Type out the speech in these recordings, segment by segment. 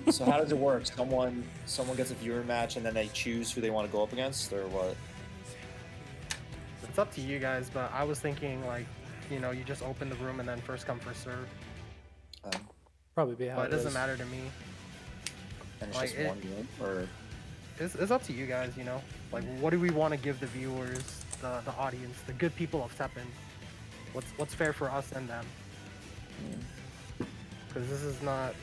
So how does it work? Someone gets a viewer match and then they choose who they want to go up against, or what? It's up to you guys, but I was thinking like, you just open the room and then first come first serve. Probably be how But it it doesn't is. matter to me. And it's Like, just one game, or It's up to you guys, Like, what do we want to give the viewers, the audience, the good people of Teppen? What's fair for us and them? Because this is not,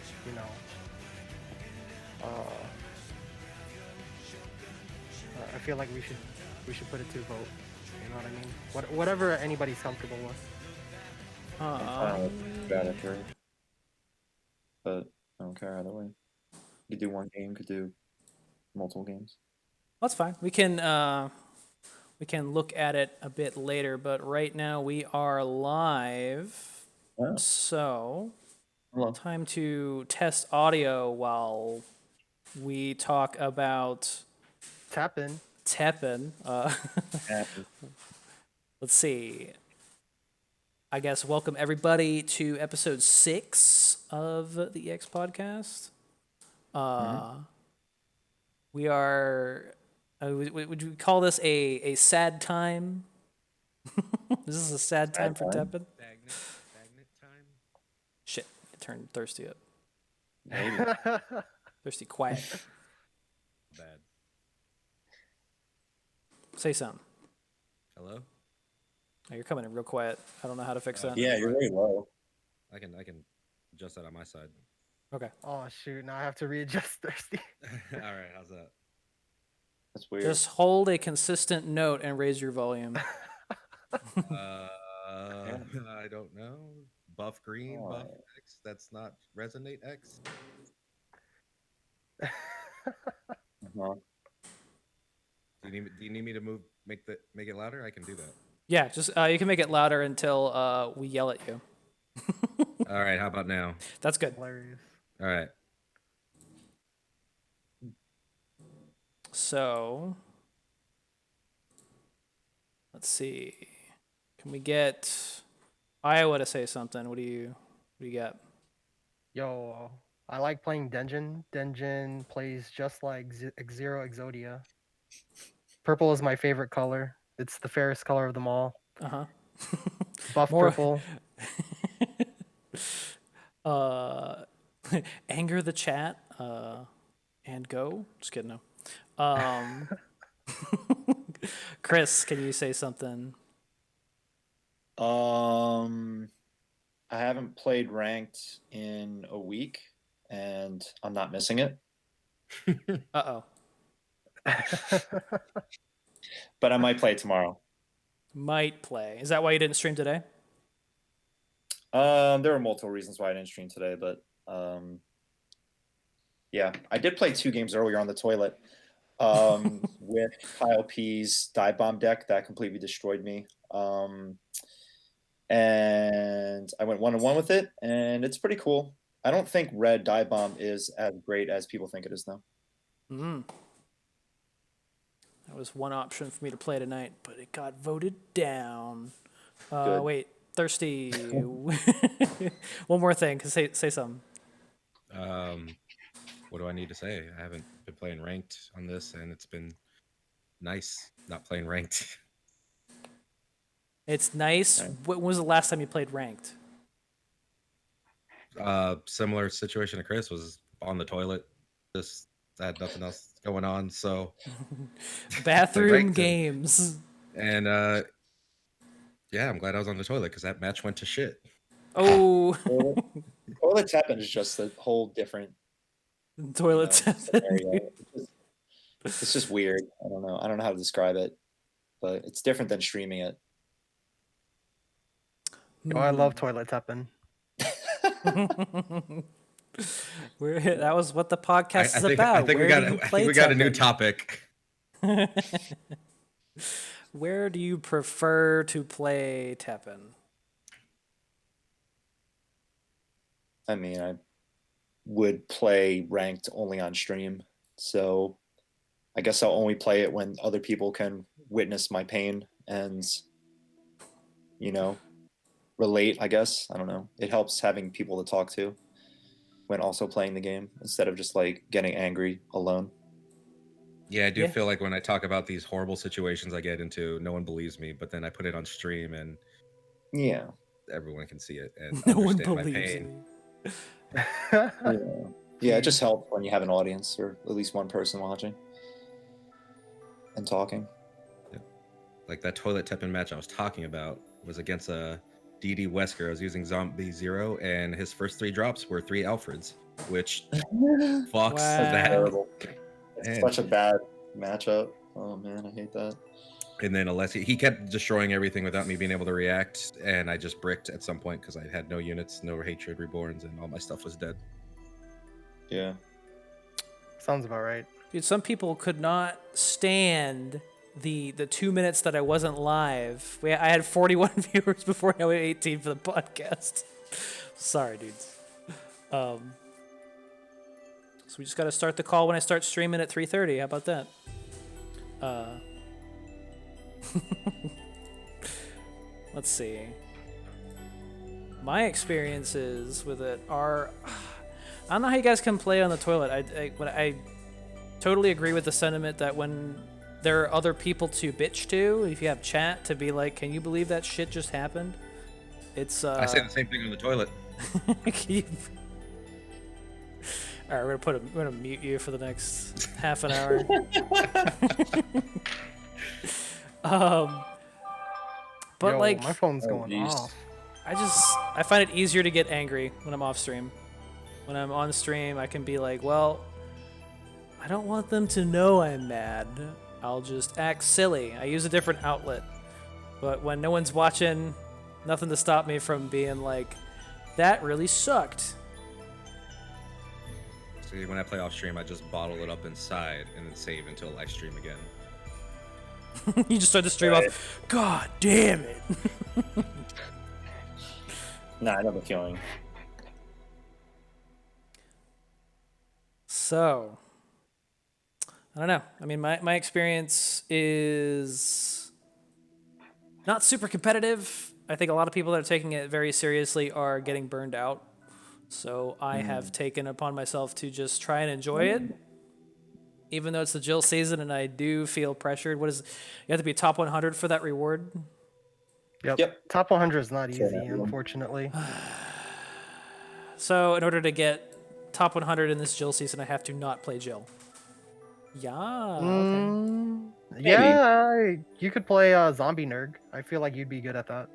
I feel like we should put it to a vote. You know what I mean? Whatever anybody's comfortable with. but I don't care either way. You could do one game, could do multiple games. That's fine. We can look at it a bit later, but right now we are live. Yeah. So, Hello. time to test audio while we talk about Teppen. Teppen. Let's see. I guess welcome everybody to episode 6 of the EX podcast. We are. Would you call this a sad time? This is a sad time for Teppen. Stagnant time. Shit, it turned thirsty up. Maybe. Thirsty quiet. Bad. Say something. Hello. Oh, you're coming in real quiet. I don't know how to fix that. Yeah, you're very low. I can adjust that on my side. Okay. Oh shoot! Now I have to readjust thirsty. All right, how's that? That's weird. Just hold a consistent note and raise your volume. I don't know. Buff green, buff X. That's not resonate X. Uh-huh. Do you need me to make it louder? I can do that. Yeah, just you can make it louder until we yell at you. All right, how about now? That's good. Hilarious. All right. So, let's see. Can we get Iowa to say something? What do you got? Yo, I like playing Denjin. Denjin plays just like Zero Exodia. Purple is my favorite color. It's the fairest color of them all. Uh-huh. Buff More- purple. Anger the chat and go. Just kidding. No. Chris, can you say something? I haven't played ranked in a week, and I'm not missing it. Uh-oh. But I might play tomorrow. Might play. Is that why you didn't stream today? There were multiple reasons why I didn't stream today, but yeah, I did play 2 games earlier on the toilet with Kyle P's dive bomb deck that completely destroyed me. And I went 1-1 with it, and it's pretty cool. I don't think red dive bomb is as great as people think it is, though. That was one option for me to play tonight, but it got voted down. Good. Wait, thirsty. One more thing. Say something. What do I need to say? I haven't been playing ranked on this, and it's been nice not playing ranked. It's nice. Okay. When was the last time you played ranked? Similar situation to Chris, was on the toilet. Just had nothing else going on, so Bathroom ranked games. and yeah, I'm glad I was on the toilet because that match went to shit. Oh, Toilet Teppen is just a whole different toilet. scenario. It's just weird. I don't know how to describe it, but it's different than streaming it. Yo, I love Toilet Teppen. That was what the podcast is about. I think we got a new topic. Where do you prefer to play Teppen? I mean, I would play ranked only on stream, so I guess I'll only play it when other people can witness my pain and, relate, I guess. I don't know. It helps having people to talk to. when also playing the game instead of just like getting angry alone. Yeah, I do Yeah. feel like when I talk about these horrible situations I get into, no one believes me, but then I put it on stream and Yeah. everyone can see it and No one understand my believes pain. me. Yeah, it just helps when you have an audience or at least one person watching and talking. Like that toilet Teppen match I was talking about was against a DD Wesker. I was using Zombie Zero, and his first 3 drops were 3 Alfreds, which fucks Wow. that. Terrible. It's And- such a bad matchup. Oh man, I hate that. And then Alessi, he kept destroying everything without me being able to react, and I just bricked at some point because I had no units, no hatred reborns, and all my stuff was dead. Yeah. Sounds about right. Dude, some people could not stand the 2 minutes that I wasn't live. I had 41 viewers before I went 18 for the podcast. Sorry, dudes. So we just got to start the call when I start streaming at 3:30. How about that? Let's see. My experiences with it are, I don't know how you guys can play on the toilet. I totally agree with the sentiment that when there are other people to bitch to, if you have chat to be like, can you believe that shit just happened? It's I say the same thing on the toilet. All right, we're gonna mute you for the next half an hour. But Yo, like, my phone's Oh, going geez. off. I find it easier to get angry when I'm off stream. When I'm on stream, I can be like, well, I don't want them to know I'm mad. I'll just act silly. I use a different outlet. But when no one's watching, nothing to stop me from being like, that really sucked. See, when I play off stream, I just bottle it up inside and then save until I stream again. You just start the stream Right. off. God damn it. Nah, I know the feeling. So, I don't know. I mean, my experience is not super competitive. I think a lot of people that are taking it very seriously are getting burned out. So I have taken upon myself to just try and enjoy it. Even though it's the Jill season and I do feel pressured. You have to be top 100 for that reward? Yep. Top 100 is not Sure, easy, everyone. unfortunately. So in order to get top 100 in this Jill season, I have to not play Jill. Yeah, okay. Yeah, you could play Zombie Nerg. I feel like you'd be good at that.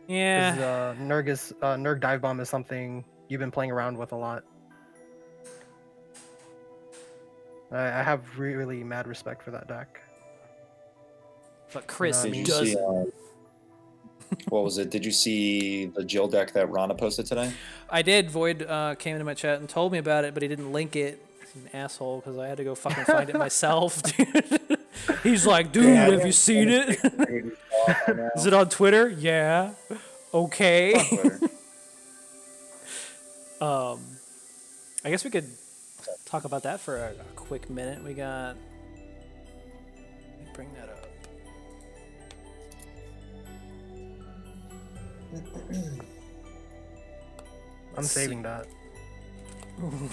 Yeah. Because Nerg Dive Bomb is something you've been playing around with a lot. I have really mad respect for that deck. But Chris Did Did you doesn't. see? What was it? Did you see the Jill deck that Rana posted today? I did. Void came into my chat and told me about it, but he didn't link it. He's an asshole because I had to go fucking find it myself, dude. He's like, dude, Yeah, have you seen it? Is it on Twitter? Yeah. Okay. On Twitter. I guess we could talk about that for a quick minute. We got. Let me bring that up. I'm saving that.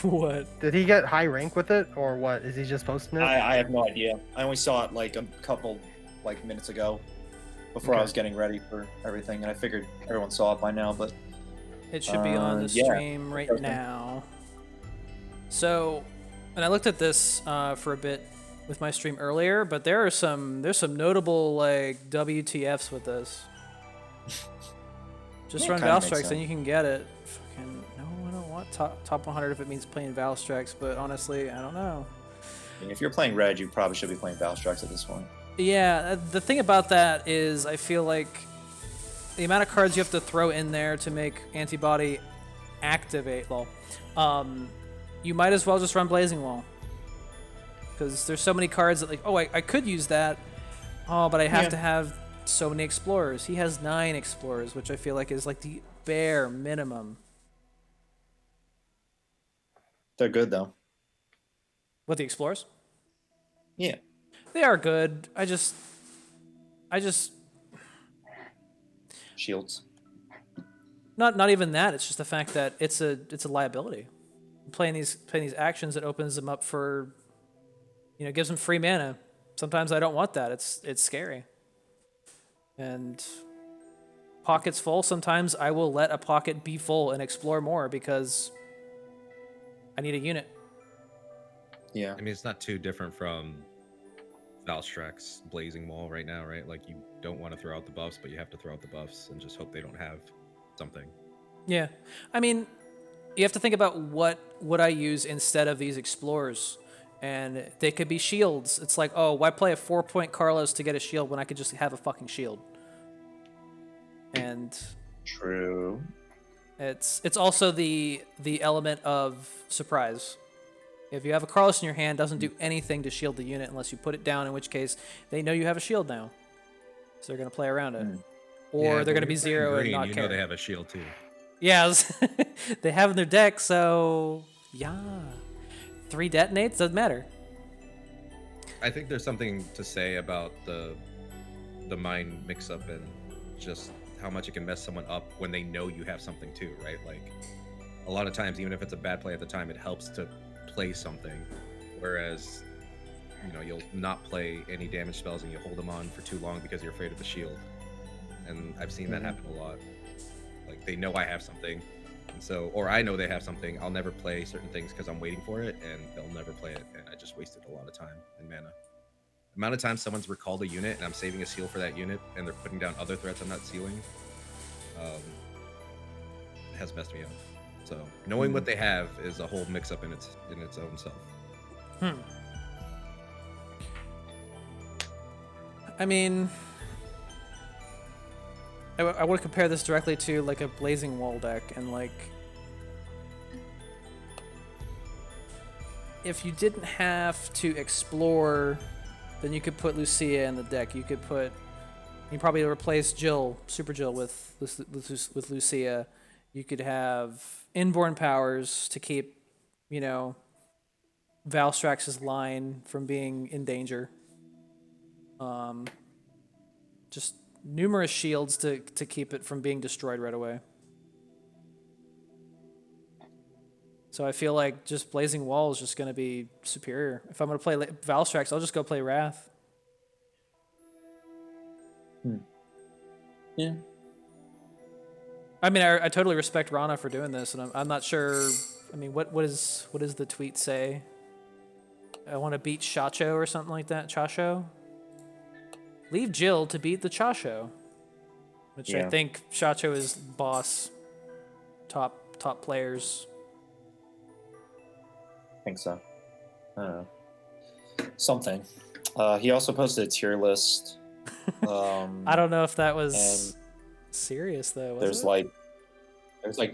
What? Did he get high rank with it, or what? Is he just posting it? I have no idea. I only saw it like a couple like minutes ago before I Okay. was getting ready for everything, and I figured everyone saw it by now. But It should be on the yeah. stream right Okay. now. So, and I looked at this for a bit with my stream earlier, but there's some notable like WTFs with this. Just Yeah, run kinda makes Valstrax, then sense. you can get it. Fucking no, I don't want top 100 if it means playing Valstrax, but honestly, I don't know. I mean, if you're playing red, you probably should be playing Valstrax at this point. Yeah, the thing about that is I feel like the amount of cards you have to throw in there to make antibody activate, you might as well just run Blazing Wall. Because there's so many cards that like, oh, I could use that. Oh, but I have Yeah. to have so many Explorers. He has 9 Explorers, which I feel like is like the bare minimum. They're good though. What, the Explorers? Yeah. They are good. I just Shields. not even that. It's just the fact that it's a liability. playing these actions, it opens them up for, gives them free mana. Sometimes I don't want that. It's scary. And pockets full, sometimes I will let a pocket be full and explore more because I need a unit. Yeah. I mean, it's not too different from Valstrax's Blazing Wall right now, right? Like, you don't want to throw out the buffs, but you have to throw out the buffs and just hope they don't have something. Yeah. I mean, you have to think about what would I use instead of these explorers. And they could be shields. It's like, oh, why play a 4-point Carlos to get a shield when I could just have a fucking shield? And True. it's also the element of surprise. If you have a Carlos in your hand, it doesn't do anything to shield the unit unless you put it down, in which case they know you have a shield now. So they're going to play around it. Or Yeah, they're but going to when be you're playing 0 and green, not you care. know they have a shield too. Yeah, they have in their deck, so yeah. 3 detonates, doesn't matter. I think there's something to say about the mind mix-up and just how much it can mess someone up when they know you have something too, right? Like, a lot of times, even if it's a bad play at the time, it helps to play something. Whereas, you'll not play any damage spells and you hold them on for too long because you're afraid of the shield. And I've seen that happen a lot. Like, they know I have something, and so, or I know they have something. I'll never play certain things because I'm waiting for it, and they'll never play it, and I just wasted a lot of time and mana. The amount of times someone's recalled a unit and I'm saving a seal for that unit, and they're putting down other threats I'm not sealing, has messed me up. So knowing what they have is a whole mix-up in its own self. I mean, I would compare this directly to like a Blazing Wall deck, and like, if you didn't have to explore, then you could put Lucia in the deck. You probably replace Jill, Super Jill, with Lucia. You could have inborn powers to keep, Valstrax's line from being in danger. Just numerous shields to keep it from being destroyed right away. So I feel like just Blazing Wall is just going to be superior. If I'm going to play Valstrax, I'll just go play Wrath. Yeah. I mean, I totally respect Rana for doing this, and I'm not sure. I mean, what does the tweet say? I want to beat Chacho or something like that. Chacho? Leave Jill to beat the Chacho. Which I think Chacho is boss. Top players. I think so. I don't know. Something. He also posted a tier list. I don't know if that was serious though. There's like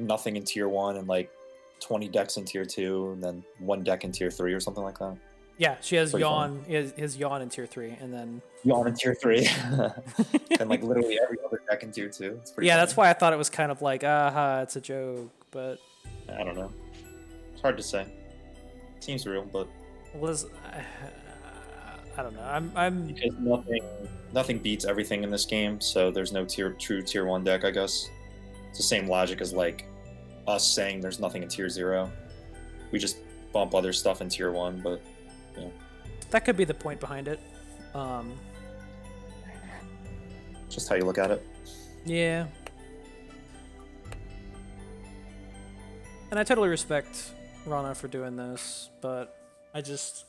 nothing in tier 1 and like 20 decks in tier 2 and then 1 deck in tier 3 or something like that. Yeah, she has Pretty Yawn. His Yawn in tier 3, and then Yawn in tier 3, and like literally every other deck in tier 2. It's pretty funny. that's why I thought it was kind of like, it's a joke, but I don't know. It's hard to say. Seems real, but I don't know. I'm because nothing beats everything in this game, so there's no true tier 1 deck, I guess. It's the same logic as like us saying there's nothing in tier 0. We just bump other stuff in tier 1, but that could be the point behind it. Just how you look at it. Yeah. And I totally respect Rana for doing this, but I just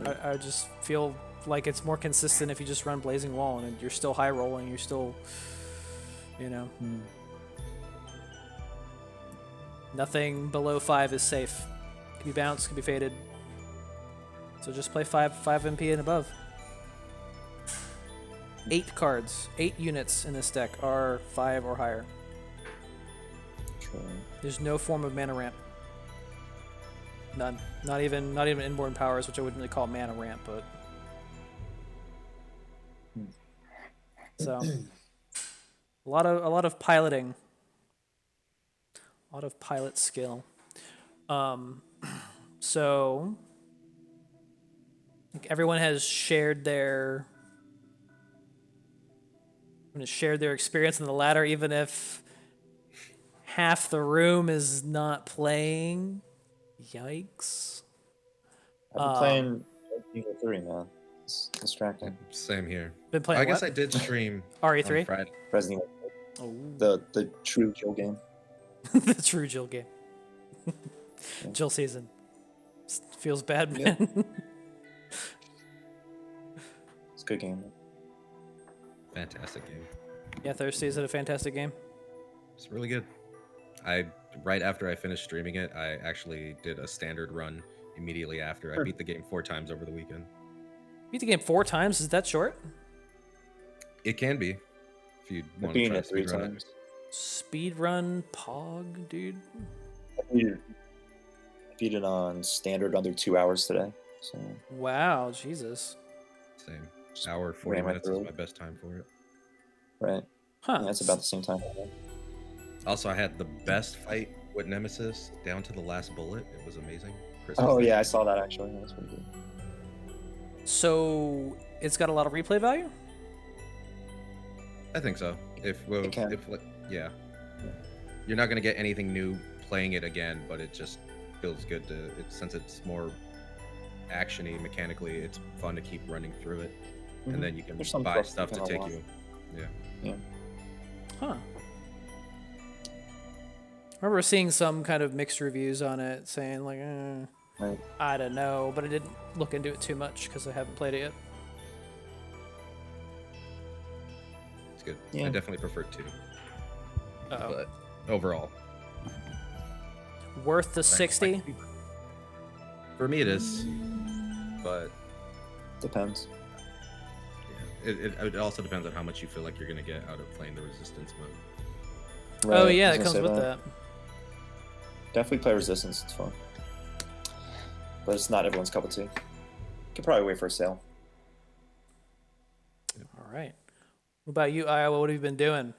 I just feel like it's more consistent if you just run Blazing Wall and you're still high rolling, you're still, nothing below 5 is safe. Could be bounced, could be faded. So just play 5 MP and above. 8 cards, 8 units in this deck are 5 or higher. True. There's no form of mana ramp. None. Not even inborn powers, which I wouldn't really call mana ramp, but so a lot of piloting. A lot of pilot skill. So I think everyone has shared their experience in the ladder, even if half the room is not playing. Yikes. I've been playing Resident Evil 3, man. It's distracting. Same here. Been playing I guess what? I did stream RE3? on Friday. Resident Oh. Evil, the true Jill game. The true Jill game. Jill season. Feels bad, Yeah. man. It's a good game. Fantastic game. Yeah, Thirsty is a fantastic game. It's really good. Right after I finished streaming it, I actually did a standard run immediately after. I beat the game 4 times over the weekend. Beat the game 4 times? Is that short? It can be, if you I've want to beaten try it 3 speedrun it. times. Speedrun Pog, dude. I beat it on standard under 2 hours today. So Wow, Jesus. Same. Hour 40 ran my minutes is through. my best time for it. right, Huh. yeah, it's about the same time. Also, I had the best fight with Nemesis down to the last bullet. It was amazing. Chris Oh was yeah, there. I saw that actually. That's pretty good. So it's got a lot of replay value? I think so. It can. Yeah. You're not gonna get anything new playing it again, but it just feels good since it's more actiony mechanically. It's fun to keep running through it, Mhm. and then you can There's some buy stuff stuff to you can take unlock. you. Huh. I remember seeing some kind of mixed reviews on it saying, like, Right. I don't know, but I didn't look into it too much because I haven't played it yet. It's good. Yeah. I definitely prefer 2, Uh-oh. but overall, Worth the 60? for me it is. But Depends. yeah, it also depends on how much you feel like you're gonna get out of playing the resistance mode. Oh, Right, yeah, I was that gonna comes say with that. Definitely play Resistance. It's fun, but it's not everyone's cup of tea. Could probably wait for a sale. All right. What about you, Iowa? What have you been doing?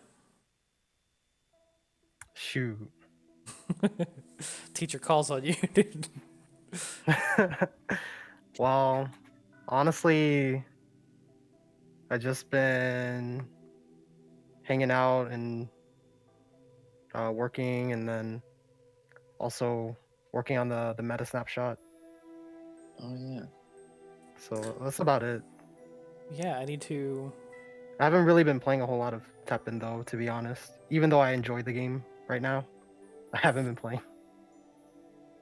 Shoot. Teacher calls on you, dude. Well, honestly, I just been hanging out and working, and then also working on the meta snapshot. Oh yeah. So that's about it. Yeah, I need to. I haven't really been playing a whole lot of Teppen though, to be honest. Even though I enjoy the game right now, I haven't been playing.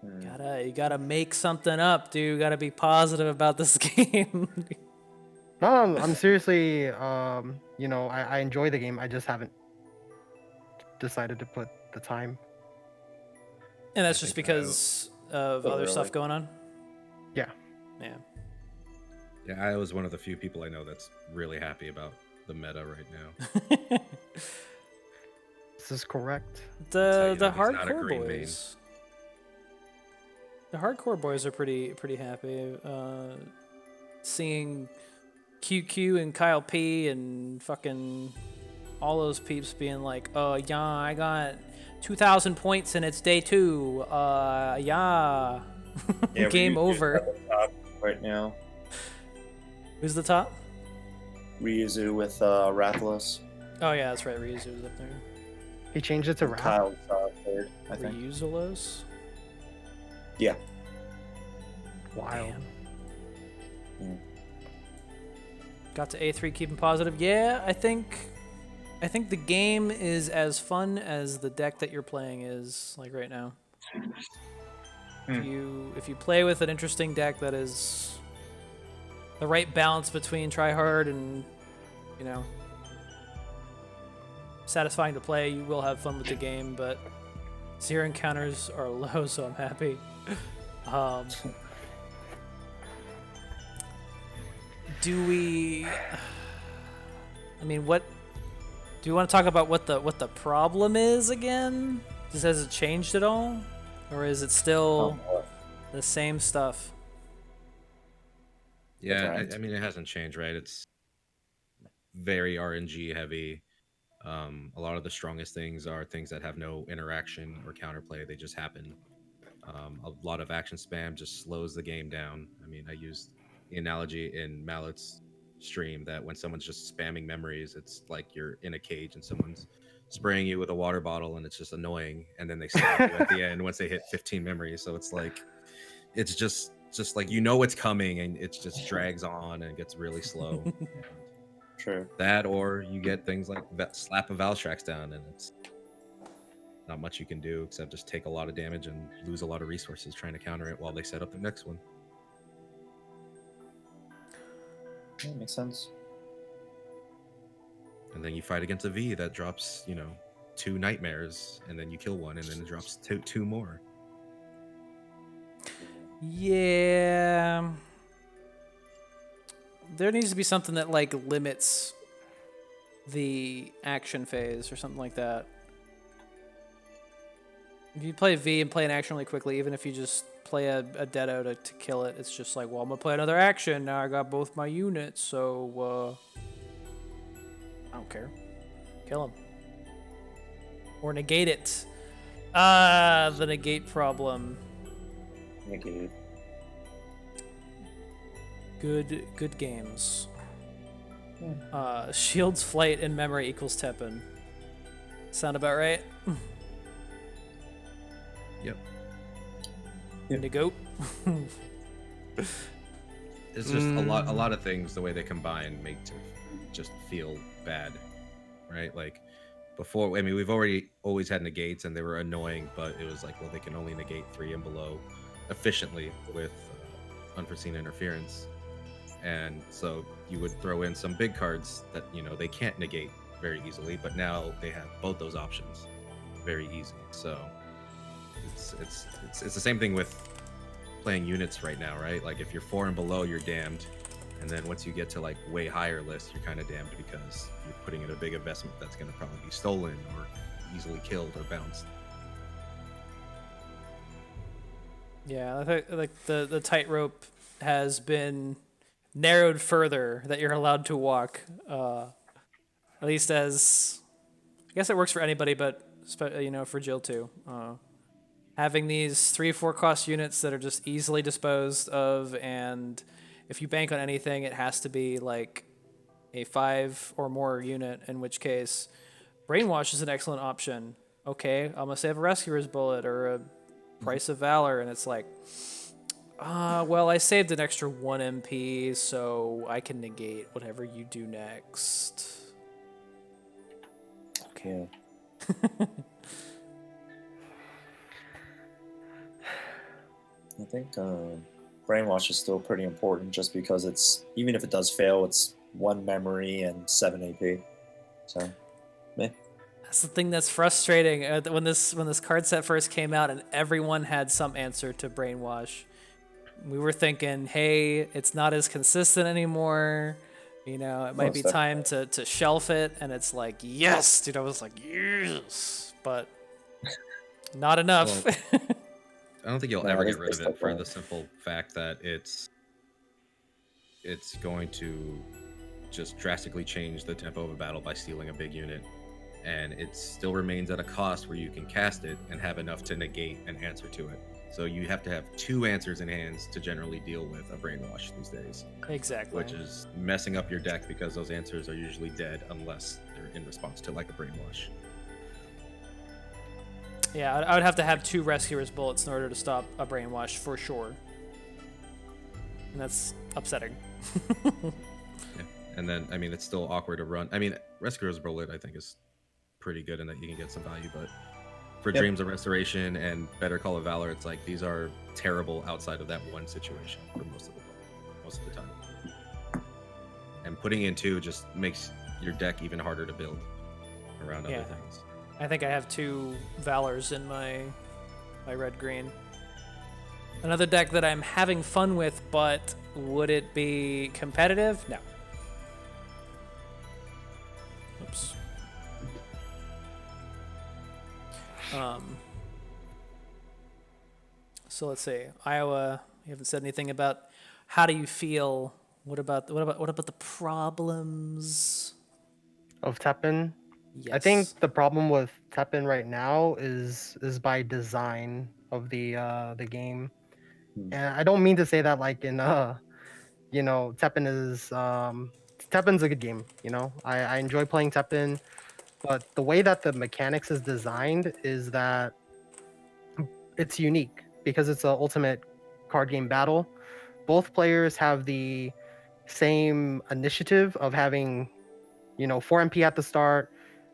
You gotta make something up, dude. You gotta be positive about this game. No, I'm seriously, I enjoy the game. I just haven't decided to put the time. And that's I just think that because of Oh, other really? stuff going on. Yeah. Yeah. Yeah, I was one of the few people I know that's really happy about the meta right now. This is correct. The That's how you know he's not a hardcore green main. boys. The hardcore boys are pretty happy. Seeing QQ and Kyle P and fucking all those peeps being like, yeah, I got 2,000 points and it's day 2. Yeah. Yeah, Game Ryu's over. at the top right now. Who's the top? Ryuzu with Rathalos. Oh yeah, that's right. Ryuzu was up there. He changed it to rap. Kyle's third, I think. Ryuzulos. Yeah. Wild. Damn. Got to A3, keeping positive. Yeah, I think the game is as fun as the deck that you're playing is, like right now. If you play with an interesting deck that is the right balance between try hard and, satisfying to play, you will have fun with the game, but 0 encounters are low, so I'm happy. Do we? I mean, what? Do you want to talk about what the problem is again? Just has it changed at all, or is it still the same stuff? Yeah, Correct. I mean it hasn't changed, right? It's very RNG heavy. A lot of the strongest things are things that have no interaction or counterplay; they just happen. A lot of action spam just slows the game down. I mean, I used the analogy in Mallet's stream that when someone's just spamming memories, it's like you're in a cage and someone's spraying you with a water bottle, and it's just annoying. And then they stop you at the end once they hit 15 memories. So it's like, it's just like it's coming, and it just drags on and gets really slow. True. That, or you get things like slap a Valstrax down, and it's not much you can do except just take a lot of damage and lose a lot of resources trying to counter it while they set up the next one. Yeah, makes sense. And then you fight against a V that drops, 2 nightmares, and then you kill one, and then it drops two more. Yeah. There needs to be something that like limits the action phase or something like that. If you play V and play an action really quickly, even if you just play a Deado to kill it, it's just like, well, I'm gonna play another action. Now I got both my units, so I don't care. Kill him. Or negate it. The negate problem. Negated. Good games. Shield's flight in memory equals Teppen. Sound about right? Yep. Negate. It's just a lot of things, the way they combine, make to just feel bad, right? Like before, I mean, we've always had negates, and they were annoying, but it was like, well, they can only negate 3 and below efficiently with unforeseen interference. And so you would throw in some big cards that they can't negate very easily, but now they have both those options very easy. So it's the same thing with playing units right now, right? Like if you're 4 and below, you're damned, and then once you get to like way higher lists, you're kind of damned because you're putting in a big investment that's going to probably be stolen or easily killed or bounced. Yeah, I think like the tightrope has been narrowed further that you're allowed to walk. At least as, I guess it works for anybody, but for Jill too. Having these 3-4 cost units that are just easily disposed of, and if you bank on anything, it has to be like a 5 or more unit, in which case Brainwash is an excellent option. Okay, I'm gonna save a Rescuer's Bullet or a Price of Valor, and it's like, well, I saved an extra 1 MP, so I can negate whatever you do next. Okay. I think Brainwash is still pretty important, just because it's, even if it does fail, it's 1 memory and 7 AP. So, meh. That's the thing that's frustrating. When this card set first came out and everyone had some answer to Brainwash, we were thinking, hey, it's not as consistent anymore. It might be time to shelf it. And it's like, yes, dude. I was like, yes, but not enough. Well, I don't think you'll ever get rid of it for the simple fact that it's going to just drastically change the tempo of a battle by stealing a big unit. And it still remains at a cost where you can cast it and have enough to negate an answer to it. So you have to have 2 answers in hands to generally deal with a Brainwash these days. Exactly. Which is messing up your deck, because those answers are usually dead unless they're in response to like a Brainwash. Yeah, I would have to have 2 Rescuer's Bullets in order to stop a Brainwash for sure. And that's upsetting. Yeah. And then, I mean, it's still awkward to run. I mean, Rescuer's Bullet, I think, is pretty good in that you can get some value, but for Dreams of Restoration and Better Call of Valor, it's like these are terrible outside of that one situation for most of the time. And putting in 2 just makes your deck even harder to build around other things. I think I have 2 Valors in my red-green. Another deck that I'm having fun with, but would it be competitive? No. Oops. So let's see. Iowa, you haven't said anything about how do you feel. What about the problems of Teppen? Yes. I think the problem with Teppen right now is by design of the game. And I don't mean to say that like in Teppen is Teppen's a good game, I enjoy playing Teppen. but the way that the mechanics is designed is that it's unique because it's an ultimate card game battle. Both players have the same initiative of having, 4 MP at the start.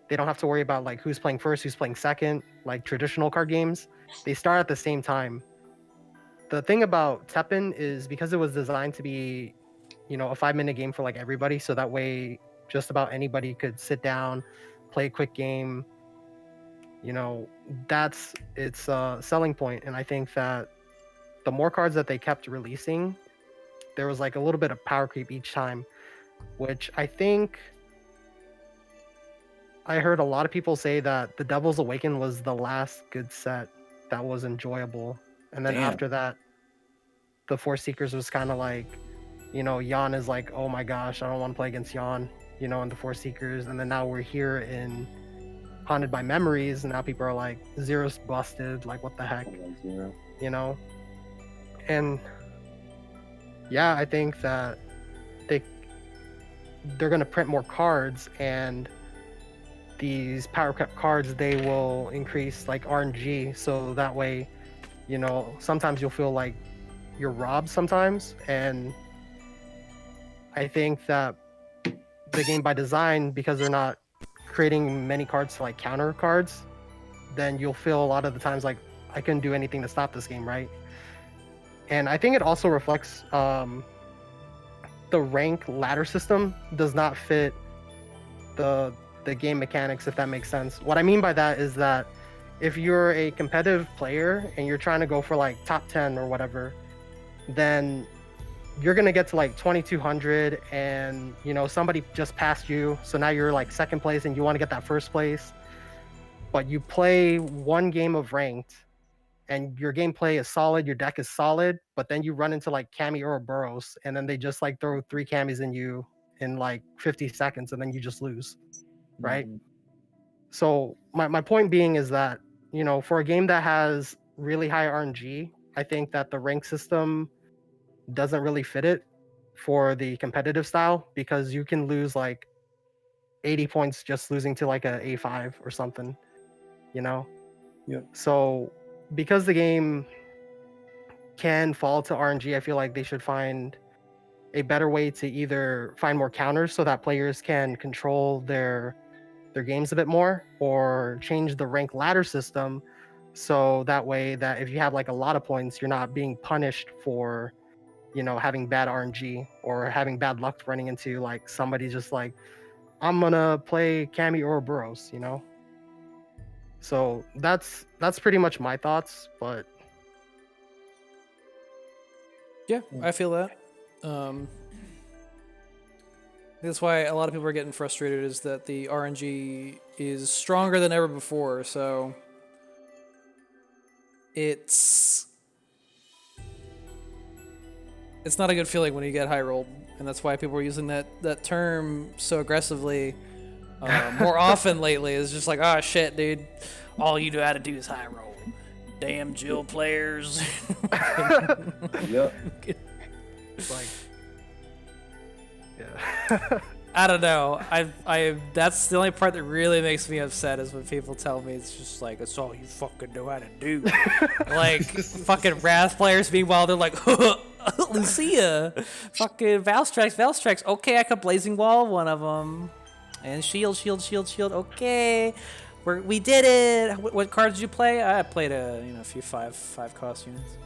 They don't have to worry about like who's playing first, who's playing second, like traditional card games. They start at the same time. The thing about Teppen is because it was designed to be, a 5-minute game for like everybody, so that way just about anybody could sit down, play a quick game. That's its selling point, and I think that the more cards that they kept releasing, there was like a little bit of power creep each time, which I think I heard a lot of people say that the Devil's Awaken was the last good set that was enjoyable. And then Damn. after that, the Force Seekers was kind of like, Yan is like, oh my gosh, I don't want to play against Yan, and the Force Seekers. And then now we're here in Haunted by Memories, and now people are like, Zero's busted, like what the heck, you know? And yeah, I think that they're gonna print more cards, and these power crept cards, they will increase like RNG, so that way, sometimes you'll feel like you're robbed sometimes. And I think that the game by design, because they're not creating many cards to like counter cards, then you'll feel a lot of the times like I couldn't do anything to stop this game, right? And I think it also reflects the rank ladder system does not fit the game mechanics, if that makes sense. What I mean by that is that if you're a competitive player and you're trying to go for like top 10 or whatever, then you're going to get to like 2200 and somebody just passed you, so now you're like second place and you want to get that first place, but you play one game of ranked and your gameplay is solid, your deck is solid, but then you run into like Cammy or Burrows, and then they just like throw 3 Cammys in you in like 50 seconds, and then you just lose, right? Mhm. So my point being is that, for a game that has really high RNG, I think that the rank system doesn't really fit it for the competitive style, because you can lose like 80 points just losing to like a A5 or something, you know? Yep. So because the game can fall to RNG, I feel like they should find a better way to either find more counters so that players can control their games a bit more, or change the rank ladder system so that way that if you have like a lot of points, you're not being punished for having bad RNG or having bad luck running into like somebody just like, I'm gonna play Cammy or Burrows, So that's pretty much my thoughts, but Yeah, I feel that. That's why a lot of people are getting frustrated, is that the RNG is stronger than ever before. So it's not a good feeling when you get high rolled, and that's why people are using that term so aggressively more often lately. It's just like, oh shit, dude, all you know how to do is high roll. Damn Jill players. Yep. like, yeah. I don't know. I that's the only part that really makes me upset, is when people tell me it's just like, it's all you fucking know how to do. Like fucking Wrath players, meanwhile they're like, Lucia, fucking Valstrax. Okay, I could Blazing Wall one of them, and shield. Okay, we did it. What cards did you play? I played a few five cost units.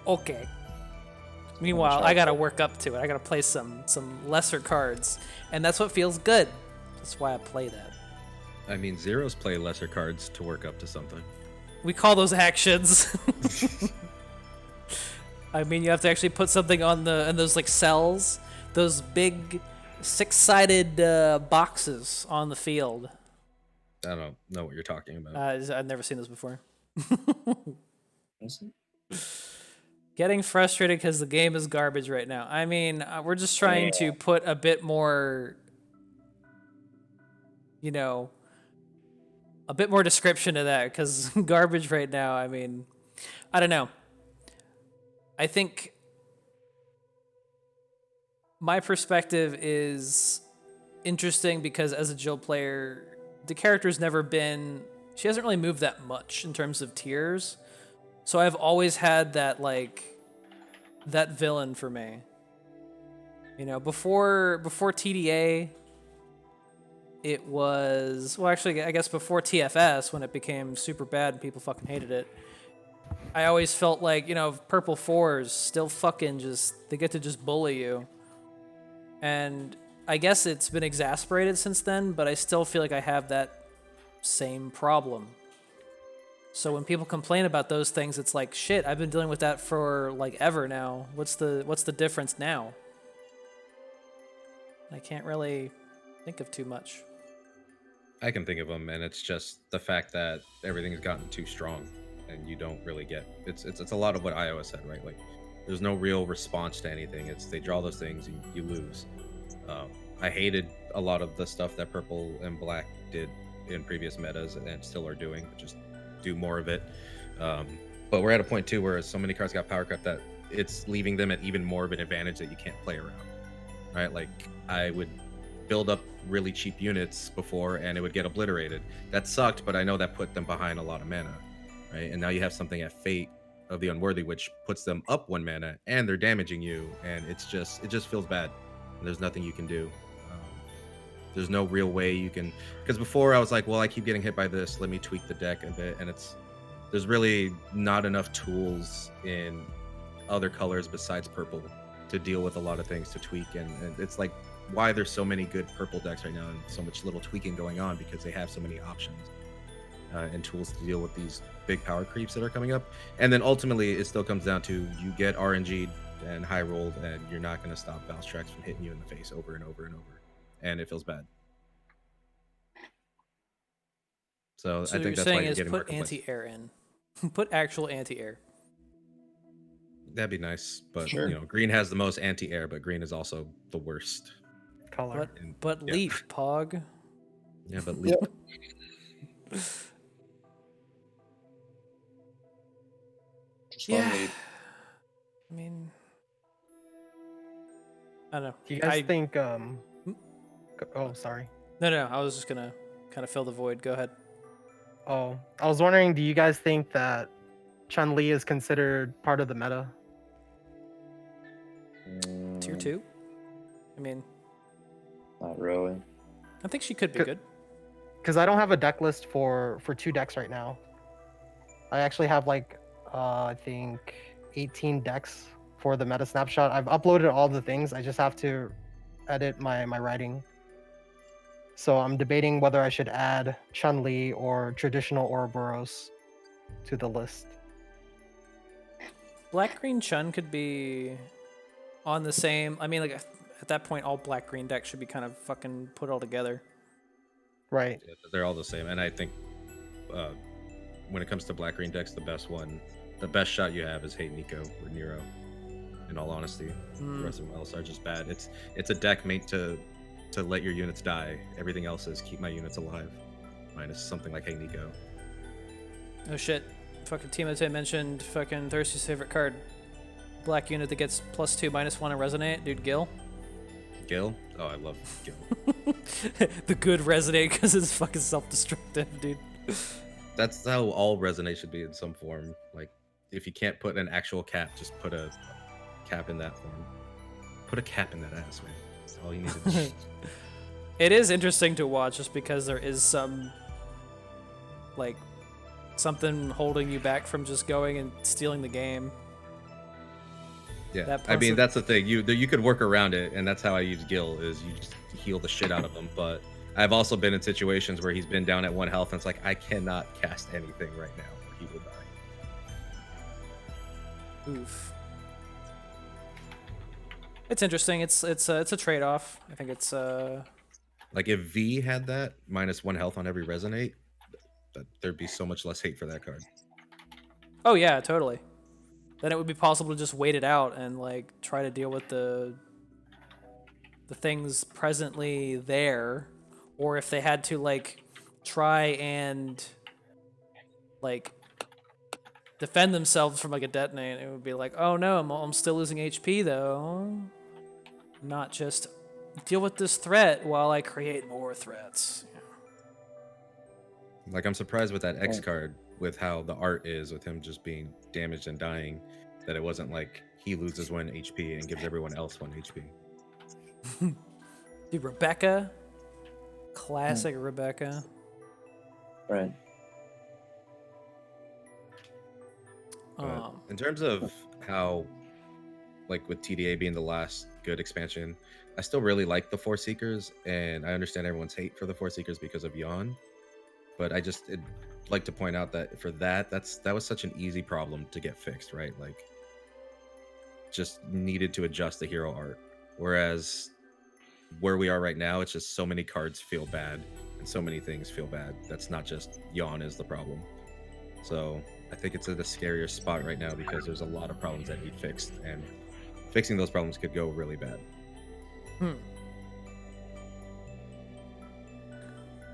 Okay. Meanwhile, I gotta work up to it. I gotta play some lesser cards, and that's what feels good. That's why I play that. I mean, Zeros play lesser cards to work up to something. We call those actions. I mean, you have to actually put something on those like cells, those big 6-sided boxes on the field. I don't know what you're talking about. I've never seen this before. Is it? Getting frustrated because the game is garbage right now. I mean, we're just trying to put a bit more, a bit more description to that, because garbage right now, I mean, I don't know. I think my perspective is interesting because as a Jill player, the character's never been. She hasn't really moved that much in terms of tiers, so I've always had that like that villain for me. You know, before TDA, it was well actually I guess before TFS when it became super bad and people fucking hated it. I always felt like, you know, purple fours still fucking just they get to just bully you. And I guess it's been exasperated since then, but I still feel like I have that same problem. So when people complain about those things, it's like, shit, I've been dealing with that for like ever now. What's the difference now? I can't really think of too much. I can think of them, and it's just the fact that everything's gotten too strong, and you don't really get. It's a lot of what Iowa said, right? Like, there's no real response to anything. It's they draw those things, and you lose. I hated a lot of the stuff that purple and black did in previous metas, and still are doing. Just do more of it. But we're at a point too where so many cards got power cut that it's leaving them at even more of an advantage that you can't play around. Right? Like I would build up really cheap units before and it would get obliterated. That sucked, but I know that put them behind a lot of mana. Right? And now you have something at Fate of the Unworthy, which puts them up 1 mana and they're damaging you, and it just feels bad. And there's nothing you can do. There's no real way you can, because before I was like, well, I keep getting hit by this, let me tweak the deck a bit, and there's really not enough tools in other colors besides purple to deal with a lot of things to tweak, and it's like why there's so many good purple decks right now and so much little tweaking going on, because they have so many options and tools to deal with these big power creeps that are coming up. And then ultimately it still comes down to you get RNG'd and high rolled, and you're not going to stop Val's tracks from hitting you in the face over and over and over, and it feels bad. So I think that's why you're getting more complaints. Put complaints. anti-air in. Put actual anti-air. That'd be nice, but Sure. you know, green has the most anti-air, but green is also the worst. Color. But Yeah. leap, Pog. Yeah, but leap. Just Yeah. one lead. I mean, I don't know. Do you guys think oh, sorry. No. I was just gonna kind of fill the void. Go ahead. Oh, I was wondering, do you guys think that Chun-Li is considered part of the meta? Tier 2. I mean, Not really. I think she could be good. Because I don't have a deck list for 2 decks right now. I actually have like I think 18 decks for the meta snapshot. I've uploaded all the things. I just have to edit my writing. So I'm debating whether I should add Chun-Li or traditional Ouroboros to the list. Black Green Chun could be on the same. I mean, like at that point, all Black Green decks should be kind of fucking put all together. Right. Yeah, they're all the same, and I think when it comes to black green decks, the best shot you have is Hey Nico or Nero. In all honesty, the rest of them else are just bad. It's a deck made to let your units die. Everything else is keep my units alive, minus something like Hey Nico. Oh shit! Fucking Timote mentioned fucking Thirsty's favorite card. Black unit that gets +2/-1 and resonate, dude. Gil. Gil? Oh, I love Gil. The good resonate because it's fucking self-destructive, dude. That's how all resonate should be in some form. Like, if you can't put an actual cap, just put a cap in that form. Put a cap in that ass, man. That's all you need to do. It is interesting to watch just because there is some, like, something holding you back from just going and stealing the game. Yeah, I mean, that's the thing. You could work around it, and that's how I use Gil, is you just heal the shit out of him. But I've also been in situations where he's been down at 1 health, and it's like, I cannot cast anything right now, or he will die. Oof. It's interesting. It's a trade-off. I think it's Like, if V had that, -1 health on every resonate, there'd be so much less hate for that card. Oh yeah, totally. Then it would be possible to just wait it out and like try to deal with the things presently there, or if they had to like try and like defend themselves from like a detonate, it would be like, oh no, I'm still losing HP though, not just deal with this threat while I create more threats. Like, I'm surprised with that X card, with how the art is, with him just being damaged and dying, that it wasn't like he loses 1 HP and gives everyone else 1 HP. Dude, Rebecca. Classic Rebecca. Right. But in terms of how, like with TDA being the last good expansion, I still really like the Force Seekers, and I understand everyone's hate for the Force Seekers because of Yawn. But I'd like to point out that for that was such an easy problem to get fixed, right? Like, just needed to adjust the hero art. Whereas where we are right now, it's just so many cards feel bad and so many things feel bad. That's not just Yawn is the problem. So I think it's at a scarier spot right now because there's a lot of problems that need fixed, and fixing those problems could go really bad.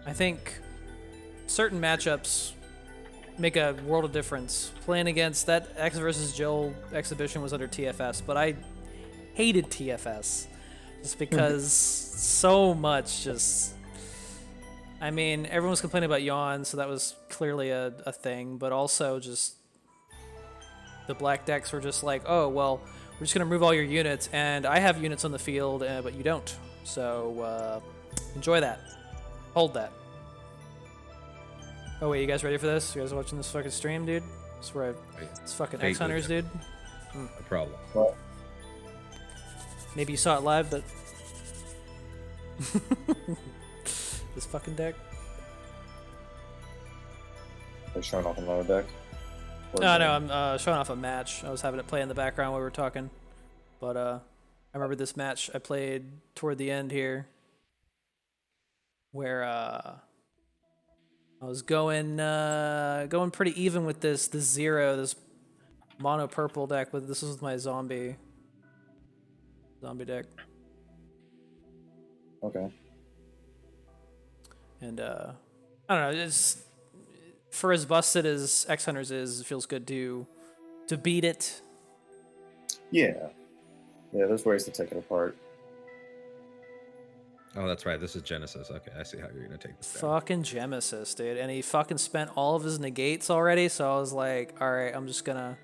I think certain matchups make a world of difference. Playing against that X versus Jill exhibition was under TFS, but I hated TFS just because so much just. I mean, everyone was complaining about Yawn, so that was clearly a thing, but also just the black decks were just like, oh, well, we're just going to remove all your units, and I have units on the field, but you don't. So enjoy that. Hold that. Oh, wait, you guys ready for this? You guys watching this fucking stream, dude? It's fucking X Hunters, dude. No problem. Well, Maybe you saw it live, but this fucking deck. they're showing off another deck. No, I'm showing off a match. I was having it play in the background while we were talking. But I remember this match I played toward the end here, where I was going pretty even with this this mono purple deck. But this was my zombie deck. Okay. And I don't know, it's for as busted as X Hunters is, it feels good to beat it. Yeah. Yeah, there's ways to take it apart. Oh, that's right. This is Genesis. Okay, I see how you're gonna take this down. Fucking Genesis, dude. And he fucking spent all of his negates already, so I was like, alright, I'm just gonna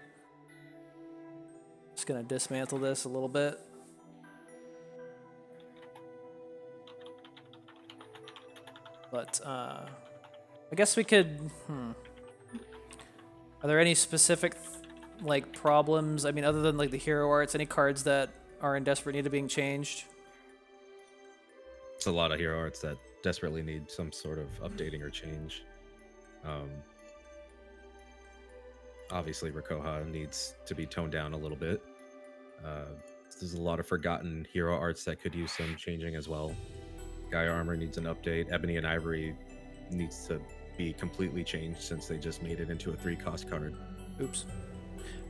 dismantle this a little bit. But I guess we could Are there any specific like problems? I mean, other than like the hero arts, any cards that are in desperate need of being changed? It's a lot of hero arts that desperately need some sort of updating or change. Obviously, Rakoha needs to be toned down a little bit. There's a lot of forgotten hero arts that could use some changing as well. Gaia Armor needs an update. Ebony and Ivory needs to be completely changed since they just made it into a 3-cost card. Oops.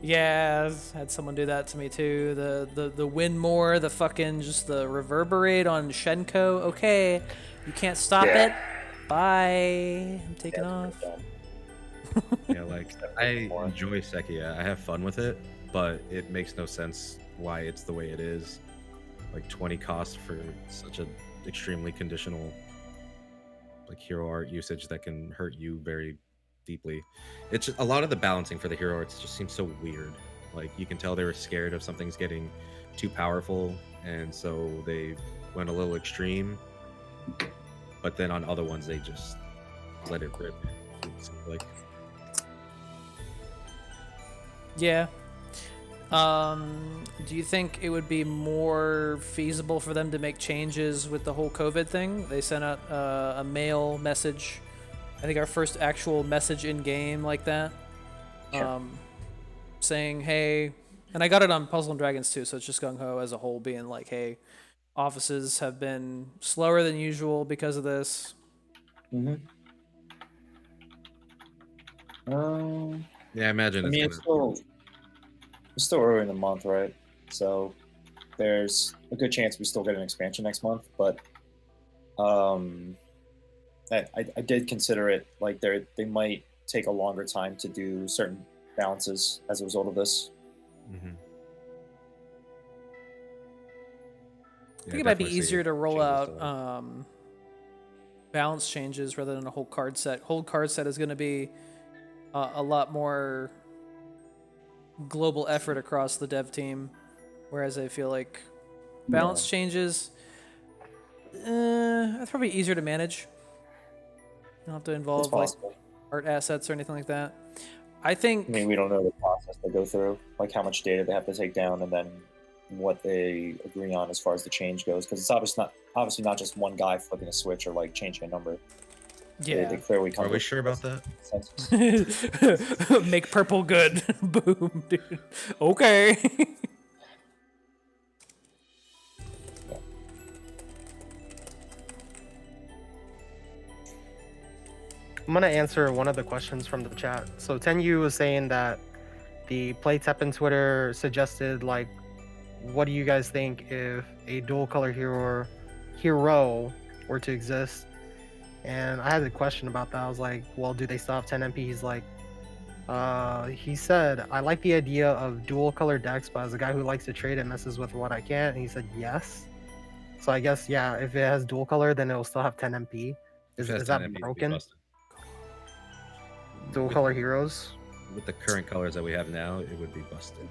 Yeah, I've had someone do that to me too. The win more, the fucking just the reverberate on Shenko. Okay, you can't stop it. Bye. I'm taking off. Yeah, like I enjoy Sekia. I have fun with it, but it makes no sense why it's the way it is. Like 20 costs for such a extremely conditional like hero art usage that can hurt you very deeply. It's just, a lot of the balancing for the hero arts just seems so weird. Like you can tell they were scared of something's getting too powerful, and so they went a little extreme. But then on other ones they just let it rip. It's like yeah. Do you think it would be more feasible for them to make changes with the whole COVID thing? They sent out a mail message. I think our first actual message in game like that, saying, "Hey," and I got it on Puzzle and Dragons too, so it's just gung ho as a whole, being like, "Hey, offices have been slower than usual because of this." Mm-hmm. yeah, I imagine I mean, it's still early in the month, right? So there's a good chance we still get an expansion next month. But I did consider it like they might take a longer time to do certain balances as a result of this. Mm-hmm. I think it might be easier to roll out balance changes rather than a whole card set. Whole card set is going to be a lot more global effort across the dev team, whereas I feel like balance changes, that's probably easier to manage. You don't have to involve like art assets or anything like that. I think. I mean, we don't know the process they go through, like how much data they have to take down, and then what they agree on as far as the change goes. Because it's obviously not just one guy flipping a switch or like changing a number. Yeah. They clearly come. Are we sure about that? Make purple good. Boom, dude. Okay. I'm gonna answer one of the questions from the chat. So Tenyu was saying that the Play TEPPEN Twitter suggested, like, what do you guys think if a dual color hero were to exist? And I had a question about that. I was like, well, do they still have 10 MP? He's like, he said, I like the idea of dual color decks, but as a guy who likes to trade, it messes with what I can. And he said yes. So I guess, yeah, if it has dual color, then it'll still have 10 MP. Is that broken? Dual color heroes? With the current colors that we have now, it would be busted.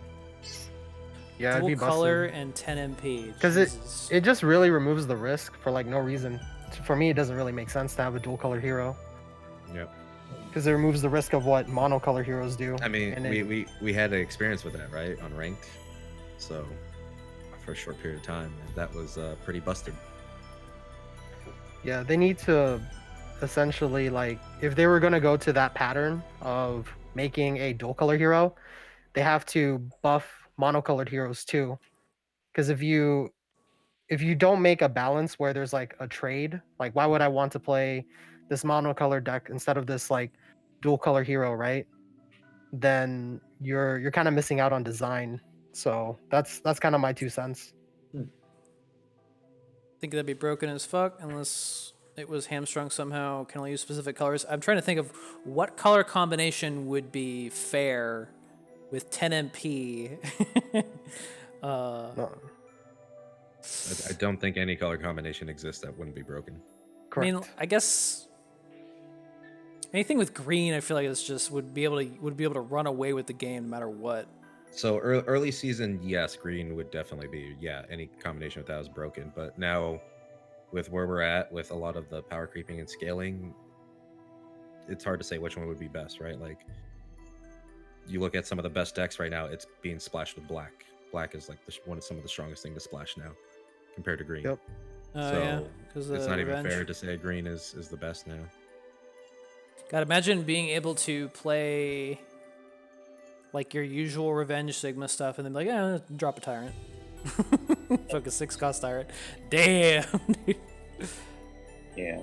Yeah, it'd Dual be busted. color and 10 MP. Because it just really removes the risk for like no reason. For me, it doesn't really make sense to have a dual color hero. Yep. Because it removes the risk of what monocolor heroes do. I mean, we had an experience with that, right, on ranked. So for a short period of time, that was pretty busted. Yeah, they need to essentially, like, if they were going to go to that pattern of making a dual color hero, they have to buff monocolored heroes too. Because if you don't make a balance where there's like a trade, like why would I want to play this monocolored deck instead of this like dual color hero, right? Then you're kind of missing out on design. So that's kind of my 2 cents. Think that'd be broken as fuck unless it was hamstrung somehow. Can only use specific colors. I'm trying to think of what color combination would be fair with 10 MP. No. I don't think any color combination exists that wouldn't be broken. Correct. I mean, I guess anything with green, I feel like it's just would be able to run away with the game no matter what. So early season, yes, green would definitely be, any combination with that is broken. But now, with where we're at, with a lot of the power creeping and scaling, it's hard to say which one would be best, right? Like, you look at some of the best decks right now, it's being splashed with black. Black is like some of the strongest thing to splash now, compared to green. Yep. So yeah, it's not even fair to say green is the best now. God, imagine being able to play like your usual Revenge Sigma stuff and then be like, yeah, drop a Tyrant. Fuck a 6-cost Tyrant. Damn, dude. Yeah.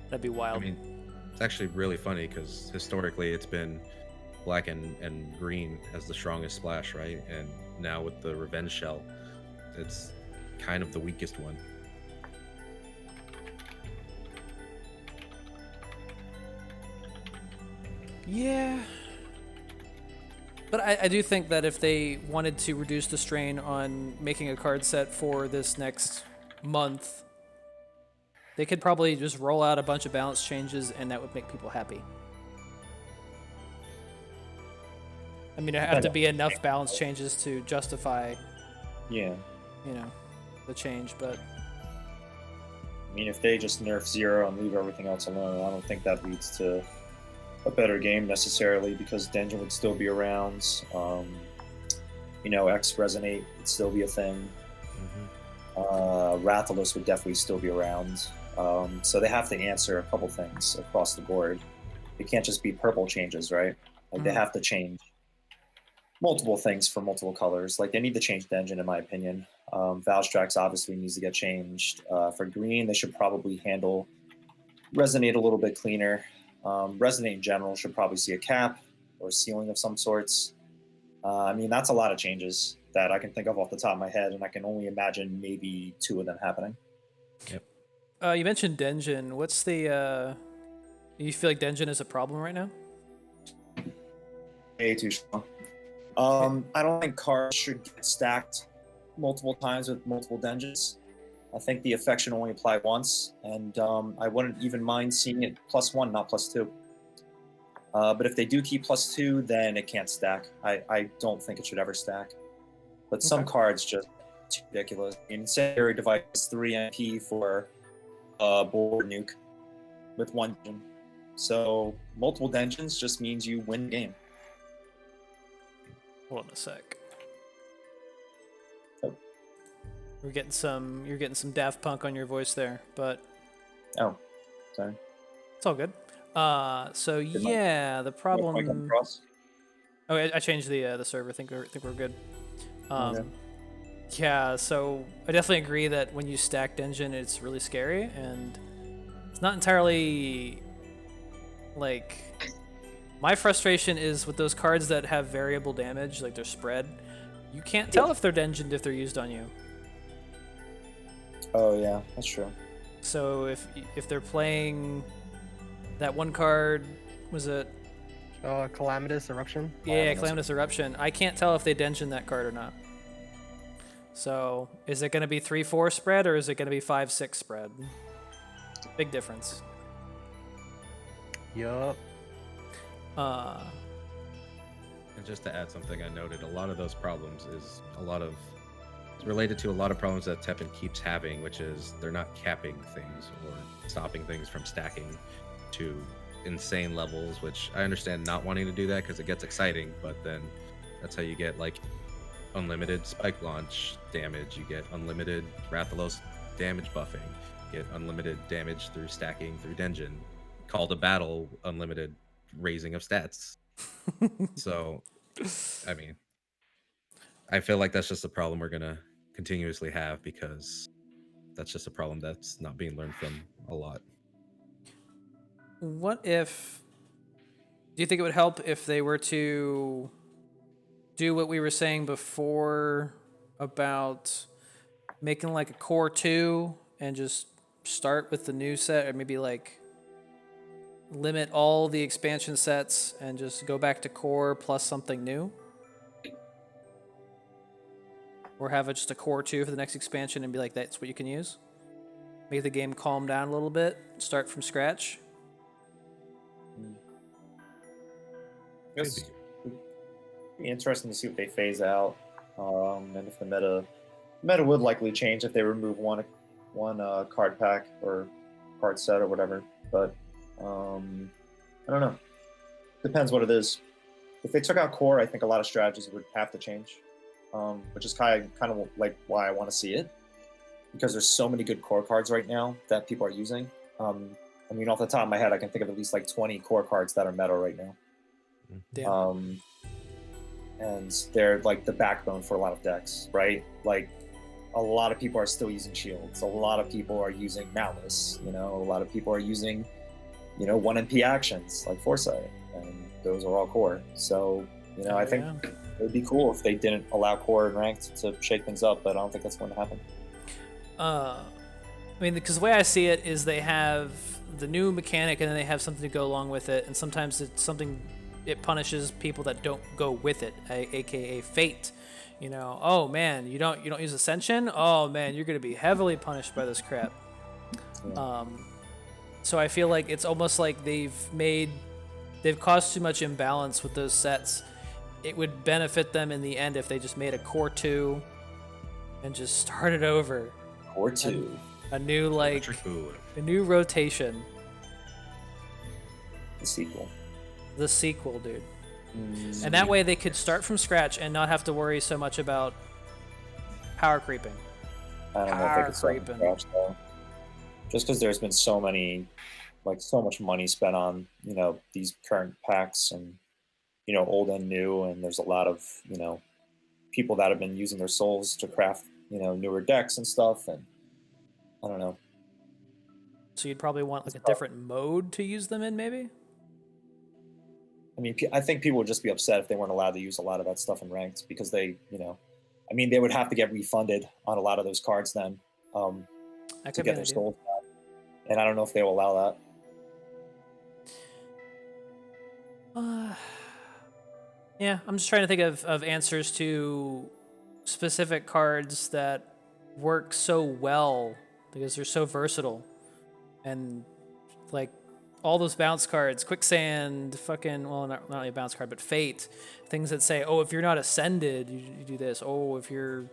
That'd be wild. I mean, it's actually really funny because historically it's been black and green as the strongest splash, right? And now with the Revenge Shell, it's kind of the weakest one. Yeah. But I do think that if they wanted to reduce the strain on making a card set for this next month, they could probably just roll out a bunch of balance changes and that would make people happy. I mean, it have to be enough balance changes to justify, Yeah. The change, but... I mean, if they just nerf Zero and leave everything else alone, I don't think that leads to a better game necessarily, because Denjin would still be around. X Resonate would still be a thing. Rathalos would definitely still be around. So they have to answer a couple things across the board. It can't just be purple changes, right? Like they have to change multiple things for multiple colors. Like they need to change the engine, in my opinion. Valstrax obviously needs to get changed. For green, they should probably handle Resonate a little bit cleaner. Resonate in general should probably see a cap or a ceiling of some sorts. I mean, that's a lot of changes that I can think of off the top of my head, and I can only imagine maybe 2 of them happening. Yep. You mentioned Denjin. What's the... You feel like Denjin is a problem right now? Way too strong. I don't think cards should get stacked multiple times with multiple Denjins. I think the effect should only apply once, and I wouldn't even mind seeing it +1, not +2. But if they do keep +2, then it can't stack. I don't think it should ever stack. But some Okay. cards just too ridiculous. I mean, incendiary device is 3 MP for board nuke with 1 dungeon. So multiple dungeons just means you win the game. Hold on a sec. Oh. You're getting some Daft Punk on your voice there, but Oh, sorry. it's all good. So Did yeah, the Mic come problem. across? Oh, I changed the server. I think we're good. Okay. Yeah, so I definitely agree that when you stack dungeon, it's really scary, and it's not entirely like my frustration is with those cards that have variable damage, like they're spread. You can't tell if they're dungeoned if they're used on you. Oh yeah, that's true. So if they're playing that one card, was it? Calamitous Eruption. Yeah, Calamitous Eruption. I can't tell if they dungeon that card or not. So is it going to be 3-4 spread or is it going to be 5-6 spread? Big difference. Yup. And just to add something, I noted a lot of those problems is related to a lot of problems that TEPPEN keeps having, which is they're not capping things or stopping things from stacking to insane levels, which I understand not wanting to do that because it gets exciting, but then that's how you get like unlimited spike launch damage, you get unlimited Rathalos damage buffing, you get unlimited damage through stacking through dungeon, call to battle, unlimited raising of stats. So, I mean, I feel like that's just a problem we're gonna continuously have because that's just a problem that's not being learned from a lot. What if... Do you think it would help if they were to do what we were saying before about making like a core 2 and just start with the new set, or maybe like limit all the expansion sets and just go back to core plus something new? Or have just a core 2 for the next expansion and be like, that's what you can use? Make the game calm down a little bit, start from scratch? It's be interesting to see what they phase out, and if the meta would likely change if they remove one card pack or card set or whatever. But I don't know. Depends what it is. If they took out core, I think a lot of strategies would have to change, which is kind of like why I want to see it, because there's so many good core cards right now that people are using. I mean, off the top of my head, I can think of at least like 20 core cards that are meta right now. Damn. And they're like the backbone for a lot of decks, right? Like a lot of people are still using shields. A lot of people are using malice. A lot of people are using, 1 MP actions like foresight, and those are all core. So, I think it would be cool if they didn't allow core and ranked to shake things up, but I don't think that's going to happen. I mean, because the way I see it is they have the new mechanic and then they have something to go along with it, and sometimes it's something, it punishes people that don't go with it, aka fate. Oh man, you don't use Ascension? Oh man, you're gonna be heavily punished by this crap. Yeah. So I feel like it's almost like they've caused too much imbalance with those sets. It would benefit them in the end if they just made a core 2 and just started over. Core 2. A new rotation. The sequel. The sequel, dude. And that way they could start from scratch and not have to worry so much about power creeping. I don't know if they could start from scratch though. Just because there's been so much money spent on, these current packs and, old and new, and there's a lot of, people that have been using their souls to craft, newer decks and stuff, and I don't know. So you'd probably want like a different mode to use them in, maybe? I mean, I think people would just be upset if they weren't allowed to use a lot of that stuff in ranked, because they, they would have to get refunded on a lot of those cards then to get their souls back. And I don't know if they will allow that. Yeah, I'm just trying to think of answers to specific cards that work so well because they're so versatile. And like all those bounce cards, quicksand, fucking, well, not really a bounce card, but fate, things that say, oh, if you're not ascended, you do this. Oh, if you're.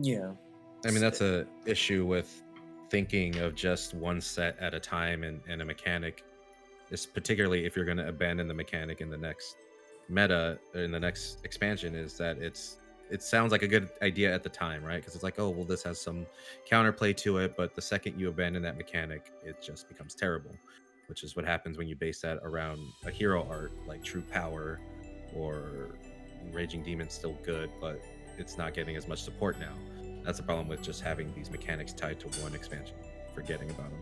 Yeah. I mean, that's a issue with thinking of just one set at a time and a mechanic. Is particularly if you're going to abandon the mechanic in the next meta or in the next expansion, is that it sounds like a good idea at the time, right? Because it's like, oh well, this has some counterplay to it, but the second you abandon that mechanic, it just becomes terrible, which is what happens when you base that around a hero art like True Power or Raging Demon's still good, but it's not getting as much support now. That's the problem with just having these mechanics tied to one expansion, forgetting about them.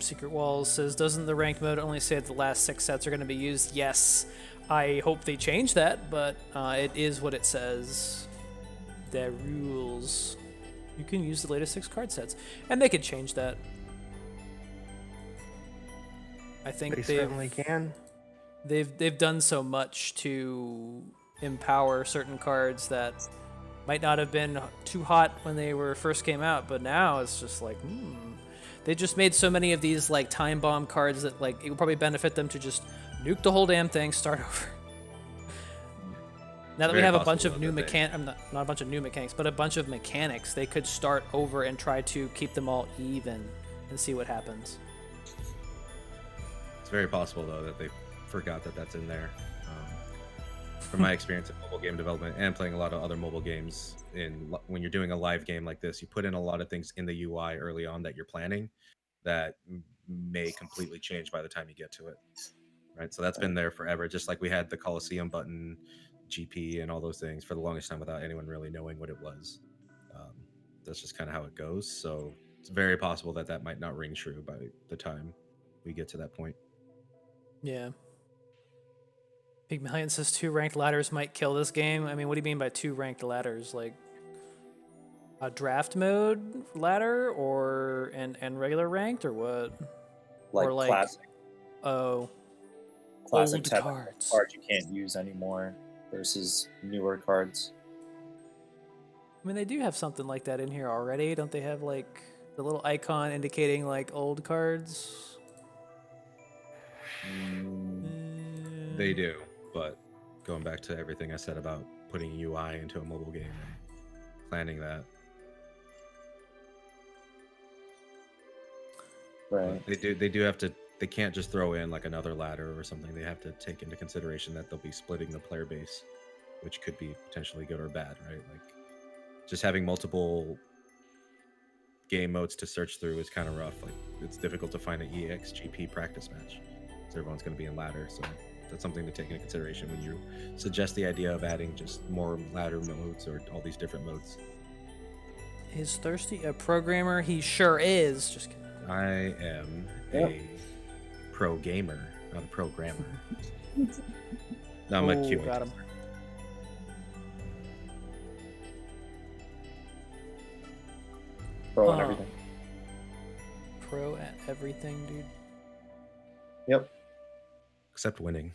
Secret Walls says, doesn't the ranked mode only say that the last 6 sets are going to be used? Yes. I hope they change that, but it is what it says. The rules. You can use the latest 6 card sets. And they could change that. I think They certainly can. they've done so much to empower certain cards that might not have been too hot when they were first came out, but now it's just like, They just made so many of these like time bomb cards that like it would probably benefit them to just nuke the whole damn thing, start over. Now that we have a bunch of new not a bunch of new mechanics, but a bunch of mechanics, they could start over and try to keep them all even and see what happens. It's very possible though that they forgot that that's in there. From my experience in mobile game development and playing a lot of other mobile games, when you're doing a live game like this, you put in a lot of things in the UI early on that you're planning that may completely change by the time you get to it, right? So that's been there forever, just like we had the Coliseum button, GP, and all those things for the longest time without anyone really knowing what it was. That's just kind of how it goes. So it's very possible that that might not ring true by the time we get to that point. Yeah. Pygmalion says 2 ranked ladders might kill this game. I mean, what do you mean by 2 ranked ladders? Like a draft mode ladder or and regular ranked or what? Like, or like classic oh, classic old TEPPEN cards. cards you can't use anymore versus newer cards. I mean, they do have something like that in here already. Don't they have like the little icon indicating like old cards? They do, but going back to everything I said about putting UI into a mobile game and planning that. Right. But they do have to, they can't just throw in like another ladder or something. They have to take into consideration that they'll be splitting the player base, which could be potentially good or bad, right? Like just having multiple game modes to search through is kind of rough. Like it's difficult to find an EXGP practice match, so everyone's going to be in ladder. So that's something to take into consideration when you suggest the idea of adding just more ladder modes or all these different modes. Is Thirsty a programmer? He sure is. Just kidding. I am a pro gamer, not a programmer. No, I'm a QA. Got him. Pro and everything. Pro at everything, dude. Yep. Except winning.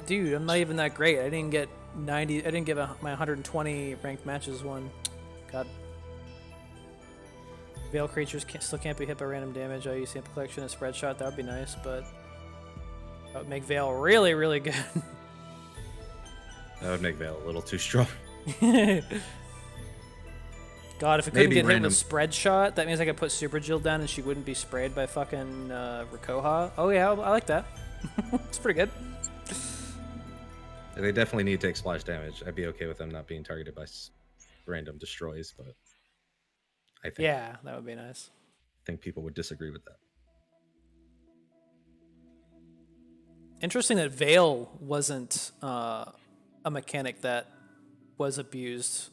Dude, I'm not even that great. I didn't get 90. I didn't get my 120 ranked matches one. God. Veil creatures still can't be hit by random damage. I use sample collection and spread shot. That would be nice, but that would make Veil really, really good. That would make Veil a little too strong. God, if it couldn't Maybe get hit random- with spread shot, that means I could put Super Jill down and she wouldn't be sprayed by fucking Rikoha. Oh yeah, I like that. It's pretty good. They definitely need to take splash damage. I'd be okay with them not being targeted by random destroys, but I think Yeah, that would be nice. people would disagree with that. Interesting that Veil wasn't a mechanic that was abused.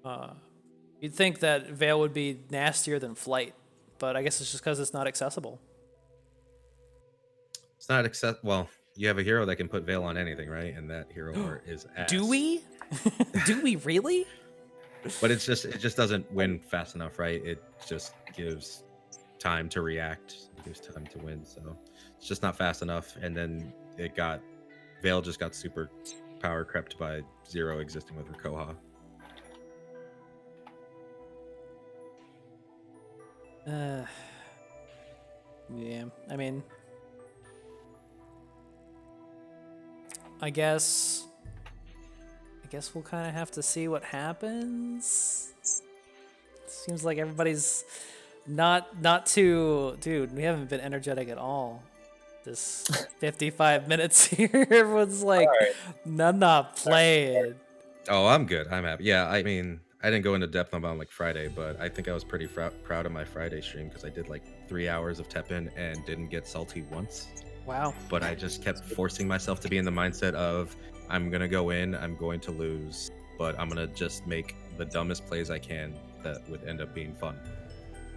You'd think that Veil would be nastier than Flight, but I guess it's just because it's not accessible. It's not well, you have a hero that can put Veil on anything, right? And that hero art is ass. Do we? Do we really? But it just doesn't win fast enough, right? It just gives time to react. It gives time to win. So it's just not fast enough. And then Veil just got super power crept by 0 existing with her Koha. Yeah, I mean, I guess we'll kind of have to see what happens. Seems like everybody's not too, dude. We haven't been energetic at all. This 55 minutes here, everyone's like, not playing. Oh, I'm good. I'm happy. Yeah, I mean, I didn't go into depth about like Friday, but I think I was pretty proud of my Friday stream because I did like 3 hours of Teppen and didn't get salty once. Wow. But I just kept forcing myself to be in the mindset of I'm gonna go in, I'm going to lose, but I'm gonna just make the dumbest plays I can that would end up being fun.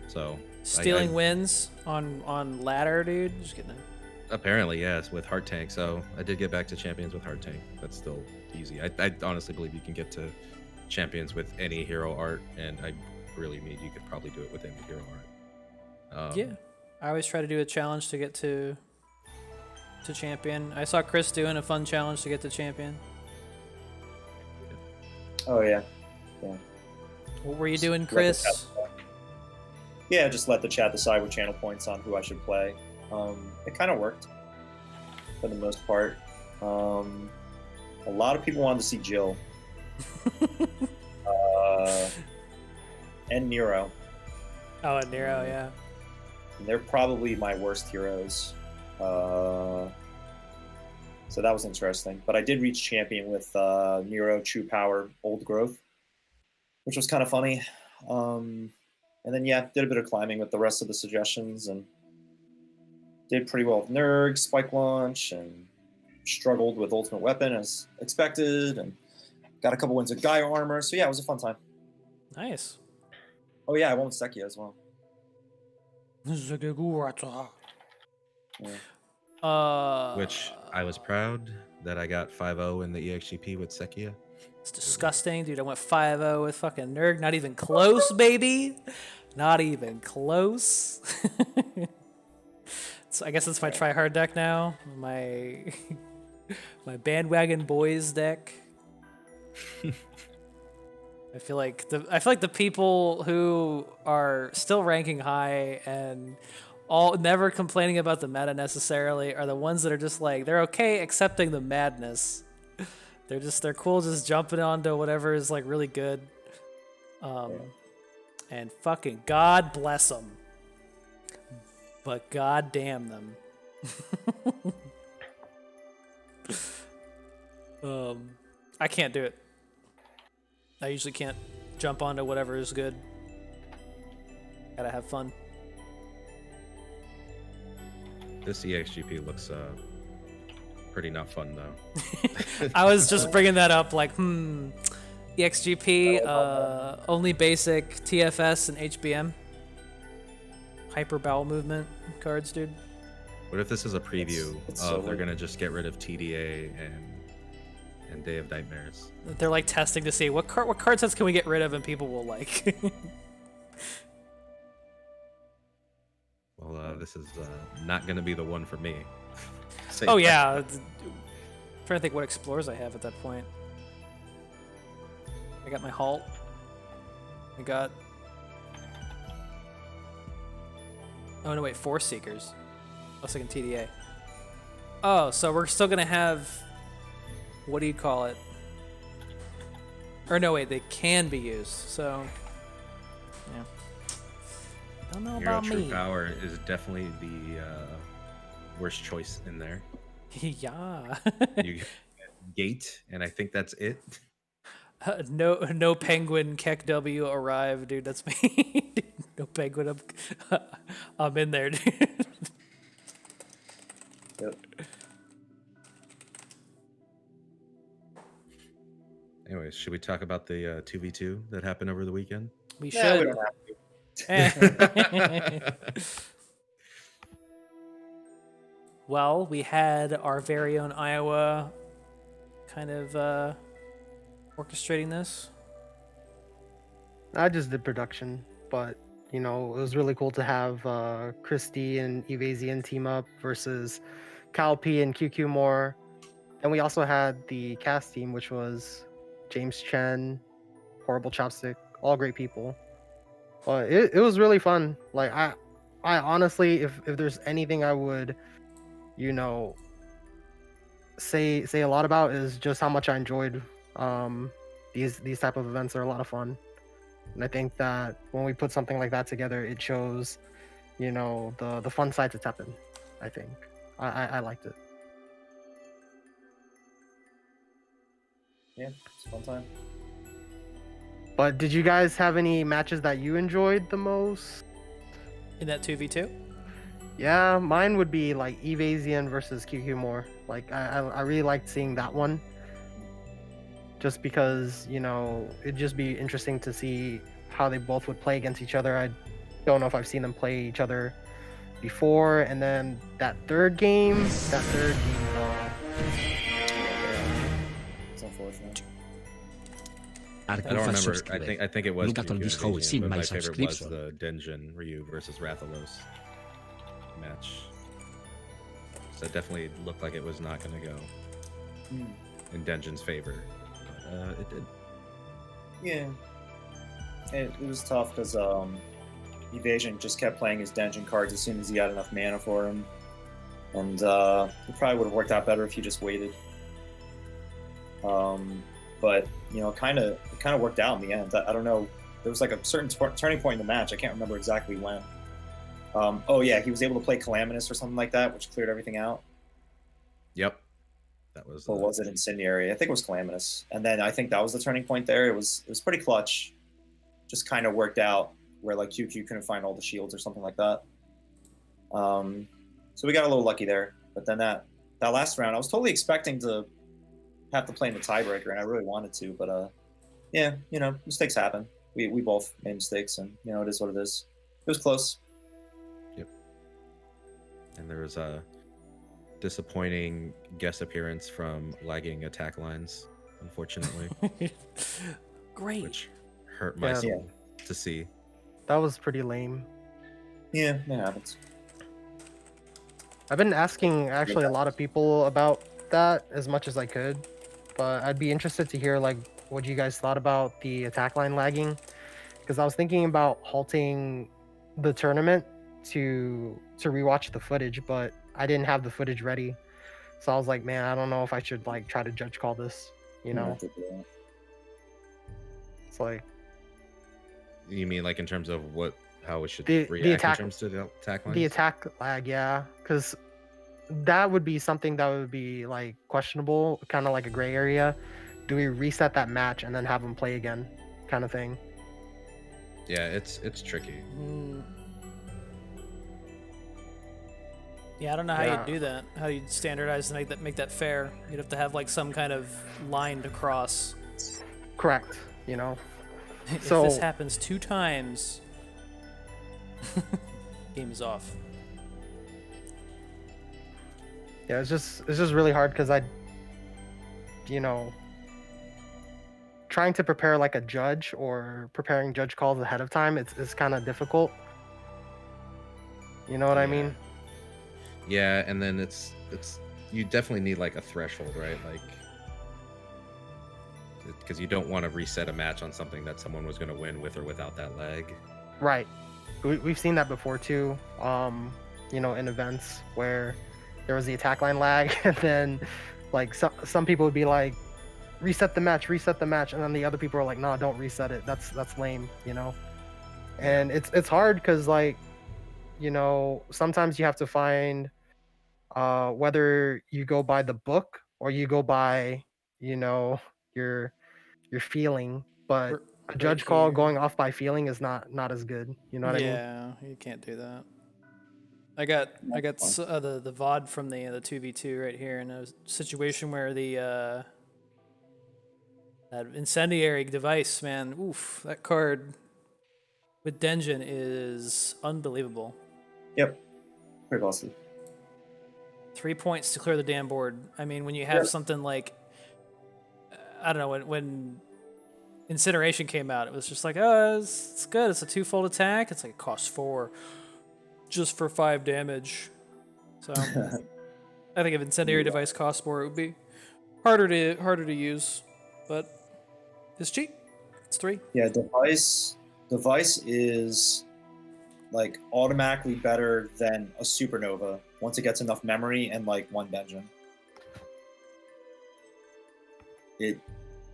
So stealing wins on ladder, dude. Just kidding. Apparently, yes, with Heart Tank. So I did get back to Champions with Heart Tank. That's still easy. I honestly believe you can get to Champions with any hero art, and I really mean you could probably do it with any hero art. Yeah, I always try to do a challenge to get to Champion. I saw Chris doing a fun challenge to get to Champion. Oh yeah. What were you doing, Chris? Yeah, just let the chat decide with channel points on who I should play. It kind of worked for the most part. A lot of people wanted to see Jill and Nero. Oh, and Nero, yeah. And they're probably my worst heroes. So that was interesting. But I did reach champion with Nero, True Power, Old Growth, which was kind of funny. And then, yeah, did a bit of climbing with the rest of the suggestions and did pretty well with Nerg, Spike Launch, and struggled with Ultimate Weapon as expected, and got a couple wins with Gaia Armor. So, yeah, it was a fun time. Nice. Oh, yeah, I won with Sekia as well. Yeah. Which I was proud that I got 5-0 in the EXGP with Sekia. It's disgusting, dude. I went 5-0 with fucking Nerg. Not even close, baby. Not even close. So I guess that's my try-hard deck now. My bandwagon boys deck. I feel like the people who are still ranking high and all never complaining about the meta necessarily are the ones that are just like they're okay accepting the madness. They're cool just jumping onto whatever is like really good. And fucking God bless them. But God damn them. I can't do it. I usually can't jump onto whatever is good. Gotta have fun. This EXGP looks pretty not fun though. I was just bringing that up like, EXGP, only basic TFS and HBM. Hyper bowel movement cards, dude. What if this is a preview It's of so they're weird. gonna just get rid of TDA and Day of Nightmares? They're like testing to see what card sets can we get rid of and people will like. Well, this is not gonna be the one for me. Say Oh that. yeah. Trying to think what explorers I have at that point. I got my halt. I got. Oh no! Wait, Force Seekers. I was thinking TDA. Oh, so we're still gonna have. What do you call it? Or no, wait, they can be used. So. Yeah. Don't know Hero about True me. Power is definitely the worst choice in there. Yeah. You Gate, and I think that's it. No penguin Keck W arrived, dude. That's me. Dude, no penguin. I'm in there, dude. Yep. Anyways, should we talk about the 2v2 that happened over the weekend? We Yeah, we should. don't have to. Well, we had our very own Iowa kind of orchestrating this. I just did production, but you know, it was really cool to have Christy and Evasian team up versus Calp and QQ Moore. And we also had the cast team, which was James Chen, Horrible Chopstick, all great people. But it was really fun. Like I honestly, if there's anything I would, you know, say a lot about is just how much I enjoyed these type of events are a lot of fun. And I think that when we put something like that together, it shows, you know, the fun side to Teppen. I think I liked it. Yeah, it's a fun time. But did you guys have any matches that you enjoyed the most? In that 2v2? Yeah, mine would be like Evasian versus QQ Moore. Like I really liked seeing that one. Just because, you know, it'd just be interesting to see how they both would play against each other. I don't know if I've seen them play each other before. And then that third game, It's unfortunate. I don't remember. I think it was. QQ, but my favorite was the Denjin Ryu versus Rathalos match. So it definitely looked like it was not going to go in Denjin's favor. But, it did. Yeah. It was tough because Evasion just kept playing his Denjin cards as soon as he had enough mana for him. And it probably would have worked out better if he just waited. But, you know, it kind of worked out in the end. I don't know. There was like a certain turning point in the match. I can't remember exactly when. Oh, yeah, he was able to play Calaminus or something like that, which cleared everything out. Yep. That was. Or was it Incendiary? I think it was Calaminus. And then I think that was the turning point there. It was pretty clutch. Just kind of worked out where like QQ couldn't find all the shields or something like that. So we got a little lucky there. But then that last round, I was totally expecting to have to play in the tiebreaker, and I really wanted to. But yeah, you know, mistakes happen. We both made mistakes, and you know, it is what it is. It was close. Yep. And there was a disappointing guest appearance from lagging attack lines, unfortunately. Great. Which hurt my soul to see. That was pretty lame. Yeah, it happens. I've been asking actually a lot of people about that as much as I could, but I'd be interested to hear like what you guys thought about the attack line lagging, because I was thinking about halting the tournament to rewatch the footage, but I didn't have the footage ready, so I was like, man, I don't know if I should like try to judge call this, you know? It's like, you mean like in terms of how it should react attack, in terms to the attack lines? the attack lag, yeah, because that would be something that would be like questionable, kind of like a gray area. Do we reset that match and then have them play again, kind of thing? Yeah, it's tricky. Yeah, I don't know how you'd do that. How you'd standardize and make that fair. You'd have to have like some kind of line to cross. Correct. You know. If So this happens 2 times, game is off. yeah, it's just really hard because you know, trying to prepare like a judge or preparing judge calls ahead of time, it's kind of difficult. You know what I mean? Yeah, and then it's you definitely need like a threshold, right? Like, because you don't want to reset a match on something that someone was going to win with or without that lag. Right. We've seen that before too. You know, in events where there was the attack line lag, and then like some people would be like, reset the match, and then the other people are like, no, don't reset it. That's lame, you know. And it's hard because like, you know, sometimes you have to find whether you go by the book or you go by, you know, your feeling, but a judge call going off by feeling is not as good. You know what I mean? Yeah, you can't do that. I got the VOD from the 2v2 right here in a situation where the that incendiary device, man, oof, that card with Denjin is unbelievable. Yep, pretty awesome. 3 points to clear the damn board. I mean, when you have something like, I don't know, when Incineration came out, it was just like, oh, it's good. It's a 2-fold attack. It's like it costs 4 just for 5 damage. So I think if incendiary device costs more, it would be harder to use, but it's cheap. It's 3. Yeah, device is like automatically better than a supernova once it gets enough memory and like 1 dungeon. It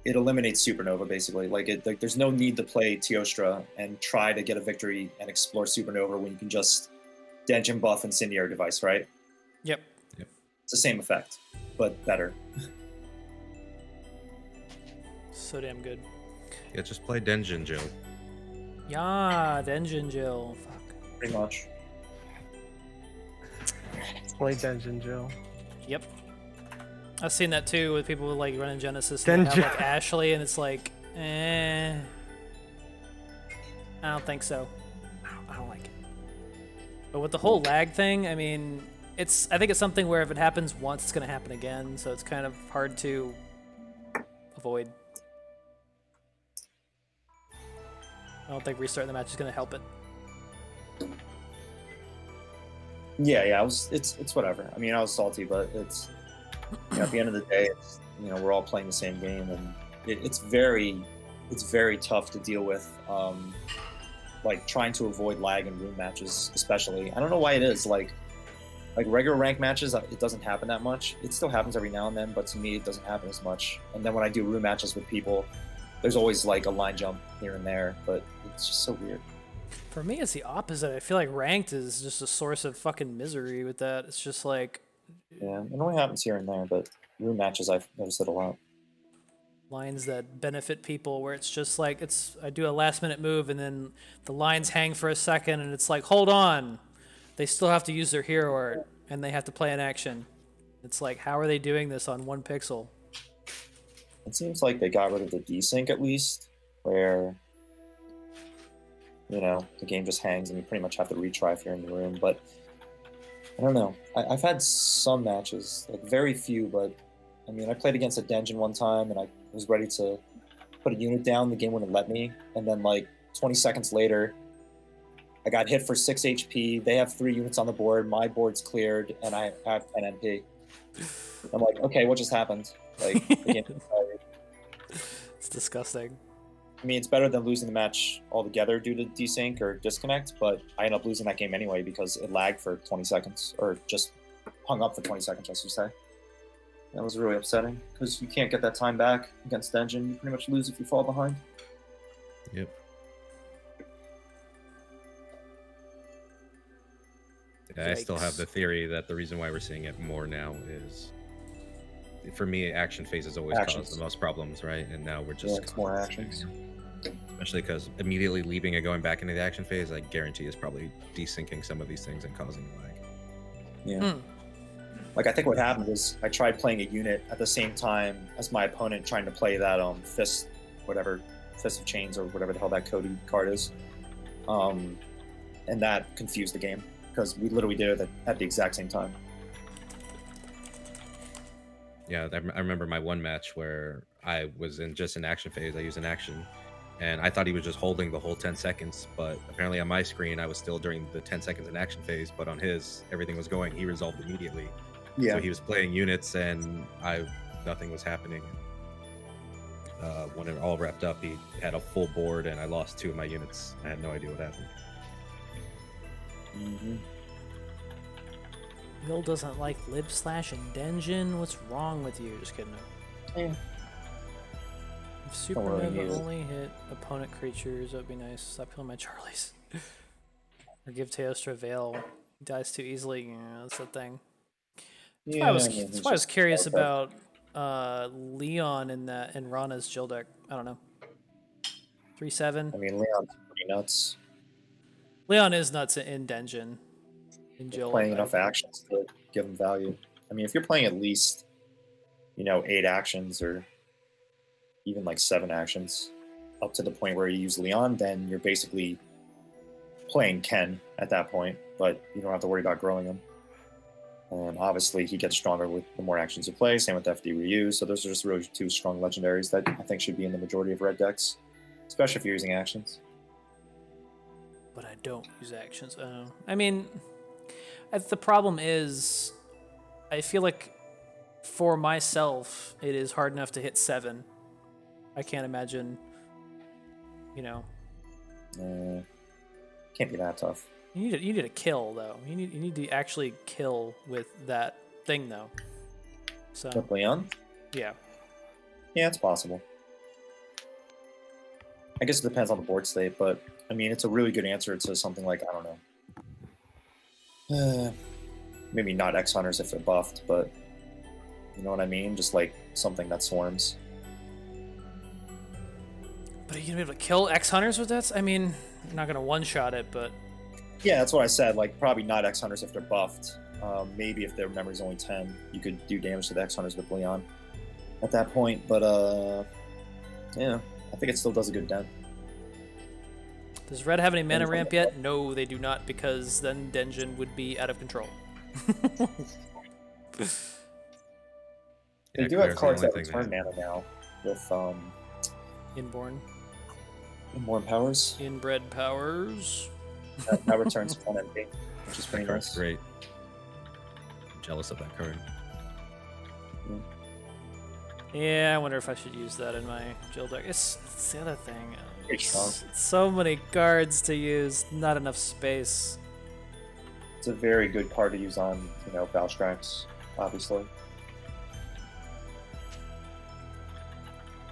eliminates supernova basically. Like there's no need to play Teostra and try to get a victory and explore supernova when you can just dungeon buff incendiary device, right? Yep. It's the same effect, but better. So damn good. Yeah, just play Denjin, Joe. Yeah, the engine Jill. Fuck. Pretty much. Play Dungeon Jill. Yep. I've seen that too with people like running Genesis and they have like Ashley, and it's like, I don't think so. I don't like it. But with the whole lag thing, I mean, I think it's something where if it happens once, it's gonna happen again. So it's kind of hard to avoid. I don't think restarting the match is gonna help it. Yeah. It's whatever. I mean, I was salty, but it's at the end of the day, it's we're all playing the same game, and it's very tough to deal with. Like trying to avoid lag in room matches, especially. I don't know why it is. Like regular rank matches, it doesn't happen that much. It still happens every now and then, but to me, it doesn't happen as much. And then when I do room matches with people, there's always like a line jump here and there, but it's just so weird. For me, it's the opposite. I feel like ranked is just a source of fucking misery with that. It's just like, Yeah, it only happens here and there, but room matches, I've noticed it a lot. lines that benefit people where it's just like I do a last minute move and then the lines hang for a second and it's like, hold on, they still have to use their hero art and they have to play an action. It's like, how are they doing this on 1 pixel? It seems like they got rid of the desync at least, where the game just hangs and you pretty much have to retry if you're in the room. But I don't know. I've had some matches, like very few, but I mean, I played against a dungeon one time and I was ready to put a unit down. The game wouldn't let me. And then like 20 seconds later, I got hit for 6 HP. They have 3 units on the board. My board's cleared and I have 10 MP. I'm like, okay, what just happened? Like, the game expired. It's disgusting. I mean, it's better than losing the match altogether due to desync or disconnect, but I ended up losing that game anyway because it lagged for 20 seconds, or just hung up for 20 seconds, I should say. That was really upsetting because you can't get that time back against Dungeon. You pretty much lose if you fall behind. Yep. Yeah, I still have the theory that the reason why we're seeing it more now is, for me, action phases always cause the most problems, right? And now we're just it's more actions. Especially because immediately leaving and going back into the action phase, I guarantee is probably desyncing some of these things and causing lag. Yeah. Like, I think what happened was I tried playing a unit at the same time as my opponent trying to play that Fist of Chains or whatever the hell that Cody card is. And that confused the game because we literally did it at the exact same time. Yeah, I remember my one match where I was in just an action phase. I used an action, and I thought he was just holding the whole 10 seconds, but apparently on my screen, I was still during the 10 seconds in action phase, but on his, everything was going. He resolved immediately. Yeah. So he was playing units, and nothing was happening. When it all wrapped up, he had a full board, and I lost 2 of my units. I had no idea what happened. Mm-hmm. Will doesn't like lib slash and Denjin. What's wrong with you? Just kidding. Yeah. If Supernova only hit opponent creatures, that would be nice. Stop killing my Charlies. Or give Teostra Veil. He dies too easily. Yeah, that's the thing. That's why I was curious about Leon in Rana's Jill deck. I don't know. 3/7. I mean, Leon's pretty nuts. Leon is nuts in Denjin. In Jill, playing enough actions to give him value. I mean, if you're playing at least, 8 actions or even like 7 actions up to the point where you use Leon, then you're basically playing Ken at that point, but you don't have to worry about growing him. And obviously, he gets stronger with the more actions you play, same with FD Ryu. So those are just really 2 strong legendaries that I think should be in the majority of red decks, especially if you're using actions. But I don't use actions. I mean, the problem is, I feel like for myself, it is hard enough to hit 7. I can't imagine, you know. Can't be that tough. You need a kill though. You need to actually kill with that thing though. So With Leon? yeah. Yeah, it's possible. I guess it depends on the board state, but I mean, it's a really good answer to something like, I don't know. Maybe not X Hunters if they're buffed, but you know what I mean? Just like something that swarms. But are you gonna be able to kill X Hunters with that? I mean, you're not gonna one shot it, but Yeah, that's what I said. Like, probably not X Hunters if they're buffed. Maybe if their memory's only 10, you could do damage to the X Hunters with Leon at that point. But yeah, I think it still does a good dent. does Red have any mana ramp yet? No, they do not, because then Denjin would be out of control. They do have cards that return mana now with Inborn. Inborn powers. Inbred powers. That returns 1 MP, which is pretty nice. Great. I'm jealous of that card. Yeah, I wonder if I should use that in my Jill deck. It's the other thing. Pretty strong. So many cards to use, not enough space. It's a very good card to use on, Valstrax, obviously.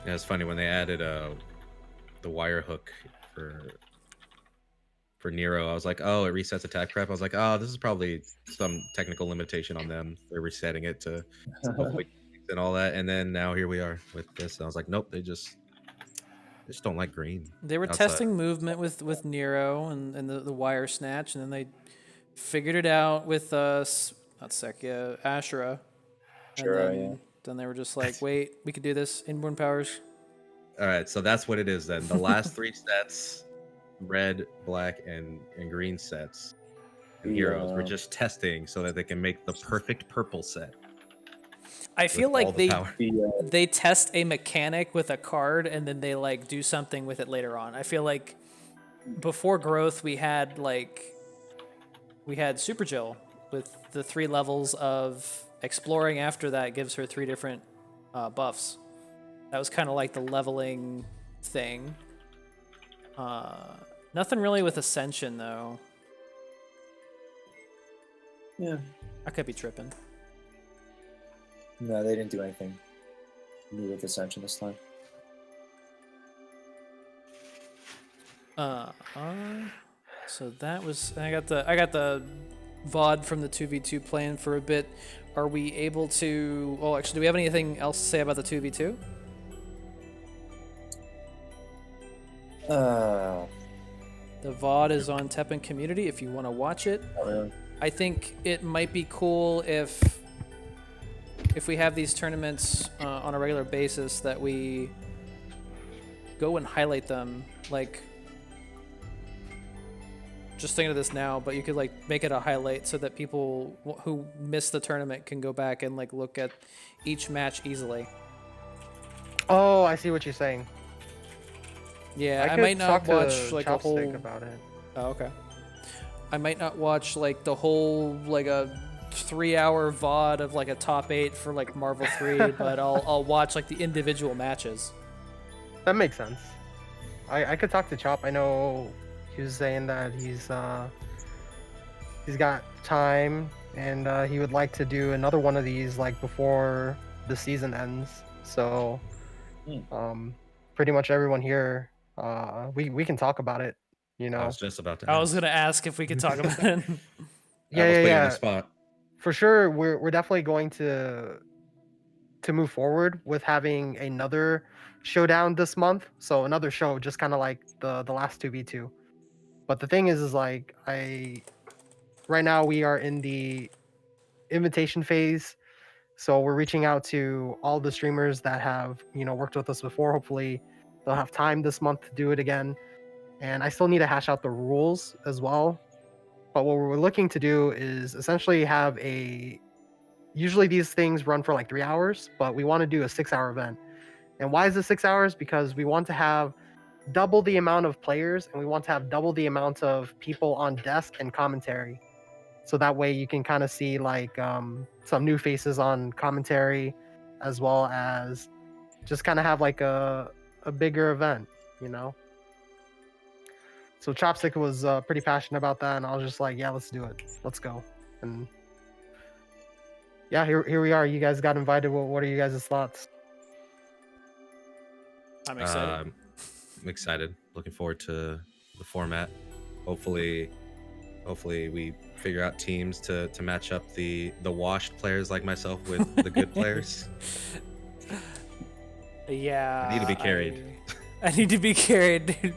Yeah, it's funny when they added the wire hook for Nero. I was like, oh, it resets attack prep. I was like, oh, this is probably some technical limitation on them. They're resetting it to and all that. And then now here we are with this. And I was like, nope, they just don't like green. They were testing movement with Nero and the wire snatch, and then they figured it out with Ashura. Sure, Then they were just like, wait, we could do this. Inborn powers. All right, so that's what it is then. The last 3 sets, red, black, and green sets, and heroes, we're just testing so that they can make the perfect purple set. I feel like power. they test a mechanic with a card and then they like do something with it later on. I feel like before growth we had Super Jill with the 3 levels of exploring. After that gives her 3 different buffs. That was kind of like the leveling thing. Nothing really with Ascension though. Yeah. I could be tripping. No, they didn't do anything new with Ascension this time. So that was I got the VOD from the 2v2 playing for a bit. Are we able to? Well, actually, do we have anything else to say about the 2v2? Uh, The VOD is on TEPPEN Community if you want to watch it. not really. I think it might be cool if we have these tournaments on a regular basis that we go and highlight them. Like, just thinking of this now, but you could like make it a highlight so that people who missed the tournament can go back and like look at each match easily. Oh, I see what you're saying. Yeah, I could might not talk to watch like a Chopstick whole. about it. Oh, okay. I might not watch like the whole like a 3-hour VOD of like a top 8 for like Marvel 3, but I'll watch like the individual matches. That makes sense. I could talk to Chop. I know he was saying that he's got time and he would like to do another one of these like before the season ends. So pretty much everyone here we can talk about it, you know. I was just about to I was ask. gonna ask if we could talk about it. Yeah. Spot. For sure, we're definitely going to move forward with having another showdown this month. So another show, just kind of like the last 2v2. But the thing is like right now we are in the invitation phase. So we're reaching out to all the streamers that have, worked with us before. Hopefully they'll have time this month to do it again. And I still need to hash out the rules as well. But what we're looking to do is essentially have usually these things run for like 3 hours, but we want to do a 6-hour event. And why is it 6 hours? Because we want to have double the amount of players and we want to have double the amount of people on desk and commentary. So that way you can kind of see like some some new faces on commentary, as well as just kind of have like a bigger event, you know. So Chopstick was pretty passionate about that, and I was just like, yeah, let's do it, let's go. And yeah, here we are. You guys got invited. What are you guys' thoughts? I'm excited. I'm excited. Looking forward to the format. Hopefully we figure out teams to match up the washed players like myself with the good players. Yeah. I need to be carried. I need to be carried, dude.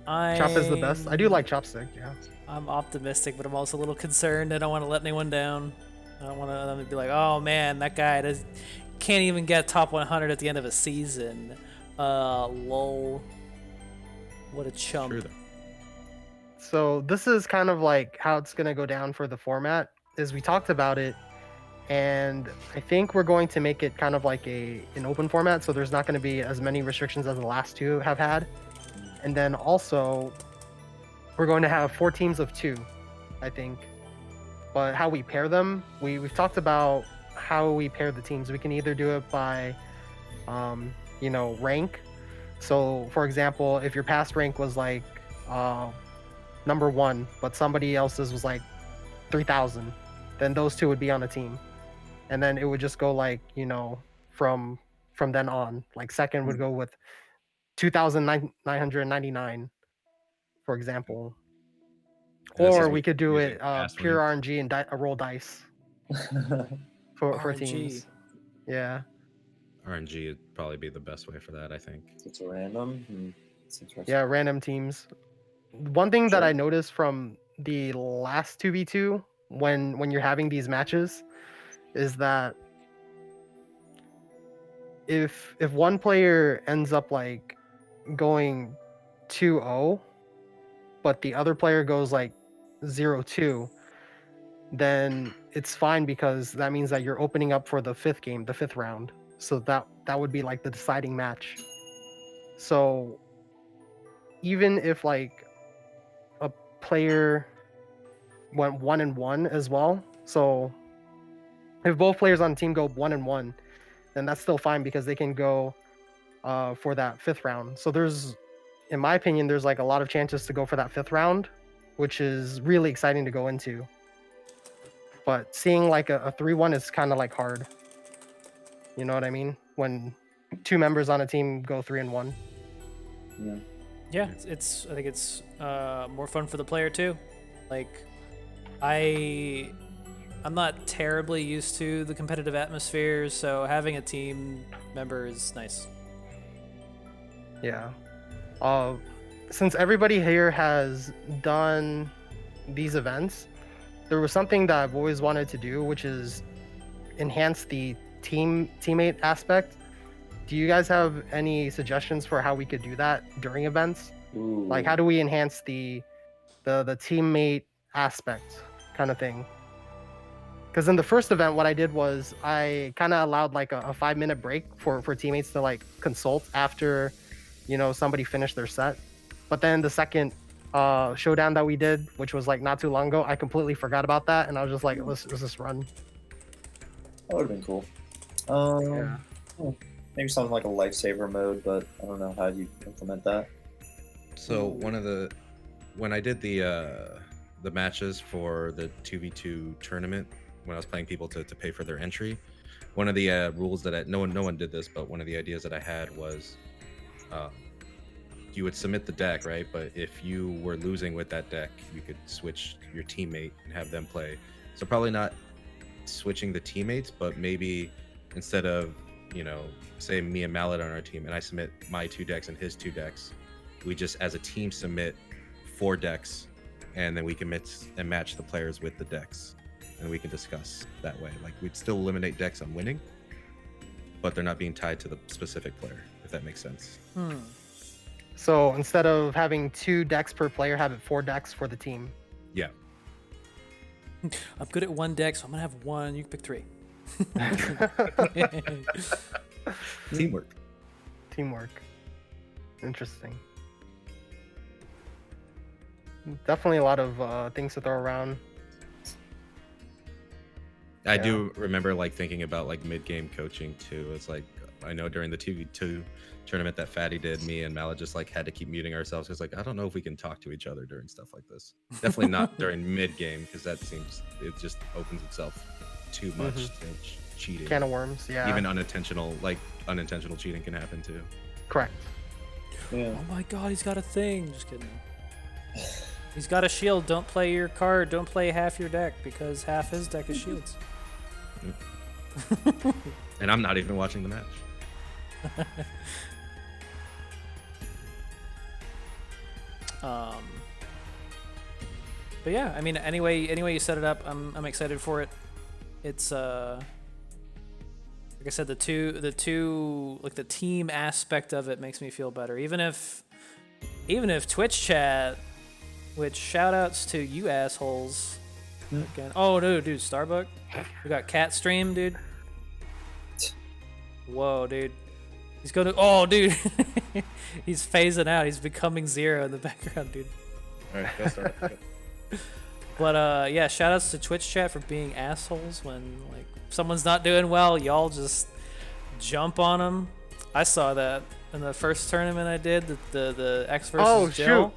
Chop is the best. I do like Chopstick. Yeah. I'm optimistic, but I'm also a little concerned. I don't want to let anyone down. I don't want them to be like, oh man, that guy can't even get top 100 at the end of a season. Lol. What a chump. True, though. So this is kind of like how it's gonna go down for the format. Is we talked about it, and I think we're going to make it kind of like an open format. So there's not going to be as many restrictions as the last two have had, and then also we're going to have 4 teams of 2, I think. But how we pair them, we've talked about how we pair the teams. We can either do it by, rank. So, for example, if your past rank was like number 1, but somebody else's was like 3,000, then those 2 would be on a team, and then it would just go like from then on. Like second would go with 2,999, for example. And this is Or we could do using it past pure rank. RNG and roll dice for RNG. teams. Yeah. RNG would probably be the best way for that, I think. It's random. It's interesting. Yeah, random teams. One thing that Sure. I noticed from the last 2v2 when you're having these matches is that if one player ends up like going 2-0, but the other player goes like 0-2, then it's fine, because that means that you're opening up for the 5th game, the 5th round. So that would be like the deciding match. So even if like a player went 1-1 as well, so if both players on the team go 1-1, then that's still fine, because they can go for that 5th round. So there's, in my opinion, there's like a lot of chances to go for that 5th round, which is really exciting to go into. But seeing like a 3-1 is kind of like hard. You know what I mean? When 2 members on a team go 3-1. Yeah. Yeah, it's I think it's more fun for the player too. Like, I'm not terribly used to the competitive atmosphere, so having a team member is nice. Yeah. Since everybody here has done these events, there was something that I've always wanted to do, which is enhance the teammate aspect. Do you guys have any suggestions for how we could do that during events? Ooh. Like, how do we enhance the teammate aspect kind of thing? Because in the first event, what I did was I kind of allowed like a 5-minute break for teammates to like consult after somebody finished their set. But then the second showdown that we did, which was like not too long ago, I completely forgot about that, and I was just like, let's just run. That would have been cool. Yeah. Maybe something like a lifesaver mode, but I don't know how you implement that. So when I did the matches for the 2v2 tournament, when I was playing people to pay for their entry, one of the rules that no one did this, but one of the ideas that I had was you would submit the deck, right? But if you were losing with that deck, you could switch your teammate and have them play. So probably not switching the teammates, but maybe instead of, say me and Mallet on our team, and I submit my 2 decks and his 2 decks, we just as a team submit 4 decks, and then we can mix and match the players with the decks, and we can discuss that way. Like, we'd still eliminate decks on winning, but they're not being tied to the specific player, if that makes sense. So instead of having 2 decks per player, have it 4 decks for the team. Yeah. I'm good at 1 deck, so I'm gonna have 1. You can pick 3. Teamwork. Teamwork. Interesting. Definitely a lot of things to throw around. I do remember like thinking about like mid-game coaching too. It's like I know during the TV2 tournament that Fatty did, me and Mala just like had to keep muting ourselves because like I don't know if we can talk to each other during stuff like this. Definitely not during mid-game because that seems it just opens itself too much to cheating. Can of worms, yeah. Even unintentional cheating can happen too. Correct. Yeah. Oh my god, he's got a thing. Just kidding. He's got a shield. Don't play your card. Don't play half your deck because half his deck is shields. And I'm not even watching the match. But yeah, I mean, anyway you set it up, I'm excited for it. It's like I said, the two like the team aspect of it makes me feel better. Even if Twitch chat, which shout outs to you assholes. Again. Oh no, dude, Starbuck. We got cat stream, dude. Whoa, dude. He's going to. Oh, dude. He's phasing out. He's becoming zero in the background, dude. All right, go start. But yeah, shout outs to Twitch chat for being assholes when like someone's not doing well. Y'all just jump on them. I saw that in the first tournament I did, the X versus Jill.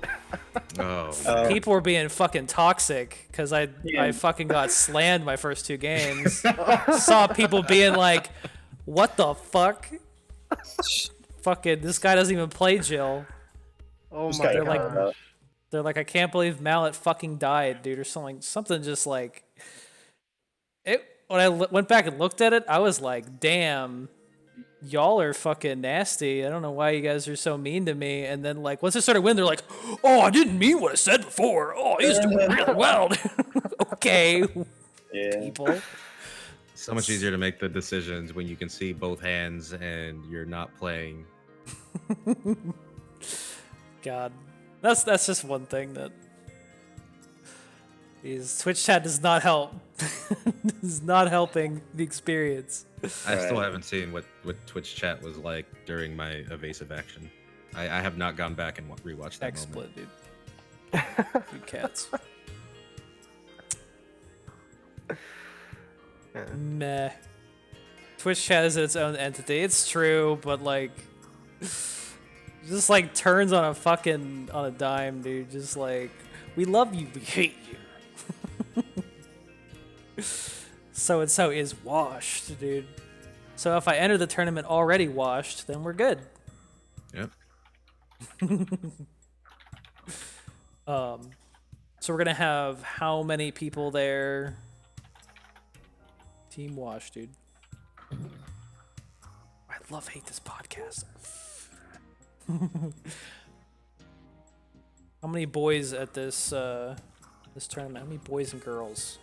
Oh, People were being fucking toxic because I fucking got slammed my first 2 games. Saw people being like, "What the fuck? Fucking this guy doesn't even play Jill." Oh Just my gotta god. count They're like, "I can't believe Mallet fucking died, dude," or something. Something just like it. When I went back and looked at it, I was like, "Damn, y'all are fucking nasty. I don't know why you guys are so mean to me." And then like once I started winning, they're like, "Oh, I didn't mean what I said before. Oh, he's doing really well." Okay, Yeah. people. so much easier to make the decisions when you can see both hands and you're not playing. God, that's just one thing that is Twitch chat does not help. Is not helping the experience. I still haven't seen what Twitch chat was like during my evasive action. I have not gone back and rewatched that moment. XSplit, dude. You cats. Meh. Twitch chat is its own entity. It's true, but like, just like turns on a dime, dude. Just like, we love you, we hate you. So and so is washed, dude. So if I enter the tournament already washed, then we're good. Yep. So we're gonna have how many people there? Team wash, dude. I love hate this podcast. How many boys at this this tournament? How many boys and girls?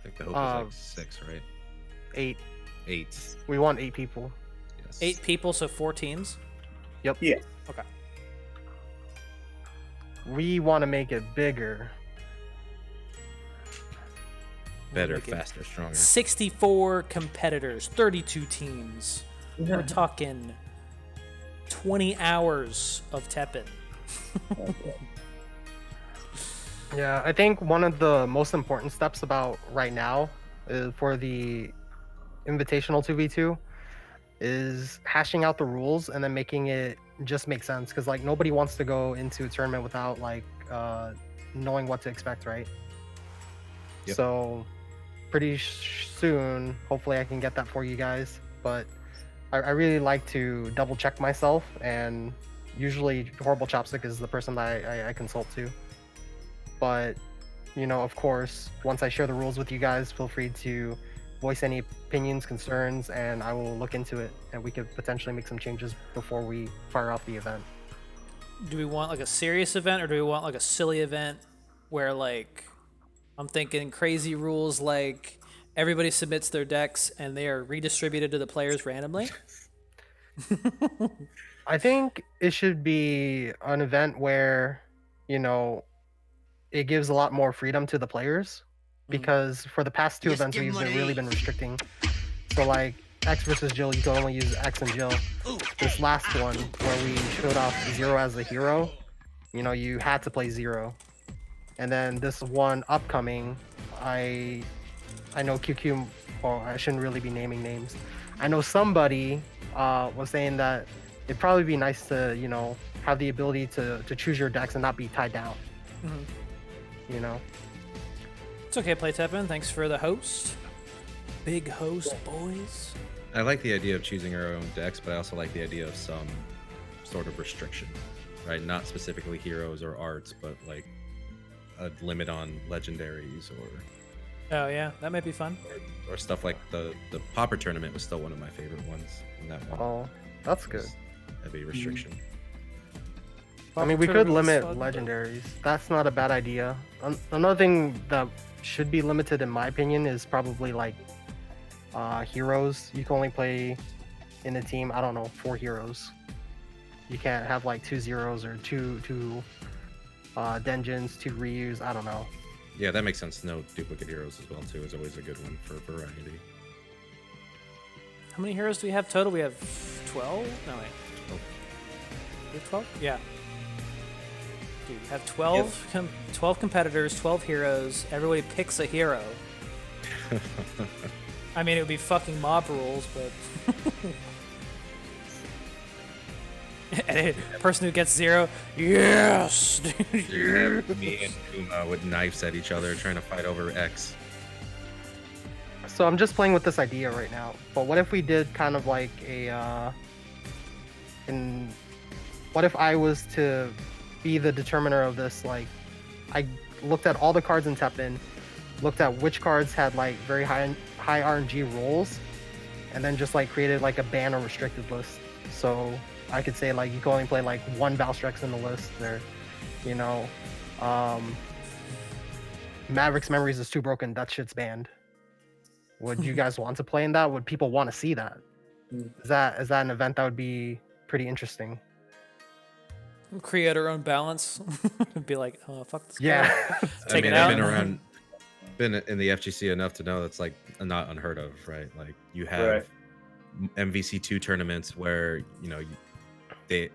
I think the hope is like 6, right? 8. 8. We want 8 people. Yes. 8 people, so 4 teams. Yep. Yeah. Okay. We want to make it bigger. Better, Make it faster, stronger. 64 competitors, 32 teams. We're talking 20 hours of TEPPEN. Yeah, I think one of the most important steps about right now is for the invitational 2v2 is hashing out the rules and then making it just make sense, because like nobody wants to go into a tournament without like knowing what to expect, right? Yep. So pretty soon, hopefully I can get that for you guys, but I really like to double check myself, and usually Horrible Chopstick is the person that I consult to. But, you know, of course, once I share the rules with you guys, feel free to voice any opinions, concerns, and I will look into it, and we could potentially make some changes before we fire off the event. Do we want like a serious event, or do we want like a silly event where like I'm thinking crazy rules like everybody submits their decks and they are redistributed to the players randomly? I think it should be an event where, you know, it gives a lot more freedom to the players, because for the past 2 events we've really been restricting. So like X versus Jill, you can only use X and Jill. This last one where we showed off Zero as the hero, you know, you had to play Zero. And then this one upcoming, I know QQ. Well, I shouldn't really be naming names. I know somebody was saying that it'd probably be nice to, you know, have the ability to choose your decks and not be tied down. Mm-hmm. You know. It's okay, Play TEPPEN. Thanks for the host. Big host, boys. I like the idea of choosing our own decks, but I also like the idea of some sort of restriction, right? Not specifically heroes or arts, but like a limit on legendaries Oh yeah, that might be fun. or stuff like the Popper tournament was still one of my favorite ones in that one. Oh, that's good. Heavy restriction. I mean, we could limit Fun, legendaries. That's not a bad idea. Another thing that should be limited, in my opinion, is probably like heroes. You can only play in a team, I don't know, 4 heroes. You can't have like 2 zeros or two Denjins, 2 Ryus. I don't know. Yeah, that makes sense. No duplicate heroes as well too is always a good one for variety. How many heroes do we have total? We have 12? No, wait. Oh. We have 12? Yeah. Dude, we have 12, 12 competitors, 12 heroes. Everybody picks a hero. I mean, it would be fucking mob rules, but... And a person who gets 0, yes! You have me and Kuma with knives at each other trying to fight over X. So I'm just playing with this idea right now. But what if we did kind of like what if I was to be the determiner of this? Like, I looked at all the cards in TEPPEN, looked at which cards had like very high RNG rolls, and then just like created like a ban or restricted list. So I could say like you can only play like 1 Valstrex in the list, or you know, Maverick's Memories is too broken, that shit's banned. Would you guys want to play in that? Would people want to see that? Is that an event that would be pretty interesting? Create our own balance. Be like, oh, fuck this guy. Yeah. Take it I've out. been in the FGC enough to know that's like not unheard of, right? Like you have MVC2 tournaments where, you know, they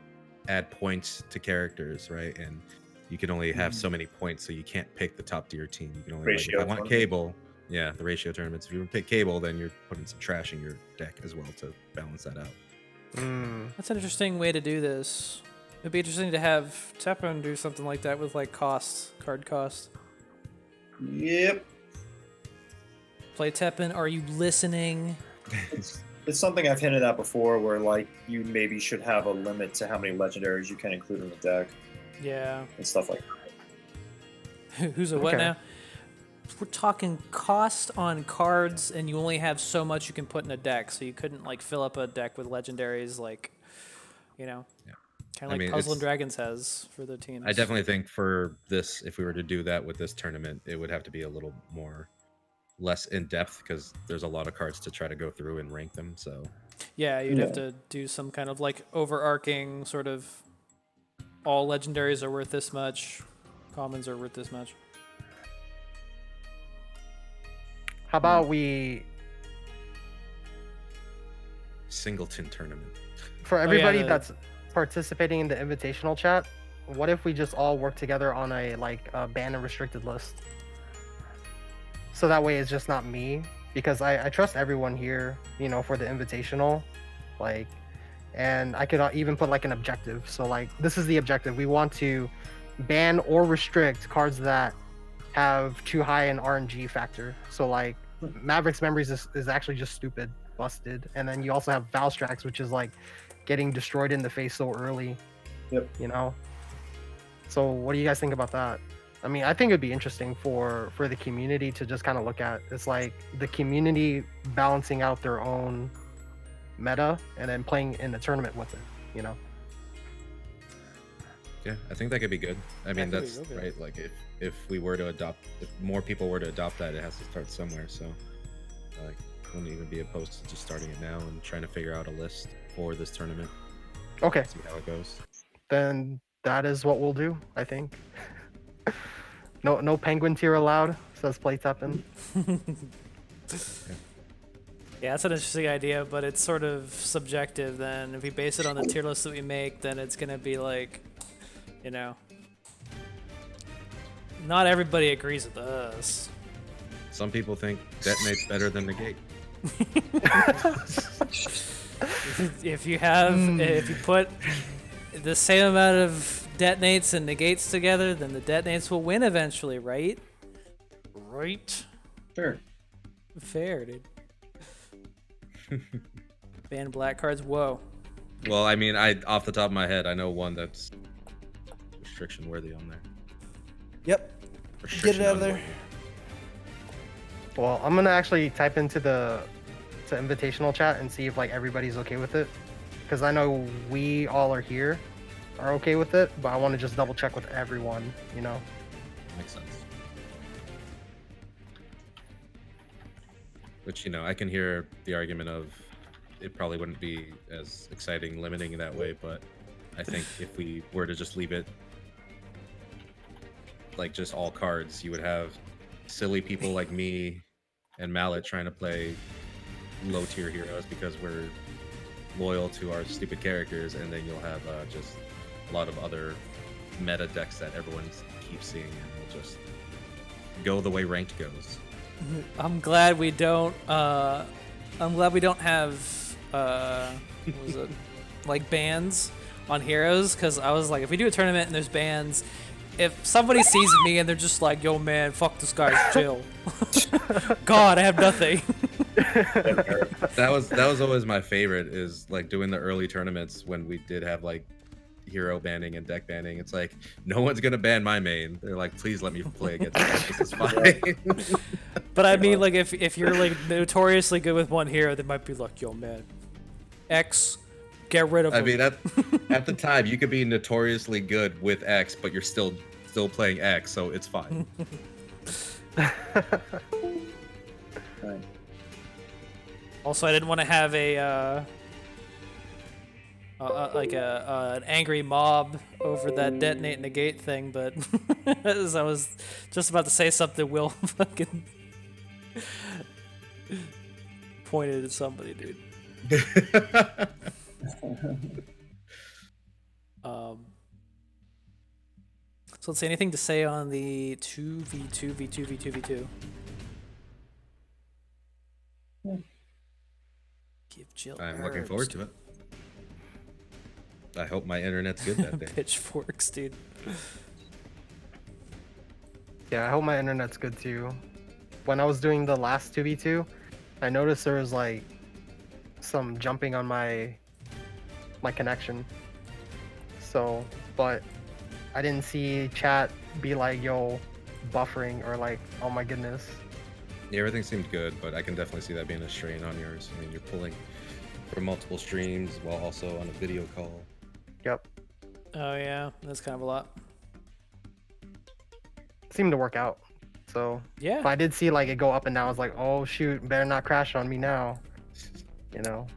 add points to characters, right? And you can only have so many points, so you can't pick the top tier team. You can only, like, if I want Cable, yeah, the ratio tournaments. If you want to pick Cable, then you're putting some trash in your deck as well to balance that out. That's an interesting way to do this. It'd be interesting to have TEPPEN do something like that with like costs, card costs. Yep. Play TEPPEN, are you listening? It's something I've hinted at before, where like you maybe should have a limit to how many legendaries you can include in the deck Yeah. and stuff like that. Who's a what Okay. now? We're talking cost on cards, and you only have so much you can put in a deck, so you couldn't like fill up a deck with legendaries, like, you know, kind of like Puzzle and Dragons has for the teams. I definitely think for this, if we were to do that with this tournament, it would have to be a little more less in depth because there's a lot of cards to try to go through and rank them. So Yeah, you'd have to do some kind of like overarching sort of all legendaries are worth this much, commons are worth this much. How about we, singleton tournament. for everybody the- that's participating in the invitational chat, what if we just all work together on a like a ban and restricted list? So that way it's just not me, because I trust everyone here, you know, for the invitational, like, and I could even put like an objective. So like, this is the objective. We want to ban or restrict cards that have too high an RNG factor. So like Maverick's Memories is actually just stupid, busted. And then you also have Valstrax, which is like getting destroyed in the face so early. Yep. You know? So what do you guys think about that? I mean, I think it'd be interesting for the community to just kind of look at. It's like the community balancing out their own meta and then playing in a tournament with it, you know? Yeah, I think that could be good. I mean, could be that's real good. right. Like if we were to adopt, if more people were to adopt that, it has to start somewhere. So like, I wouldn't even be opposed to just starting it now and trying to figure out a list for this tournament. Okay, See how it goes. then that is what we'll do, I think. No penguin tier allowed, says Play TEPPEN. Yeah, that's an interesting idea, but it's sort of subjective then. If we base it on the tier list that we make, then it's going to be like, you know, not everybody agrees with us. Some people think detonate's better than negate. If you put the same amount of detonates and negates together, then the detonates will win eventually, right? Right. Sure. Fair, dude. Ban black cards. Whoa. Well, I mean, I off the top of my head, I know one that's restriction worthy on there. Yep. Get Restriction it out of there. unworthy. Well, I'm gonna actually type into the invitational chat and see if like everybody's okay with it, because I know we all are here are okay with it, but I want to just double check with everyone. You know. Makes sense. Which, you know, I can hear the argument of it probably wouldn't be as exciting limiting it that way, but I think if we were to just leave it like just all cards, you would have silly people like me and Mallet trying to play low tier heroes because we're loyal to our stupid characters, and then you'll have just a lot of other meta decks that everyone keeps seeing, and will just go the way ranked goes. I'm glad we don't. I'm glad we don't have. What was it? Like bans on heroes, because I was like, if we do a tournament and there's bans, if somebody sees me and they're just like, "Yo, man, fuck this guy, chill." God, I have nothing. That was always my favorite, is like doing the early tournaments when we did have like hero banning and deck banning. It's like, no one's gonna ban my main. They're like, please let me play against this. This is fine. But I mean, like, if you're like notoriously good with one hero, they might be like, "Yo, man, X, get rid of him." I mean, at the time, you could be notoriously good with X, but you're still playing X, so it's fine. Right. Also, I didn't want to have an angry mob over that detonate and negate thing, but as I was just about to say something, Will fucking pointed at somebody, dude. So let's see, anything to say on the 2v2, v2, v2, v2? Give Jill I'm looking herbs. forward to it. I hope my internet's good that day. Pitchforks, dude. Yeah, I hope my internet's good too. When I was doing the last 2v2, I noticed there was like some jumping on my connection. So, but I didn't see chat be like, "Yo, buffering," or like, "Oh my goodness." Yeah, everything seemed good, but I can definitely see that being a strain on yours. I mean, you're pulling from multiple streams while also on a video call. Yep. Oh yeah, that's kind of a lot. Seemed to work out. So Yeah. if I did see like it go up and down, I was like, "Oh shoot, better not crash on me now." You know.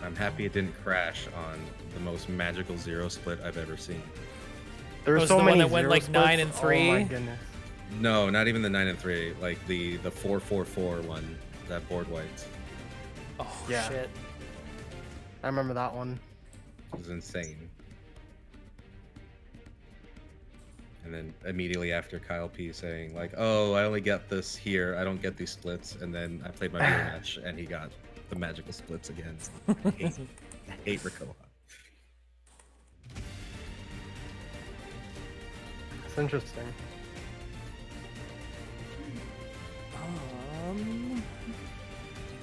I'm happy it didn't crash on the most magical zero split I've ever seen. There were Was so the one many that went, zero like, 9 splits. and 3? Oh my goodness. No, not even the 9 and 3. Like the 4-4-4 one, that board wiped. Oh Yeah. shit. I remember that one. It was insane. And then immediately after, Kyle P saying like, "Oh, I only get this here. I don't get these splits." And then I played my mirror match, and he got the magical splits again. I hate Rikoha. It's interesting. I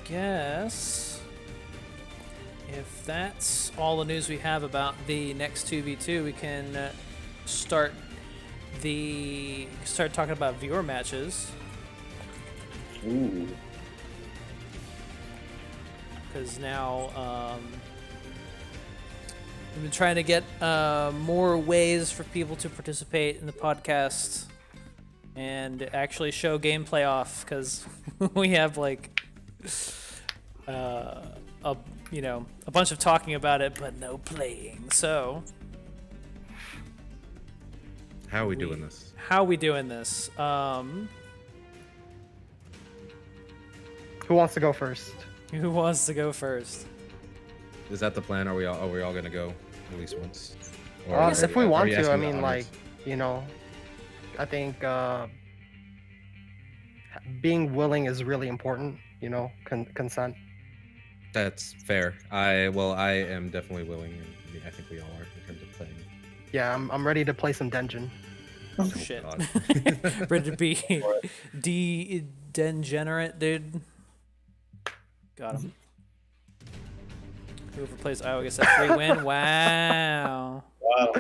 guess if that's all the news we have about the next 2v2, we can start talking about viewer matches. Ooh. Because now we've been trying to get more ways for people to participate in the podcast and actually show gameplay off, because we have like a bunch of talking about it but no playing. So How are we doing this? how we doing this? Who wants to go first? Who wants to go first? Is that the plan? Are we all gonna go at least once? Or If we are want you to, I asking the mean, like, audience? you know, I think being willing is really important. You know, consent. That's fair. I am definitely willing, and I think we all are in terms of playing. Yeah, I'm ready to play some Dungeon. Oh, Oh, shit. God. Ready to be degenerate, dude. Got him. Whoever plays Iowa gets that free win. Wow. Wow.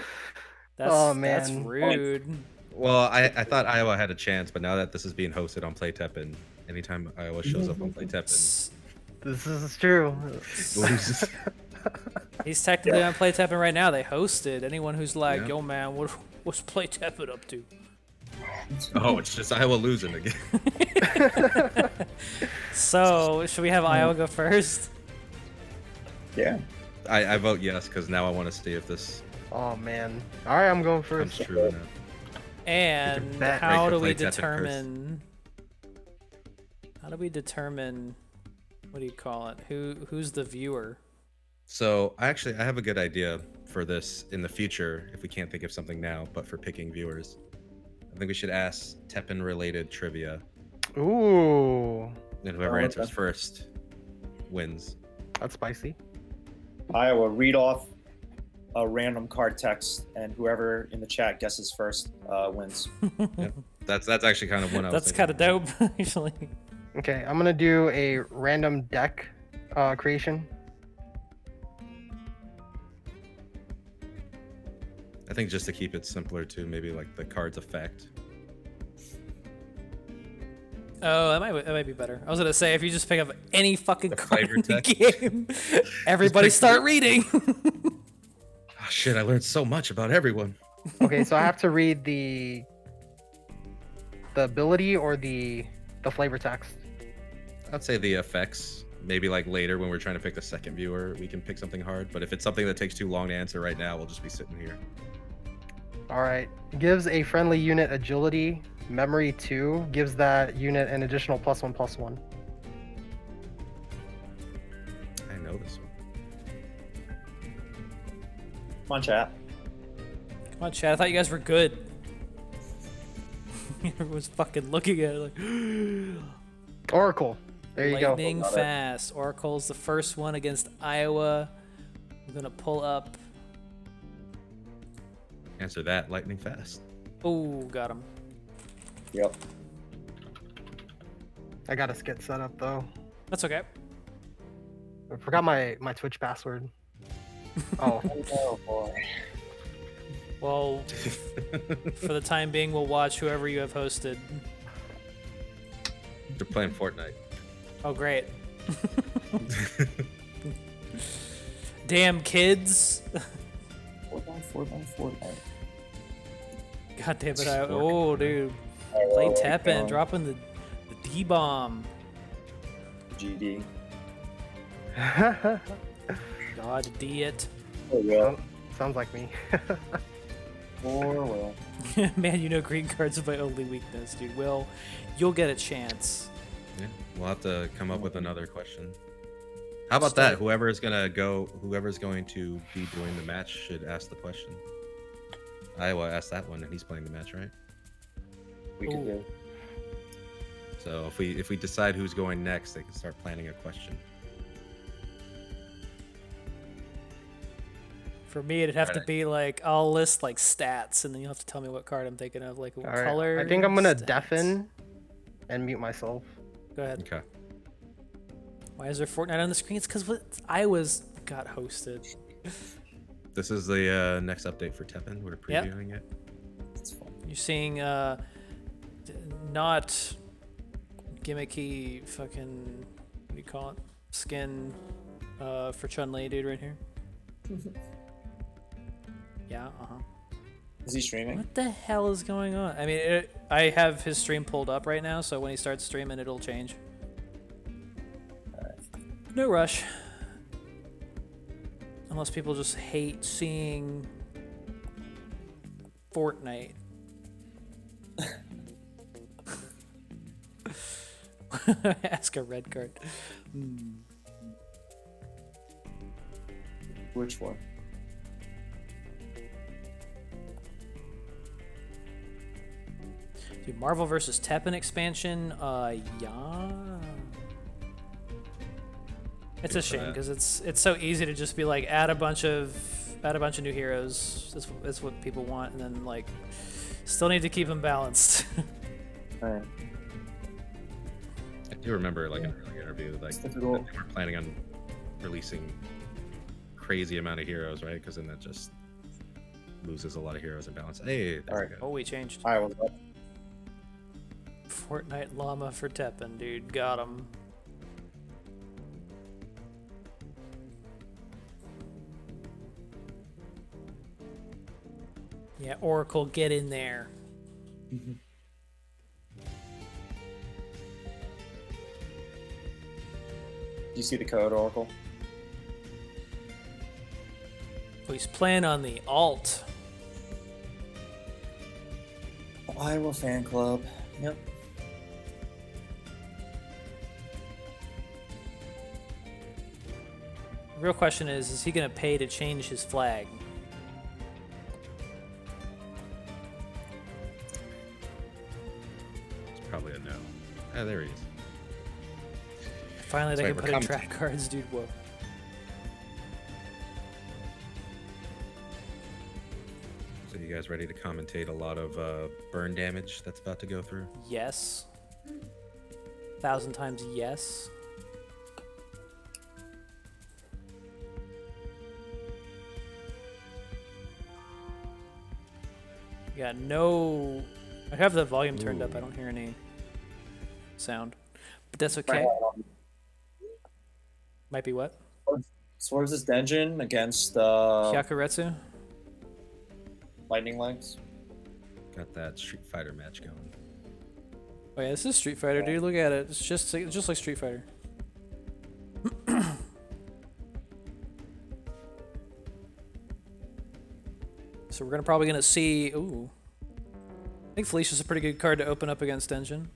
Oh, That's man. rude. Well, I thought Iowa had a chance, but now that this is being hosted on Play Teppen, anytime Iowa shows up on Play Teppen, S- This is true. loses. He's technically on Play Teppin right now. They hosted. Anyone who's like, Yeah. yo, man, what's Play Teppin up to? Oh, it's just Iowa losing again. So, should we have Iowa go first? Yeah. I vote yes because now I want to see if this Oh man. All right, I'm going comes first. true or not. And bet. how Break do the we Play Teppin curse. determine? How do we determine? What do you call it? Who's the viewer? So I have a good idea for this in the future if we can't think of something now, but for picking viewers. I think we should ask Teppen related trivia, Ooh, and whoever Oh, okay. answers first wins. that's spicy. Iowa, read off a random card text, and whoever in the chat guesses first wins. That's actually kind of one I was That's kind of dope, actually. Okay, I'm gonna do a random deck creation. I think just to keep it simpler too, maybe like the card's effect. Oh, that might be better. I was gonna say if you just pick up any fucking The card flavor in the text. game, everybody start reading. Oh, shit, I learned so much about everyone. Okay, so I have to read the ability or the flavor text. I'd say the effects. Maybe like later when we're trying to pick the second viewer, we can pick something hard. But if it's something that takes too long to answer right now, we'll just be sitting here. All right, gives a friendly unit agility, memory 2, gives that unit an additional +1/+1. I know this one. Come on, chat. Come on, Chad. I thought you guys were good. Everyone's fucking looking at it like. Oracle. There you go. Lightning fast. Oracle's the first one against Iowa. I'm gonna pull up. Answer that lightning fast. Oh, got him. Yep. I got a skit set up though. That's okay. I forgot my Twitch password. Oh, Oh boy. Well, for the time being, we'll watch whoever you have hosted. They're playing Fortnite. Oh, great. Damn kids. 4x4x4. God damn it. Oh, dude. Play Teppen, dropping the D-bomb. GD. God D it. Oh well. sounds like me. Or well. Man, you know green cards are my only weakness, dude. Will, you'll get a chance. Yeah, we'll have to come up with another question. How about that? Whoever's going to be doing the match should ask the question. Iowa asked that one, and he's playing the match, right? We could Ooh. do. So if we decide who's going next, they can start planning a question. For me, it'd have to Alright. be like, I'll list like stats, and then you'll have to tell me what card I'm thinking of, like what All right, color. I think I'm gonna stats. deafen and mute myself. Go ahead. Okay. Why is there Fortnite on the screen? It's because Iowa's got hosted. This is the next update for Teppen. We're Yep. previewing it. It's fun. You're seeing not gimmicky fucking, what do you call it? Skin for Chun-Li, dude, right here. Yeah, Is he streaming? What the hell is going on? I mean, I have his stream pulled up right now, so when he starts streaming, it'll change. No rush. Unless people just hate seeing Fortnite. Ask a red card. Which one? Dude, Marvel versus Teppen expansion. Yeah. It's a Good for shame that. because it's so easy to just be like add a bunch of new heroes. That's what people want, and then like still need to keep them balanced. Right. I do remember like an early interview, like It's that they difficult. were planning on releasing crazy amount of heroes, right? Because then that just loses a lot of heroes in balance. Hey, there Alright. we Oh, go. we changed. All right, what's up? Fortnite llama for Teppen, dude. Got him. Yeah, Oracle, get in there. Do you see the code, Oracle? Oh, he's playing on the alt. Iowa fan club. Yep. The real question is he going to pay to change his flag? It's probably a no. Ah, there he is. Finally, they That's can right, put we're in track cards, dude. Whoa. So you guys ready to commentate a lot of burn damage that's about to go through? Yes. 1,000 times yes. Yeah, no. I have the volume turned up. I don't hear any sound, but that's okay. Might be what? So where's this dungeon against Hyakuretsu? Lightning Legs? Got that Street Fighter match going. Oh yeah, this is Street Fighter, dude. Look at it. It's just like Street Fighter. So we're probably gonna see. Ooh, I think Felicia's a pretty good card to open up against Engine.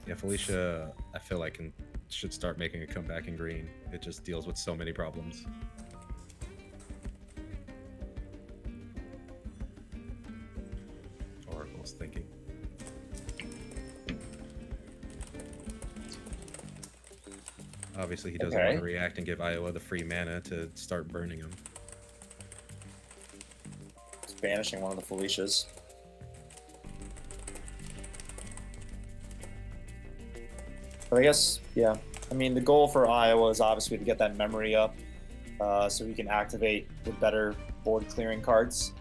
Yeah, Felicia, I feel like should start making a comeback in green. It just deals with so many problems. Oracle's thinking. Obviously, he doesn't want to react and give Iowa the free mana to start burning him. It's banishing one of the Felicias. But I guess, yeah. I mean, the goal for Iowa is obviously to get that memory up, so he can activate the better board clearing cards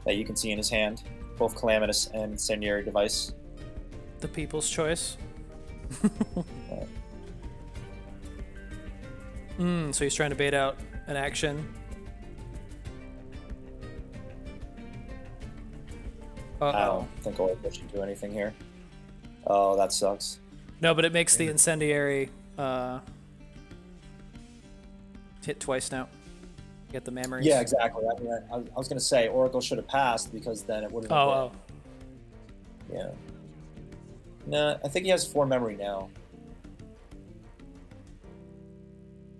that you can see in his hand, both Calamitous and Incendiary Device. The people's choice. So he's trying to bait out an action. I Uh-oh. don't think Oracle should do anything here. Oh, that sucks. No, but it makes the incendiary hit twice now. Get the memories. Yeah, exactly. I mean, I was going to say Oracle should have passed because then it would have. Oh. Yeah. No, I think he has 4 memory now.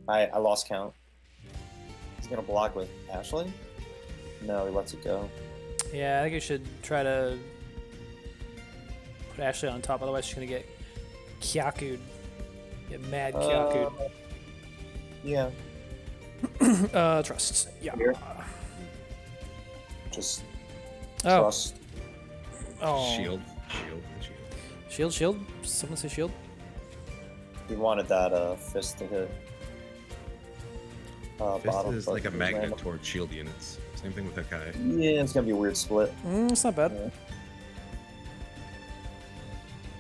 I lost count. He's going to block with Ashley? No, he lets it go. Yeah, I think you should try to put Ashley on top, otherwise she's gonna get Kyaku'd. Get mad Kyaku'd. Yeah. Trust. Yeah. Here. Just Oh. trust. Oh. Shield. Shield. Someone say shield. He wanted that fist to hit. Fist Bottom, is but like a it was magnet random. towards shield units. Same thing with Hakai. Yeah, it's going to be a weird split. It's not bad. Yeah.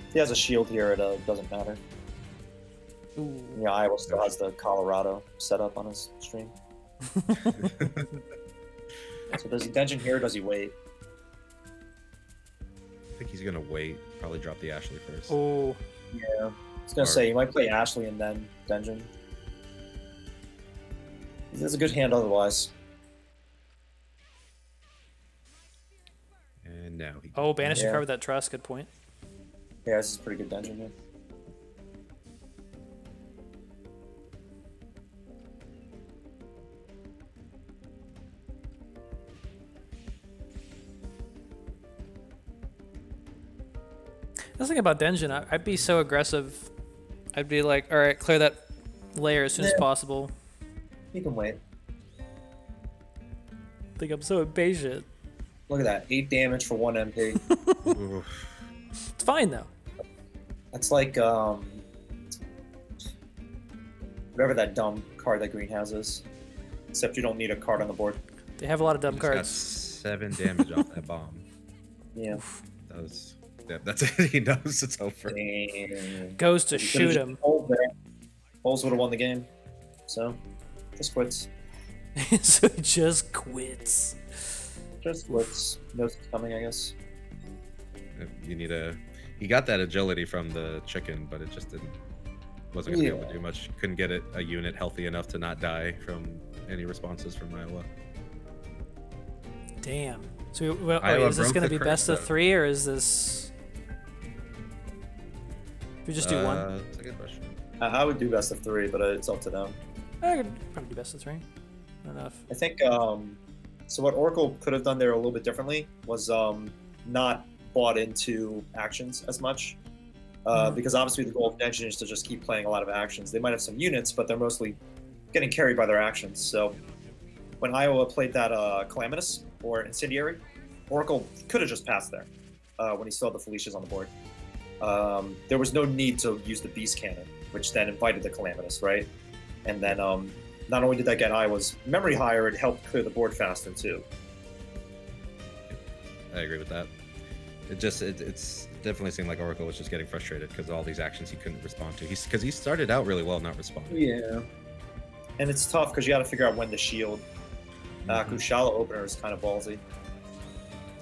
If he has a shield here, it doesn't matter. Ooh. Yeah, Iowa still has the Colorado set up on his stream. So does he dungeon here or does he wait? I think he's gonna wait. Probably drop the Ashley first. Oh. Yeah. I was going to say, he might play Ashley and then dungeon. It's a good hand otherwise. And now he. Oh, banish a Yeah. card with that trust. Good point. Yeah, this is a pretty good dungeon here. The thing about Denjin, I'd be so aggressive. I'd be like, all right, clear that layer as soon as possible. You can wait. I think I'm so impatient. Look at that, 8 damage for 1 MP. Oof. It's fine though. That's like whatever that dumb card that green has is. Except you don't need a card on the board. They have a lot of dumb He's got cards. 7 damage off that bomb. Yeah. That was. Yeah, that's it. He knows it's over. Damn. Goes to He could've shoot just him. pulled there. Bulls would have won the game. So, just quits. So he just quits. Just quits. Knows it's coming, I guess. You need a. He got that agility from the chicken, but it just wasn't gonna be able to do much. Couldn't get it a unit healthy enough to not die from any responses from Iowa. Damn. So well, Iowa is this broke going to the be best of curse, though. 3 or is this? If we just do one, That's a good question. I would do best of 3, but it's up to them. I could probably do best of 3. Enough. I think so what Oracle could have done there a little bit differently was not bought into actions as much. Because obviously the goal of Genshin is to just keep playing a lot of actions. They might have some units, but they're mostly getting carried by their actions. So when Iowa played that Calamitous or Incendiary, Oracle could have just passed there when he saw the Felicias on the board. There was no need to use the Beast Cannon, which then invited the Calamitous, right? And then not only did that get Iowa's memory higher, it helped clear the board faster too. I agree with that. It's definitely seemed like Oracle was just getting frustrated because all these actions he couldn't respond to. Because he started out really well not responding. Yeah. And it's tough because you got to figure out when to shield. Kushala opener is kind of ballsy.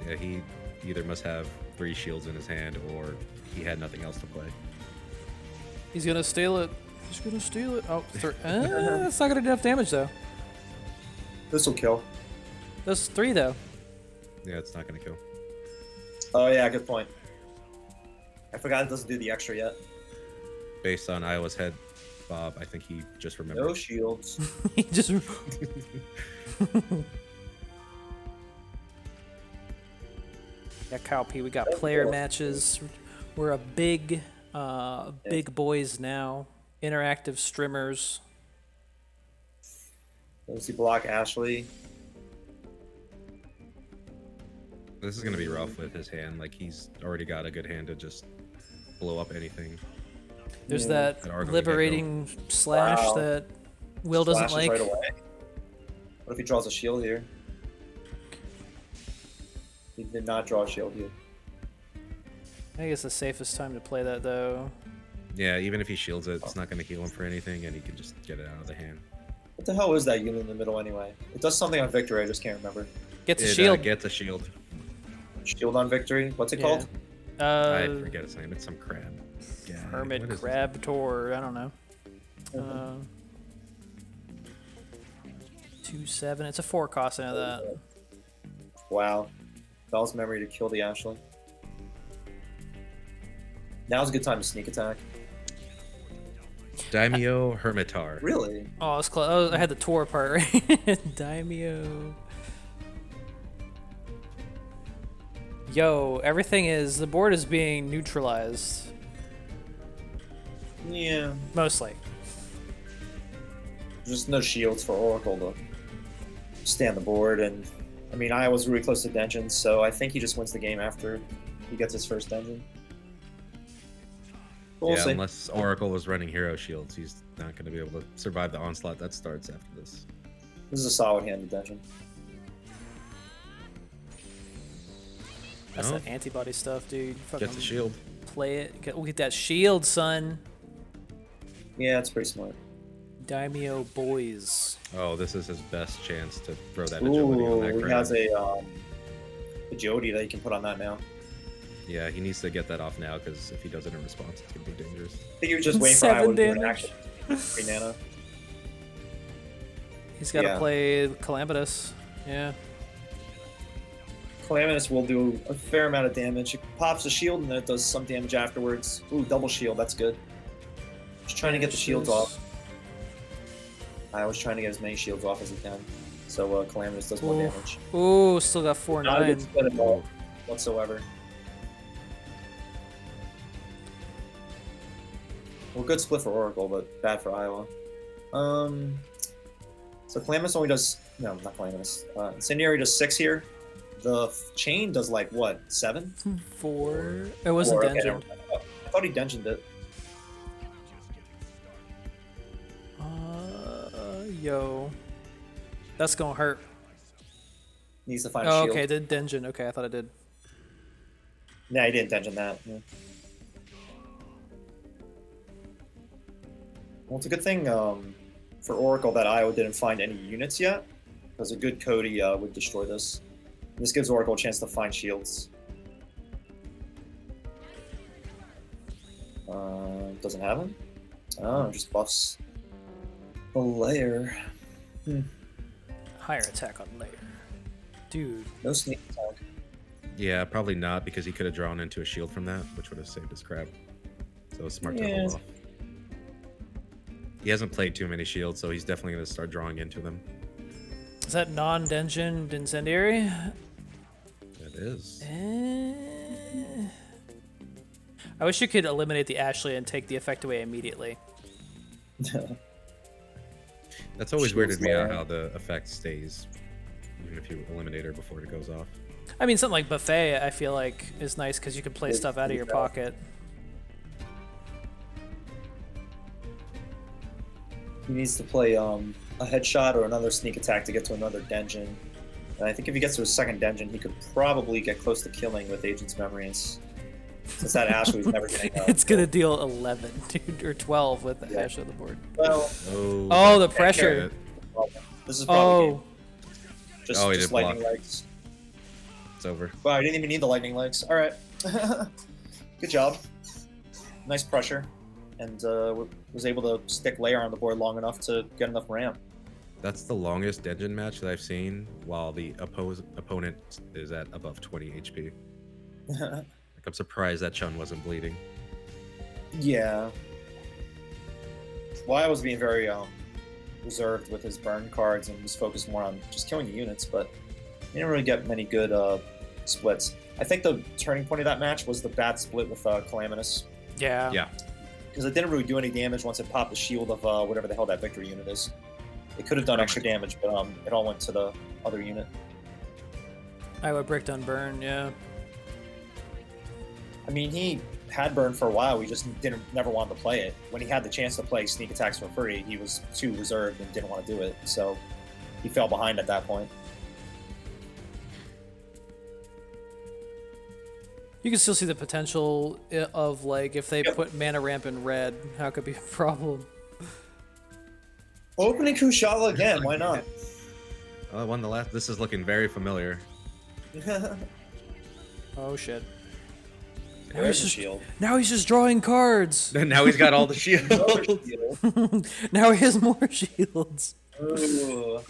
Yeah, he either must have 3 shields in his hand or he had nothing else to play. He's going to steal it. He's going to steal it. Oh, it's not going to do enough damage though. This will kill. That's 3 though. Yeah, it's not going to kill. Oh yeah, good point. I forgot it doesn't do the extra yet. Based on Iowa's head, Bob, I think he just remembered. No shields. He just. Yeah, Kyle P. We got player matches. We're a big boys now. Interactive streamers. Does he block Ashley? This is going to be rough with his hand. Like, he's already got a good hand to just blow up anything. There's Yeah. that That are gonna liberating slash Wow. that Will doesn't Flashes like. right away. What if he draws a shield here? He did not draw a shield here. I think it's the safest time to play that though. Yeah, even if he shields it, it's not going to heal him for anything, and he can just get it out of the hand. What the hell is that unit in the middle anyway? It does something on victory, I just can't remember. Gets a It shield. gets a shield. Shield on victory? What's it Yeah. called? I forget its name. It's some crab. Yeah, Hermit what is it? Crab Tor. I don't know. Mhm. 2/7. It's a 4 cost. I know that. Wow. Bell's memory to kill the Ashley. Now's a good time to sneak attack. Daimyo Hermitar. Really? Oh, it's close. Oh, I had the Tor part right. Daimyo. Yo, everything is the board is being neutralized Yeah. mostly. Just no shields for Oracle to stay on the board, and I mean Iowa's really close to Denjin, so I think he just wins the game after he gets his first Denjin. We'll Yeah, see. unless Oracle was running hero shields, he's not going to be able to survive the onslaught that starts after this. This is a solid hand of Denjin. That's No. that antibody stuff, dude. Fucking Gets a shield. play it. Get that shield, son. Yeah, it's pretty smart. Daimyo boys. Oh, this is his best chance to throw that agility on that Ooh, he crab. has a Jody that he can put on that now. Yeah, he needs to get that off now because if he does it in response, it's going to be dangerous. I think he was just waiting for 7 Iowa to do an damage. action. 3 mana. He's got to Yeah. play Calamitous. Yeah. Calamitous will do a fair amount of damage. It pops a shield and then it does some damage afterwards. Ooh, double shield, that's good. Just trying to get the shields off. I was trying to get as many shields off as he can. So Calamitous does more Ooh. damage. Ooh, still got 4/9. Not a good split at all whatsoever. Well, good split for Oracle, but bad for Iowa. So Calamitous only does not Calamitous. Incendiary does 6 here. The chain does like what, 7? 4. It wasn't 4, okay, dungeon. I thought he dungeoned it. Yo, that's gonna hurt. Needs to find a Oh, shield. okay, did dungeon. Okay, I thought it did. Nah, he didn't dungeon that. Yeah. Well, it's a good thing for Oracle that Iowa didn't find any units yet, because a good Cody would destroy this. And this gives Oracle a chance to find shields. Doesn't have them? Oh, just buffs the layer. Higher attack on layer. Dude. No sneak attack. Yeah, probably not, because he could have drawn into a shield from that, which would have saved his crap. So it's smart to Yeah. hold off. He hasn't played too many shields, so he's definitely going to start drawing into them. Is that non-dungeon incendiary? It is. I wish you could eliminate the Ashley and take the effect away immediately. That's always Shield's weirded me out there. how the effect stays, even if you eliminate her before it goes off. I mean, something like Buffet, I feel like, is nice because you can play stuff out of your pocket. He needs to play a headshot or another sneak attack to get to another dungeon. And I think if he gets to his second dungeon, he could probably get close to killing with Agent's Memories. Since that Ashley's never getting It's gonna deal 11, dude, or 12 with the Ashley on the board. Well, Oh, the pressure. this is probably Oh, just, Oh, he just did lightning block. legs. It's over. Wow, I didn't even need the lightning legs. All right. Good job. Nice pressure. And was able to stick layer on the board long enough to get enough ramp. That's the longest dungeon match that I've seen, while the opponent is at above 20 HP. Like, I'm surprised that Chun wasn't bleeding. Yeah. Well, I was being very reserved with his burn cards and was focused more on just killing the units, but he didn't really get many good splits. I think the turning point of that match was the bad split with Calamitous, yeah. Yeah. because it didn't really do any damage once it popped the shield of whatever the hell that victory unit is. It could have done extra damage, but it all went to the other unit. Iowa bricked on burn, yeah. I mean, he had burn for a while. We just never wanted to play it. When he had the chance to play sneak attacks for free, he was too reserved and didn't want to do it. So he fell behind at that point. You can still see the potential of, like, if they Yep. put mana ramp in red, how it could be a problem. Opening Kushala again, why not? Oh, I won the last. This is looking very familiar. Oh shit. Now There's he's, the just, shield. now he's just drawing cards. Now he's got all the Another shields. shield. Now he has more shields. Ooh.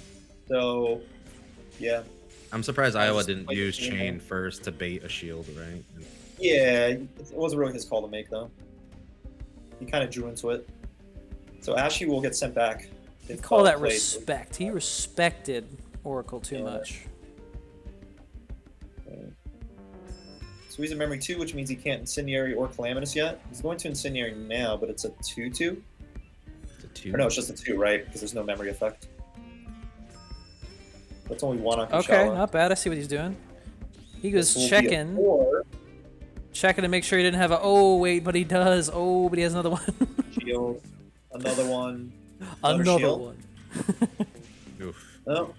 So, yeah. I'm surprised I Iowa just didn't played use the game. chain first to bait a shield, right? Yeah, it wasn't really his call to make, though. He kind of drew into it. So Ashy will get sent back. You If call that played. respect. He respected Oracle too Yeah. much. Okay. So he's in memory 2, which means he can't Incendiary or Calamitous yet. He's going to Incendiary now, but it's a 2-2. It's a 2. Or no, it's just a 2, right? Because there's no memory effect. That's only 1 on Kushala. Okay, not bad. I see what he's doing. He goes This will be a checking. 4. Checking to make sure he didn't have a. Oh, wait, but he does. Oh, but he has another one. Shield. Another one. Another Another shield. one. Oof. Oh.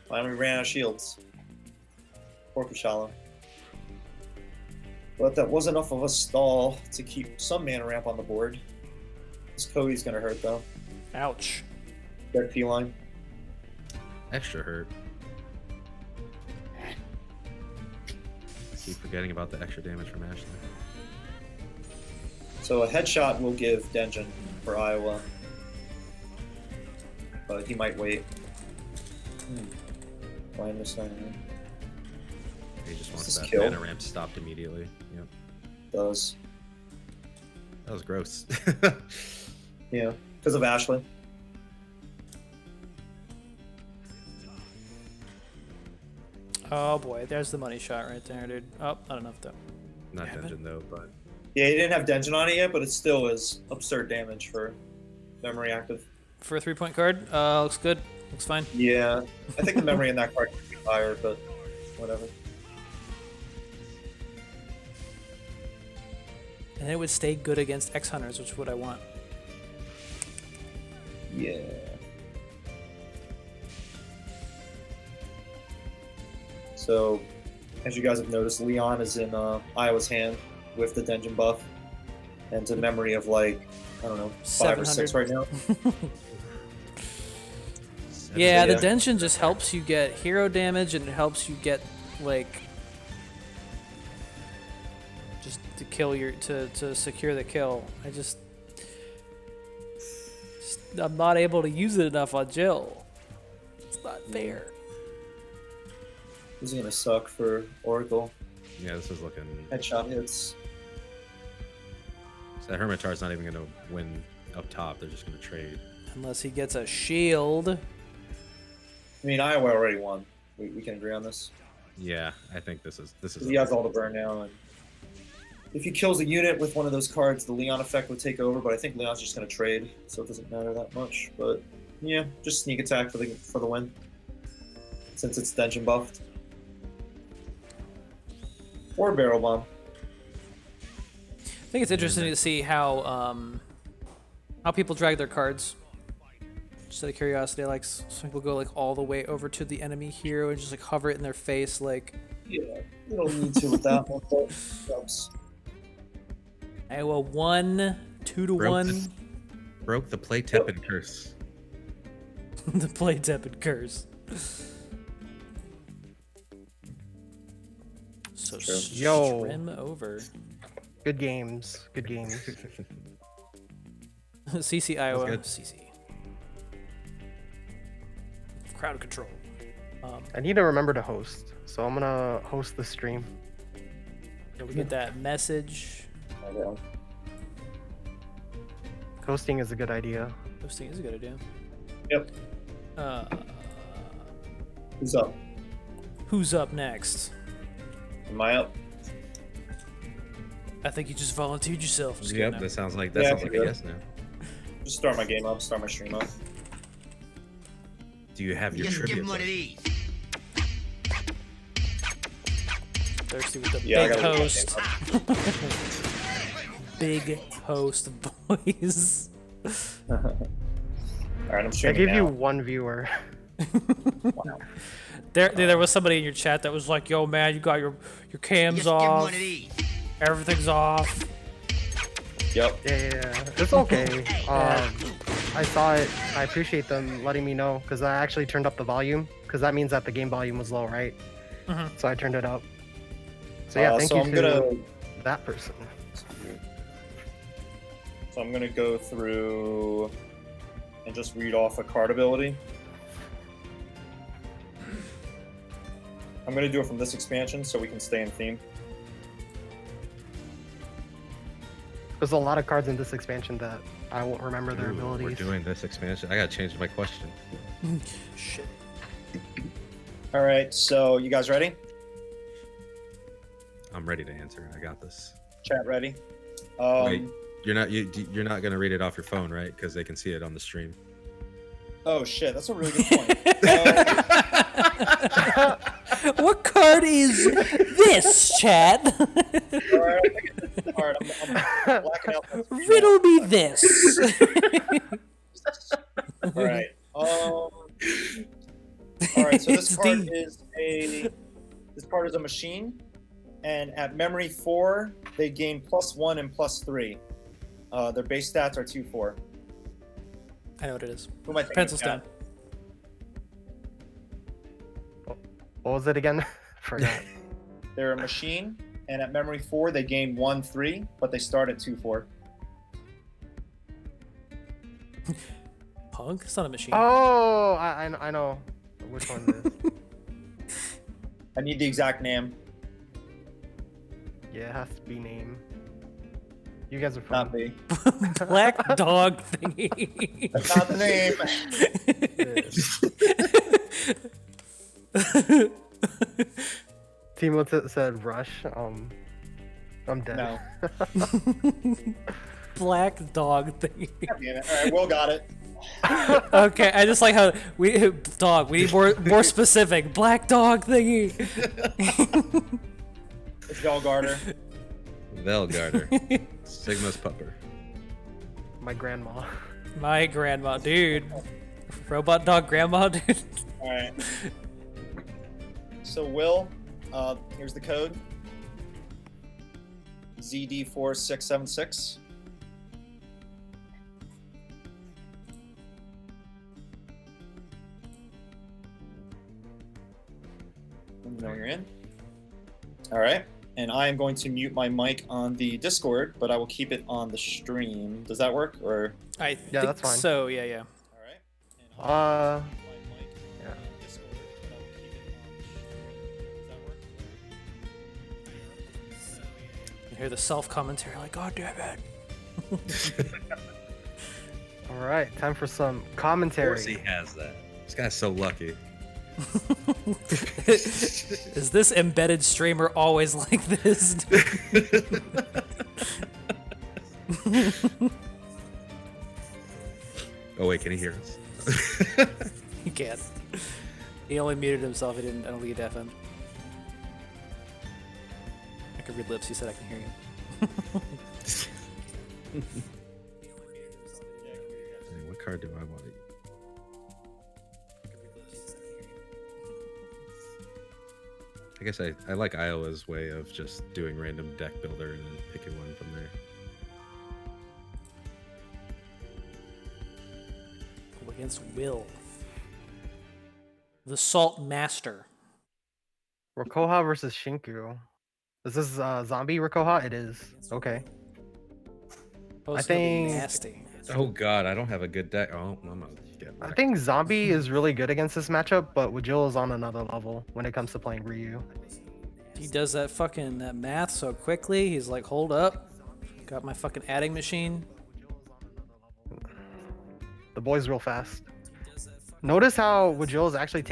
Finally ran out of shields. Poor Kushala. But that was enough of a stall to keep some mana ramp on the board. This Cody's gonna hurt though. Ouch. Dead feline. Extra hurt. Keep forgetting about the extra damage from Ashley. So a headshot will give Denjin for Iowa. But he might wait. Why am I signing He just wants this that kill? mana ramp stopped immediately. Yep. Does. That was gross. Yeah. Because of Ashley. Oh boy, there's the money shot right there, dude. Oh, not enough though. Not Damn it. dungeon though, but Yeah, he didn't have Denjin on it yet, but it still is absurd damage for memory active. For a 3-point card, looks good. Looks fine. Yeah, I think the memory in that card could be higher, but whatever. And it would stay good against X Hunters, which is what I want. Yeah. So, as you guys have noticed, Leon is in Iowa's hand with the Denjin buff, and it's a memory of like, I don't know, 5 or 6 right now. Yeah, the Yeah. Denshin just helps you get hero damage, and it helps you get like just to kill your to secure the kill. I'm not able to use it enough on Jill. It's not fair. This is gonna suck for Oracle. Yeah, this is looking. Headshot hits. So that Hermitar's not even gonna win up top. They're just gonna trade. Unless he gets a shield. I mean, Iowa already won. We can agree on this. Yeah, I think this is. He has all the burn now, and if he kills a unit with one of those cards, the Leon effect would take over. But I think Leon's just gonna trade, so it doesn't matter that much. But yeah, just sneak attack for the win, since it's Denjin buffed. Or barrel bomb. I think it's interesting to see how people drag their cards. Just out of curiosity, like some people go like all the way over to the enemy hero and just like hover it in their face, like. Yeah, you don't need to with that one. But helps. Iowa won 2-1. Broke the play TEPPEN curse. The play TEPPEN curse. So True. Yo. trim over. Good games. Good games. CC Iowa. good. CC. Crowd control. I need to remember to host, so I'm gonna host the stream. We get that message. Okay. Hosting is a good idea. Hosting is a good idea. Yep. Who's up? Who's up next? Am I up? I think you just volunteered yourself. Just Yep, kidding. that sounds like Yeah, a yes now. Just start my game up. Start my stream up. Do you have your Just give trivia? him one of these. Thirsty with the Yeah, I big gotta look host. Big host boys. All right, I'm I streaming give now. you one viewer. Wow. There was somebody in your chat that was like, "Yo, man, you got your cams Just give him off, one of these. everything's off." Yep. Yeah, it's okay. I saw it. I appreciate them letting me know because I actually turned up the volume because that means that the game volume was low, right? Mhm. So I turned it up. So yeah, thank so you I'm to gonna that person. So I'm gonna go through and just read off a card ability. I'm gonna do it from this expansion so we can stay in theme. There's a lot of cards in this expansion that I won't remember their Ooh, we're abilities. doing this expansion. I gotta change my question. Shit. All right, so you guys ready? I'm ready to answer. I got this. Chat ready? Wait, you're not gonna read it off your phone, right? Because they can see it on the stream. Oh shit, that's a really good point. What card is this, chat? All right, I think it's this card. I'm blacking out. that screen. Riddle me this. All right. All right. So this It's card D. is a machine, and at memory 4, they gain +1 and +3. Their base stats are 2/4. I know what it is. Who am I thinking? Pencils Cat? down. What was it again? Forgot. They're a machine, and at memory 4, they gain 1/3, but they start at 2/4. Punk? It's not a machine. Oh, I know which one it is. I need the exact name. Yeah, it has to be name. You guys are Not fun. me. Black dog thingy. That's not the name. Timo said Rush. I'm dead. No. Black dog thingy. God damn it. All right, Will got it. Okay, I just like how we dog. We need more specific. Black dog thingy. It's Velgarder. Velgarder. Sigma's pupper. My grandma. My grandma, dude. Robot dog grandma, dude. All right. So Will, here's the code. ZD4676. Let me know when you're in. All right. And I am going to mute my mic on the Discord, but I will keep it on the stream. Does that work? Or I Yeah, think that's fine. so. Yeah, yeah. all right. And I'll Uh, mute my mic yeah. on Discord, but I will keep it on the stream. Does that work? You hear the self-commentary like, God damn it. all right, time for some Of course commentary. he has that. This guy's so lucky. Is this embedded streamer always like this? Oh wait, can he hear us? He can't. He only muted himself. He didn't. I don't think he deafened. I can read lips. He said I can hear you. Hey, what card do I want to use? I guess I like Iowa's way of just doing random deck builder and then picking one from there. Go against Will. The Salt Master. Rakoha versus Shinku. Is this zombie Rakoha? It is. Okay. Oh, I it's gonna be think- nasty. Oh god, I don't have a good deck. Oh, I'm gonna get I wrecked. think zombie is really good against this matchup, but Wajil is on another level when it comes to playing Ryu. He does that math so quickly. He's like, hold up. Got my fucking adding machine. The boy's real fast. Notice how Wajil is actually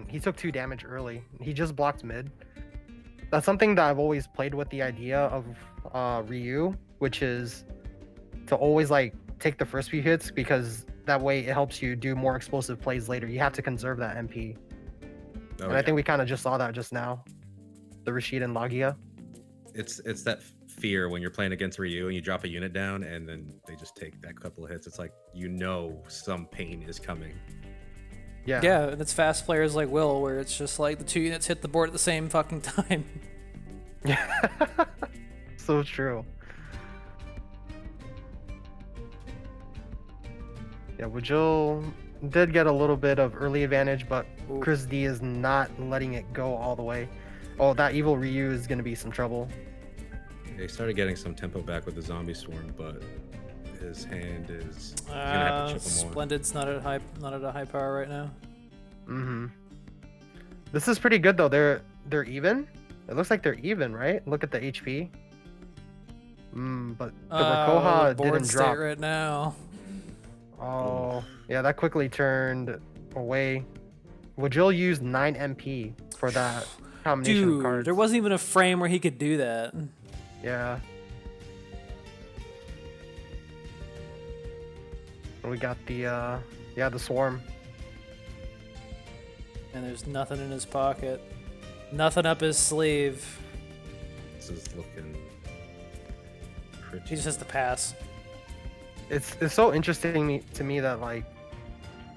he took 2 damage early. He just blocked mid. That's something that I've always played with the idea of Ryu, which is to always like take the first few hits because that way it helps you do more explosive plays later. You have to conserve that MP. Oh, And I think we kind of just saw that just now. The Rashid and Lagia. it's that fear when you're playing against Ryu and you drop a unit down and then they just take that couple of hits. It's like some pain is coming. Yeah. Yeah, and it's fast players like Will, where it's just like the 2 units hit the board at the same fucking time. Yeah. So true. Yeah, Wajil did get a little bit of early advantage, but Ooh. Chris D is not letting it go all the way. Oh, that evil Ryu is going to be some trouble. They started getting some tempo back with the zombie swarm, but his hand is he's gonna have to chip him more. Splendid's not at a high power right now. Mm-hmm. This is pretty good though. They're even. It looks like they're even, right? Look at the HP. But the Rakoha board didn't state drop. right now. Oh, yeah, that quickly turned away. Wajil used 9 MP for that combination of Dude, cards. there wasn't even a frame where he could do that. Yeah. We got the the swarm. And there's nothing in his pocket. Nothing up his sleeve. This is looking pretty. He just has to pass. It's so interesting to me that like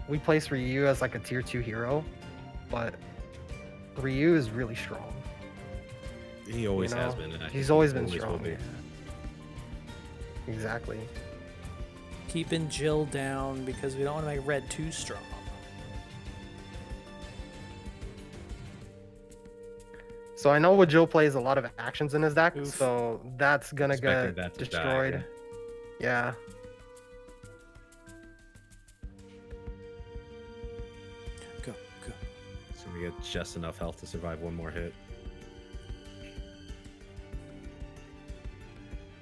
we place Ryu as like a tier 2 hero, but Ryu is really strong. He always you has know? been. and I He's think always he been will strong. be. Yeah. Exactly. Keeping Jill down because we don't want to make red too strong. So I know Wajil plays a lot of actions in his deck, Oof. so that's gonna Expecting get that to die, destroyed. Yeah. Go, go. So we get just enough health to survive one more hit.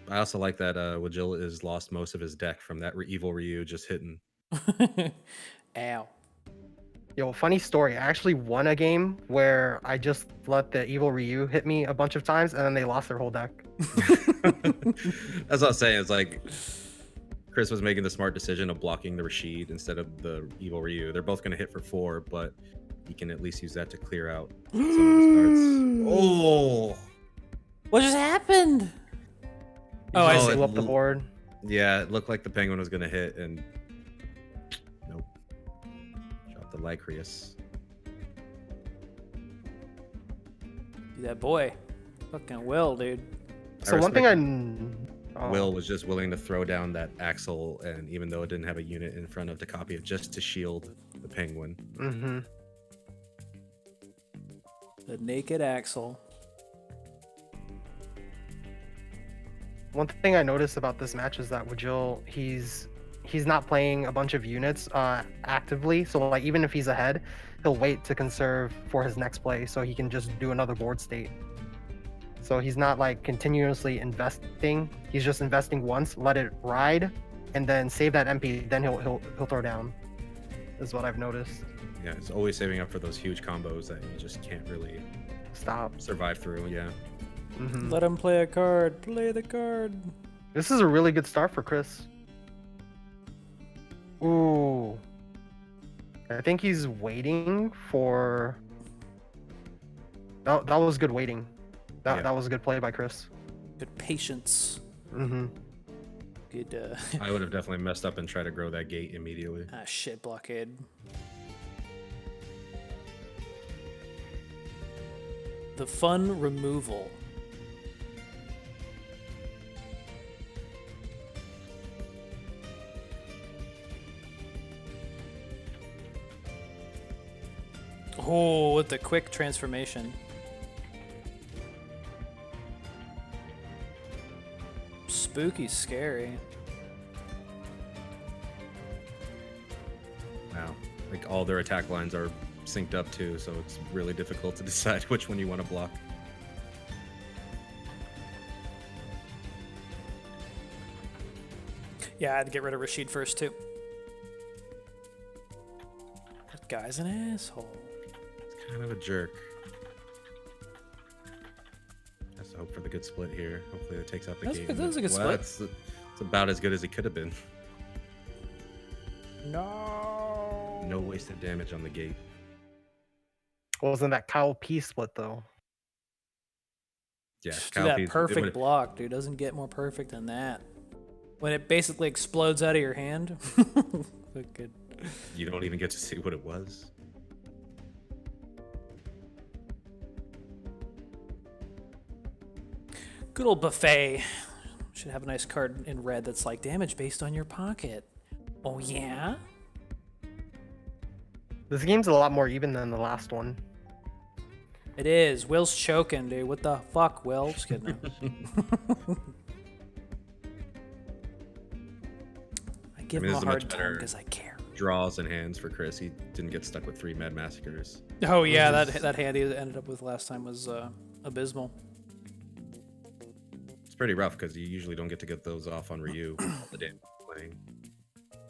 I also like that Wajil has lost most of his deck from that evil Ryu just hitting. Ow. Yo, funny story. I actually won a game where I just let the evil Ryu hit me a bunch of times and then they lost their whole deck. That's what I'm saying. It's like Chris was making the smart decision of blocking the Rashid instead of the evil Ryu. They're both going to hit for 4, but he can at least use that to clear out some of his cards. Oh, What just happened? He Oh, I just see. blew up the board. Yeah, it looked like the penguin was going to hit, and nope. Dropped the Lycrius. That boy. Fucking Will, dude. So one thing Will was just willing to throw down that Axle, and even though it didn't have a unit in front of to copy it, just to shield the penguin. Mm-hmm. The naked Axel. One thing I noticed about this match is that Wajil, he's not playing a bunch of units actively. So like even if he's ahead, he'll wait to conserve for his next play so he can just do another board state. So he's not like continuously investing. He's just investing once, let it ride, and then save that MP. Then he'll throw down. Is what I've noticed. Yeah, it's always saving up for those huge combos that you just can't really Stop. survive through. Yeah. Mm-hmm. Let him play a card. Play the card. This is a really good start for Chris. Ooh. I think he's waiting for. That was good waiting. That was a good play by Chris. Good patience. Mm-hmm. Good. I would have definitely messed up and tried to grow that gate immediately. Shit, blockade. The fun removal. Oh, with the quick transformation. Spooky, scary. Wow. Like all their attack lines are synced up too, so it's really difficult to decide which one you want to block. Yeah, I'd get rid of Rashid first too. That guy's an asshole. It's kind of a jerk. Has to hope for the good split here. Hopefully it takes out the That's gate. good. That was a good Well, split. it's about as good as it could have been. No. No wasted damage on the gate. Wasn't that Kyle P split though? Yeah, Just do Kyle that P's- it perfect would've- block, dude. Doesn't get more perfect than that. When it basically explodes out of your hand. Look good. You don't even get to see what it was. Good old buffet. Should have a nice card in red that's like damage based on your pocket. Oh yeah? This game's a lot more even than the last one. It is. Will's choking, dude. What the fuck, Will? Just kidding. I give I mean, him this is a a much hard time better- because I care. Draws and hands for Chris. He didn't get stuck with 3 Mad Massacres. Oh yeah, that hand he ended up with last time was abysmal. It's pretty rough because you usually don't get to get those off on Ryu all the damage playing.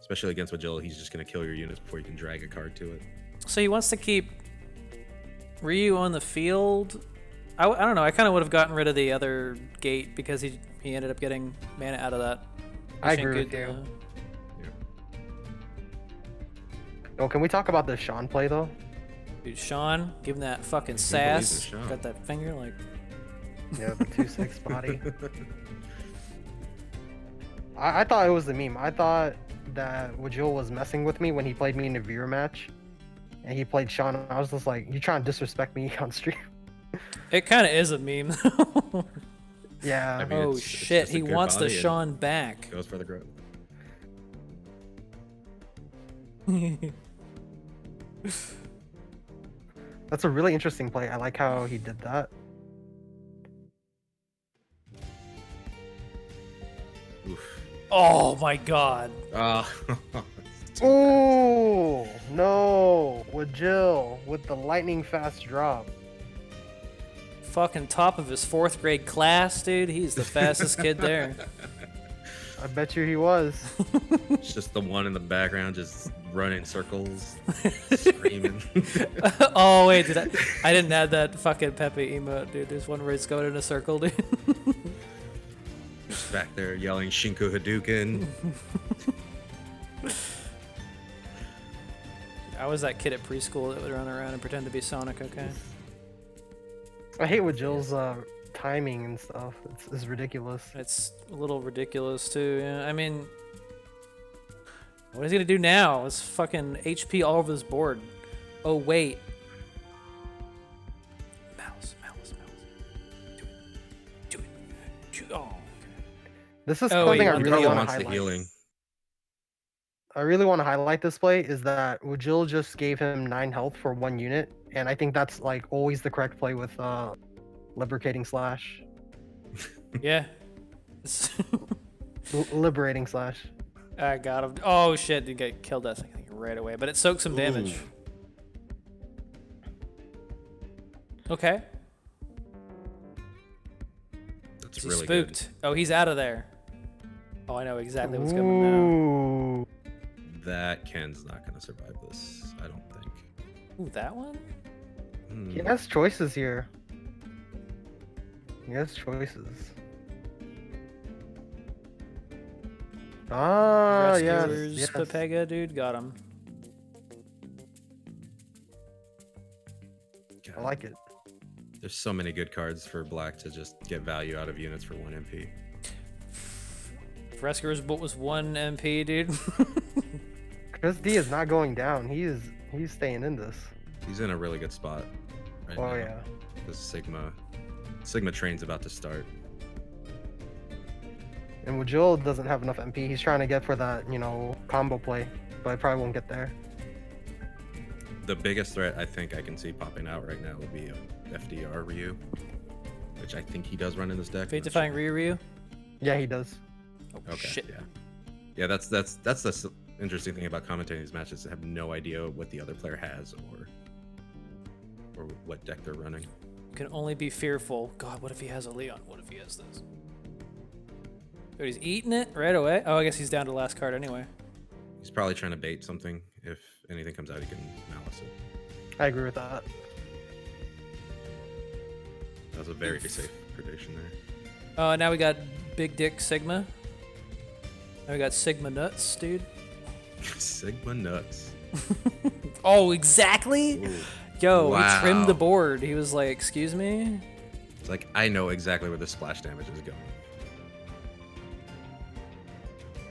Especially against Wajil, he's just going to kill your units before you can drag a card to it. So he wants to keep Ryu on the field. I don't know. I kind of would have gotten rid of the other gate because he ended up getting mana out of that. I Which ain't agree with good, you. Oh, can we talk about the Sean play though? Dude, Sean, give him that fucking believes sass. in Sean? Got that finger like. Yeah, the 2-6 body. I thought it was the meme. I thought that Wajil was messing with me when he played me in a viewer match, and he played Sean. I was just like, "You trying to disrespect me on stream?" It kind of is a meme. Yeah. I mean, Oh it's shit! just a He good wants the body and Sean back. Goes for the growth. That's a really interesting play. I like how he did that. Oof. Oh my god! Ah. Oh no, Wajil with the lightning fast drop. Fucking top of his 4th grade class, dude. He's the fastest kid there. I bet you he was. It's just the one in the background just running circles, screaming. Oh wait, I didn't add that fucking Pepe emote, dude. There's one where it's going in a circle, dude. back there yelling Shinku Hadouken. I was that kid at preschool that would run around and pretend to be Sonic, okay? I hate with Jill's timing and stuff. It's ridiculous. It's a little ridiculous too, yeah. I mean, what is he gonna do now? It's fucking HP all over this board. Oh, wait. Mouse. Do it. Oh, okay. This is Oh, something yeah, I Wujil really want to wants the highlight. healing. I really want to highlight this play is that Wujil just gave him 9 health for 1 unit, and I think that's like always the correct play with Liberating Slash. Yeah. Liberating Slash. I got him. Oh shit, didn't get killed that thing right away, but it soaked some damage. Okay. That's He's really spooked. Oh, he's out of there. Oh, I know exactly what's coming now. Ooh. good. That Ken's not going to survive this, I don't think. Ooh, that one? He has choices here. He has choices. Ah, yes, Rescuers, yes. Pepega, dude, got him. I like it. There's so many good cards for black to just get value out of units for 1 MP. Rescuers was 1 MP, dude. Chris D is not going down. He's staying in this. He's in a really good spot right Oh now. yeah. This Sigma train's about to start. And Wujil doesn't have enough MP. He's trying to get for that, combo play, but I probably won't get there. The biggest threat I think I can see popping out right now would be a FDR Ryu, which I think he does run in this deck. Fate Defying Ryu. Yeah, he does. Oh Okay. shit. Yeah, that's the interesting thing about commentating these matches. I have no idea what the other player has or what deck they're running. You can only be fearful. God, what if he has a Leon? What if he has this? Dude, he's eating it right away. Oh, I guess he's down to last card anyway. He's probably trying to bait something. If anything comes out, he can malice it. I agree with that. That was a very safe prediction there. Oh, now we got Big Dick Sigma. Now we got Sigma Nuts, dude. Sigma nuts. Oh, exactly? Ooh. Yo, Wow. he trimmed the board. He was like, excuse me? It's like, I know exactly where the splash damage is going.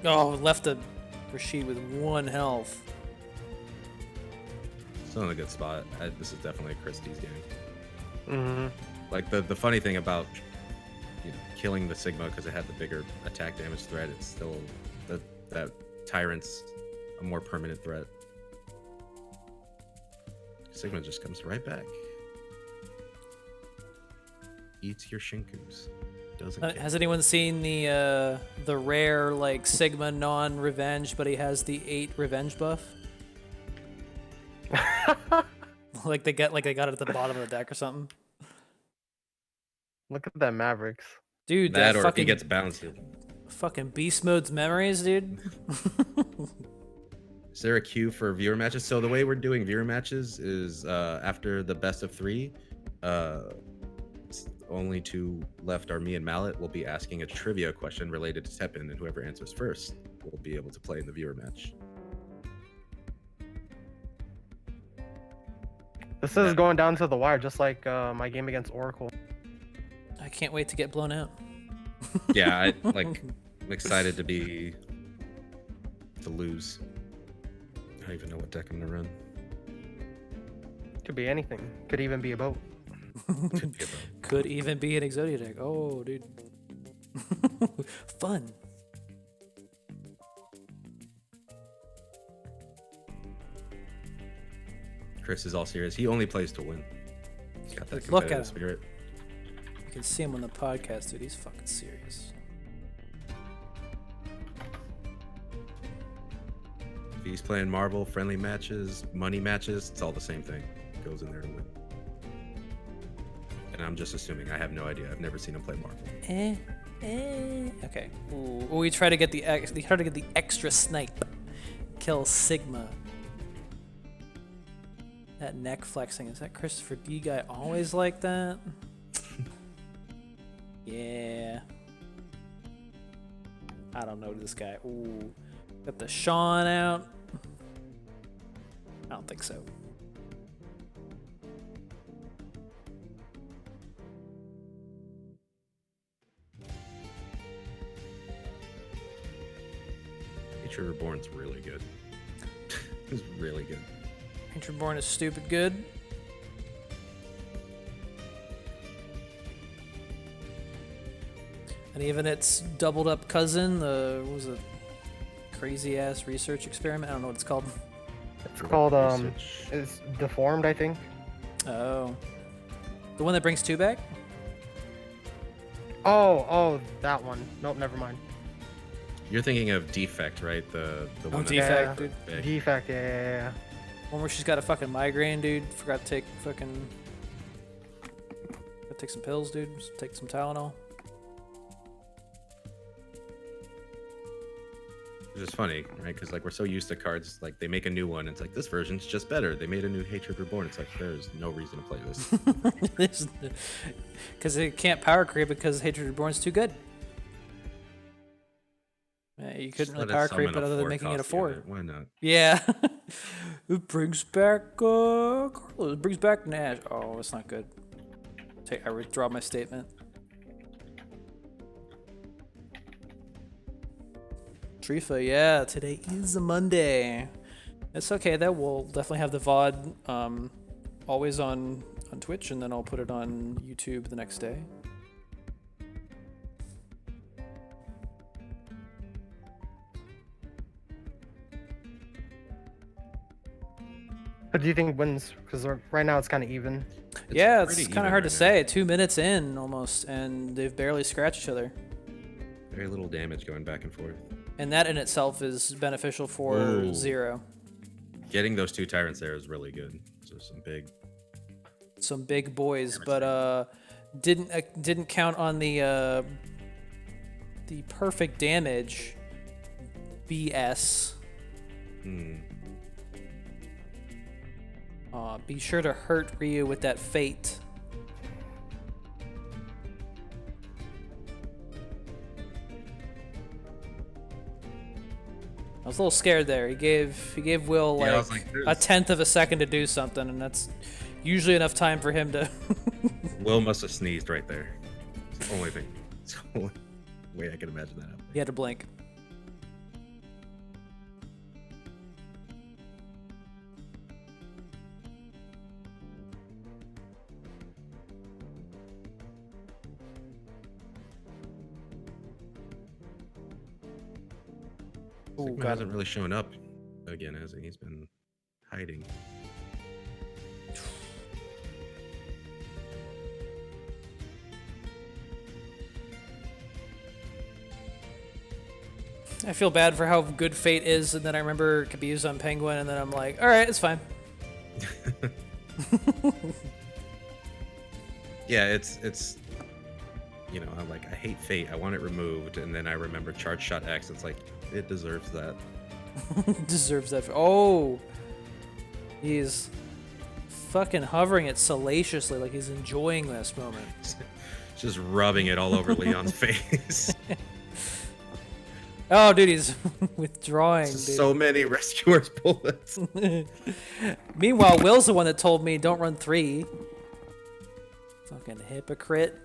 Oh, left a Rashid with 1 health. Still in a good spot. This is definitely a Christie's game. Mm-hmm. Like the funny thing about killing the Sigma because it had the bigger attack damage threat, it's still that Tyrant's a more permanent threat. Sigma just comes right back. Eats your Shinkus. Doesn't care. Has anyone seen the rare like Sigma non-revenge, but he has the 8 revenge buff? Like they got it at the bottom of the deck or something. Look at that Mavericks. Dude, that that or if he fucking gets bounced. fucking beast mode's memories, dude. Is there a queue for viewer matches? So the way we're doing viewer matches is after the best of 3, only 2 left are me and Mallet. We'll be asking a trivia question related to TEPPEN, and whoever answers first will be able to play in the viewer match. This is going down to the wire, just like my game against Oracle. I can't wait to get blown out. Yeah, I'm excited to lose. I don't even know what deck I'm gonna run. Could be anything. Could even be a boat. Could be about. Could even be an Exodia deck. Oh, dude. Fun. Chris is all serious. He only plays to win. He's got that Look at competitive him. spirit. You can see him on the podcast, dude. He's fucking serious. If he's playing Marvel, friendly matches, money matches, it's all the same thing. Goes in there to win. And I'm just assuming. I have no idea. I've never seen him play Marvel. Okay. Ooh, we try to get the extra snipe. Kill Sigma. That neck flexing. Is that Christopher D guy always like that? Yeah. I don't know this guy. Ooh, got the Sean out. I don't think so. Nature Reborn's really good. It's really good. Nature Born is stupid good. And even its doubled up cousin, the what was it, crazy ass research experiment? I don't know what it's called. It's called it's deformed, I think. Oh, the one that brings two back. Oh, that one. Nope, never mind. You're thinking of Defect, right? The one that- Defect, dude. Yeah, Defect, yeah. One where she's got a fucking migraine, dude. Forgot to take fucking. Gotta take some pills, dude. Just take some Tylenol. Which is funny, right? Because like we're so used to cards, like they make a new one, it's like this version's just better. They made a new Hatred Reborn. It's like there's no reason to play this. Because it can't power creep because Hatred Reborn's too good. Yeah, you couldn't really power creep it other than making it a 4. Why not? Yeah. It brings back Carlos. It brings back Nash. Oh, it's not good. I withdraw my statement. Trifa, yeah, today is a Monday. It's okay, that we'll definitely have the VOD always on Twitch, and then I'll put it on YouTube the next day. What do you think wins? Because right now it's kind of even. Yeah, it's pretty kind of even hard to right now. say. 2 minutes in almost, and they've barely scratched each other. Very little damage going back and forth. And that in itself is beneficial for Ooh. 0. Getting those 2 tyrants there is really good. So Some big boys, but didn't count on the perfect damage. BS. Be sure to hurt Ryu with that fate. I was a little scared there. He gave Will Yeah, I like, was like, a tenth of a second to do something, and that's usually enough time for him to. Will must have sneezed right there. It's the only thing. It's the only way I can imagine that happening. He had to blink. Ooh, Sigma got hasn't really shown up again, has he? He's been hiding. I feel bad for how good Fate is, and then I remember it could be used on Penguin, and then I'm like, all right, it's fine. Yeah, it's you know, I'm like, I hate Fate. I want it removed, and then I remember Charge Shot X. It's like it deserves that. Deserves that. Oh, he's fucking hovering it salaciously, like he's enjoying this moment. Just rubbing it all over Leon's face. Oh, dude, he's withdrawing. Dude. So many rescuers bullets. Meanwhile, Will's the one that told me don't run 3. Fucking hypocrite.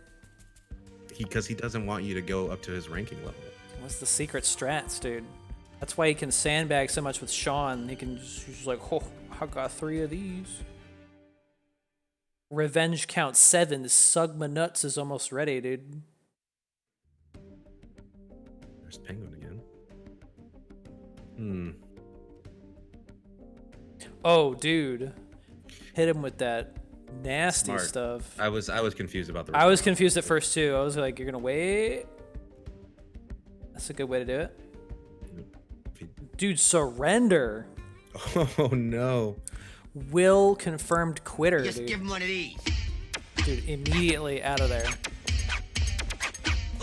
Because he doesn't want you to go up to his ranking level. What's the secret strats, dude? That's why he can sandbag so much with Sean. He can he's just like, oh, I got 3 of these. Revenge count 7. Sugma Nuts is almost ready, dude. There's Penguin again. Oh, dude. Hit him with that nasty Smart. stuff. I was confused about the. I was confused at first, too. I was like, you're going to wait? That's a good way to do it. Dude, surrender. Oh, no. Will confirmed quitter, Just dude. give him one of these. Dude, immediately out of there.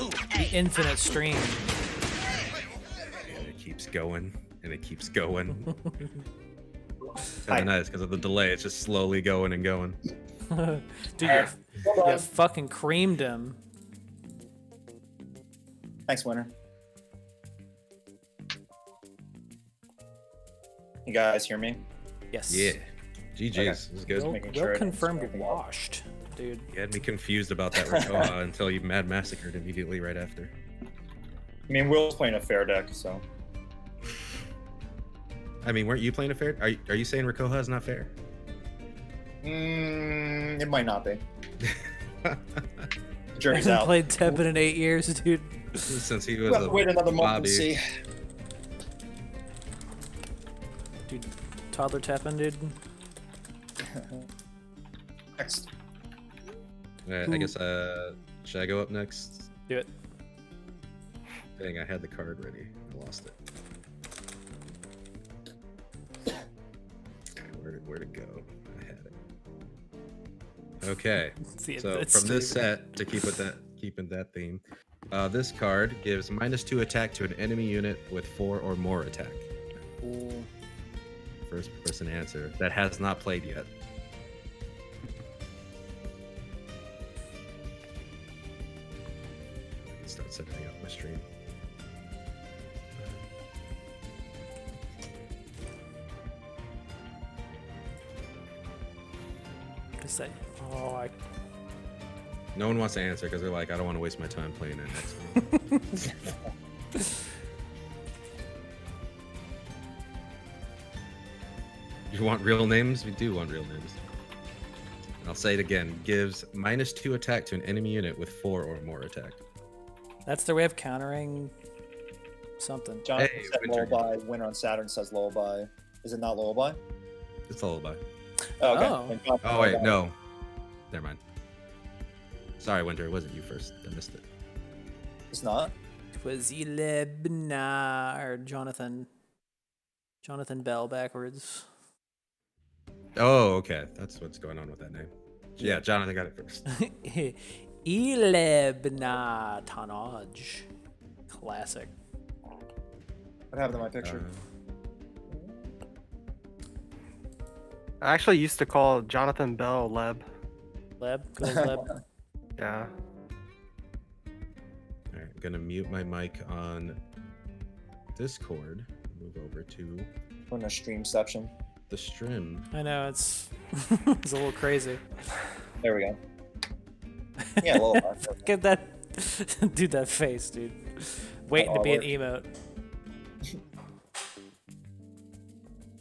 Ooh, The infinite stream. And it keeps going, and it keeps going. It's kind of nice because of the delay. It's just slowly going and going. Dude, you fucking creamed him. Thanks, winner. You guys hear me? Yes. Yeah. GG's. Okay. This is good. Will, making Will sure I didn't confirmed screw anything up. washed, dude. You had me confused about that Rakoha until you mad massacred immediately right after. I mean, Will's playing a fair deck, so. I mean, weren't you playing a fair? Are you saying Rakoha is not fair? It might not be. The I jury's haven't out. played Teppen in 8 years, dude. Since he was Well, a wait another month and Bobby. see. Dude, toddler Teppen, dude. Next. Alright, I guess should I go up next? Do it. Dang, I had the card ready. I lost it. Where'd it go? I had it. Okay. See, So it's from this stupid. set, to keeping that theme, this card gives -2 attack to an enemy unit with 4 or more attack. Ooh. First person answer that has not played yet. I can start setting up my stream. Is that? Oh, I. No one wants to answer because they're like, I don't want to waste my time playing that next one. You want real names? We do want real names. I'll say it again. Gives -2 attack to an enemy unit with 4 or more attack. That's their way of countering something. Jonathan Hey, said Winter. lullaby. Winner on Saturn says lullaby. Is it not lullaby? It's a lullaby. Oh, okay. Oh. Then Jonathan Oh wait, lullaby. no. Never mind. Sorry, Winter. It wasn't you first. I missed it. It's not. It was Ilebna or Jonathan. Jonathan Bell backwards. Oh, okay. That's what's going on with that name. Yeah, Jonathan got it first. Ilebna Tanaj. Classic. What happened to my picture? I actually used to call Jonathan Bell Leb. Leb? Good old Leb. Yeah. All right, I'm gonna mute my mic on Discord. Move over to We're in a streamception. the stream. I know, it's it's a little crazy. There we go. Yeah, lullaby. Get that dude, that face, dude. Waiting to be an artwork. emote.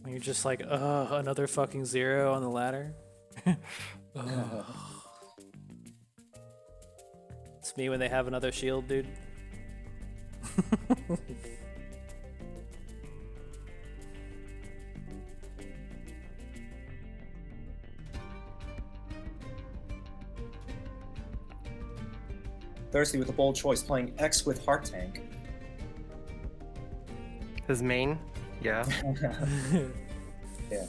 When you're just like, another fucking 0 on the ladder. Ugh. It's me when they have another shield, dude. Thirsty with a bold choice, playing X with Heart Tank. His main. Yeah. Yeah.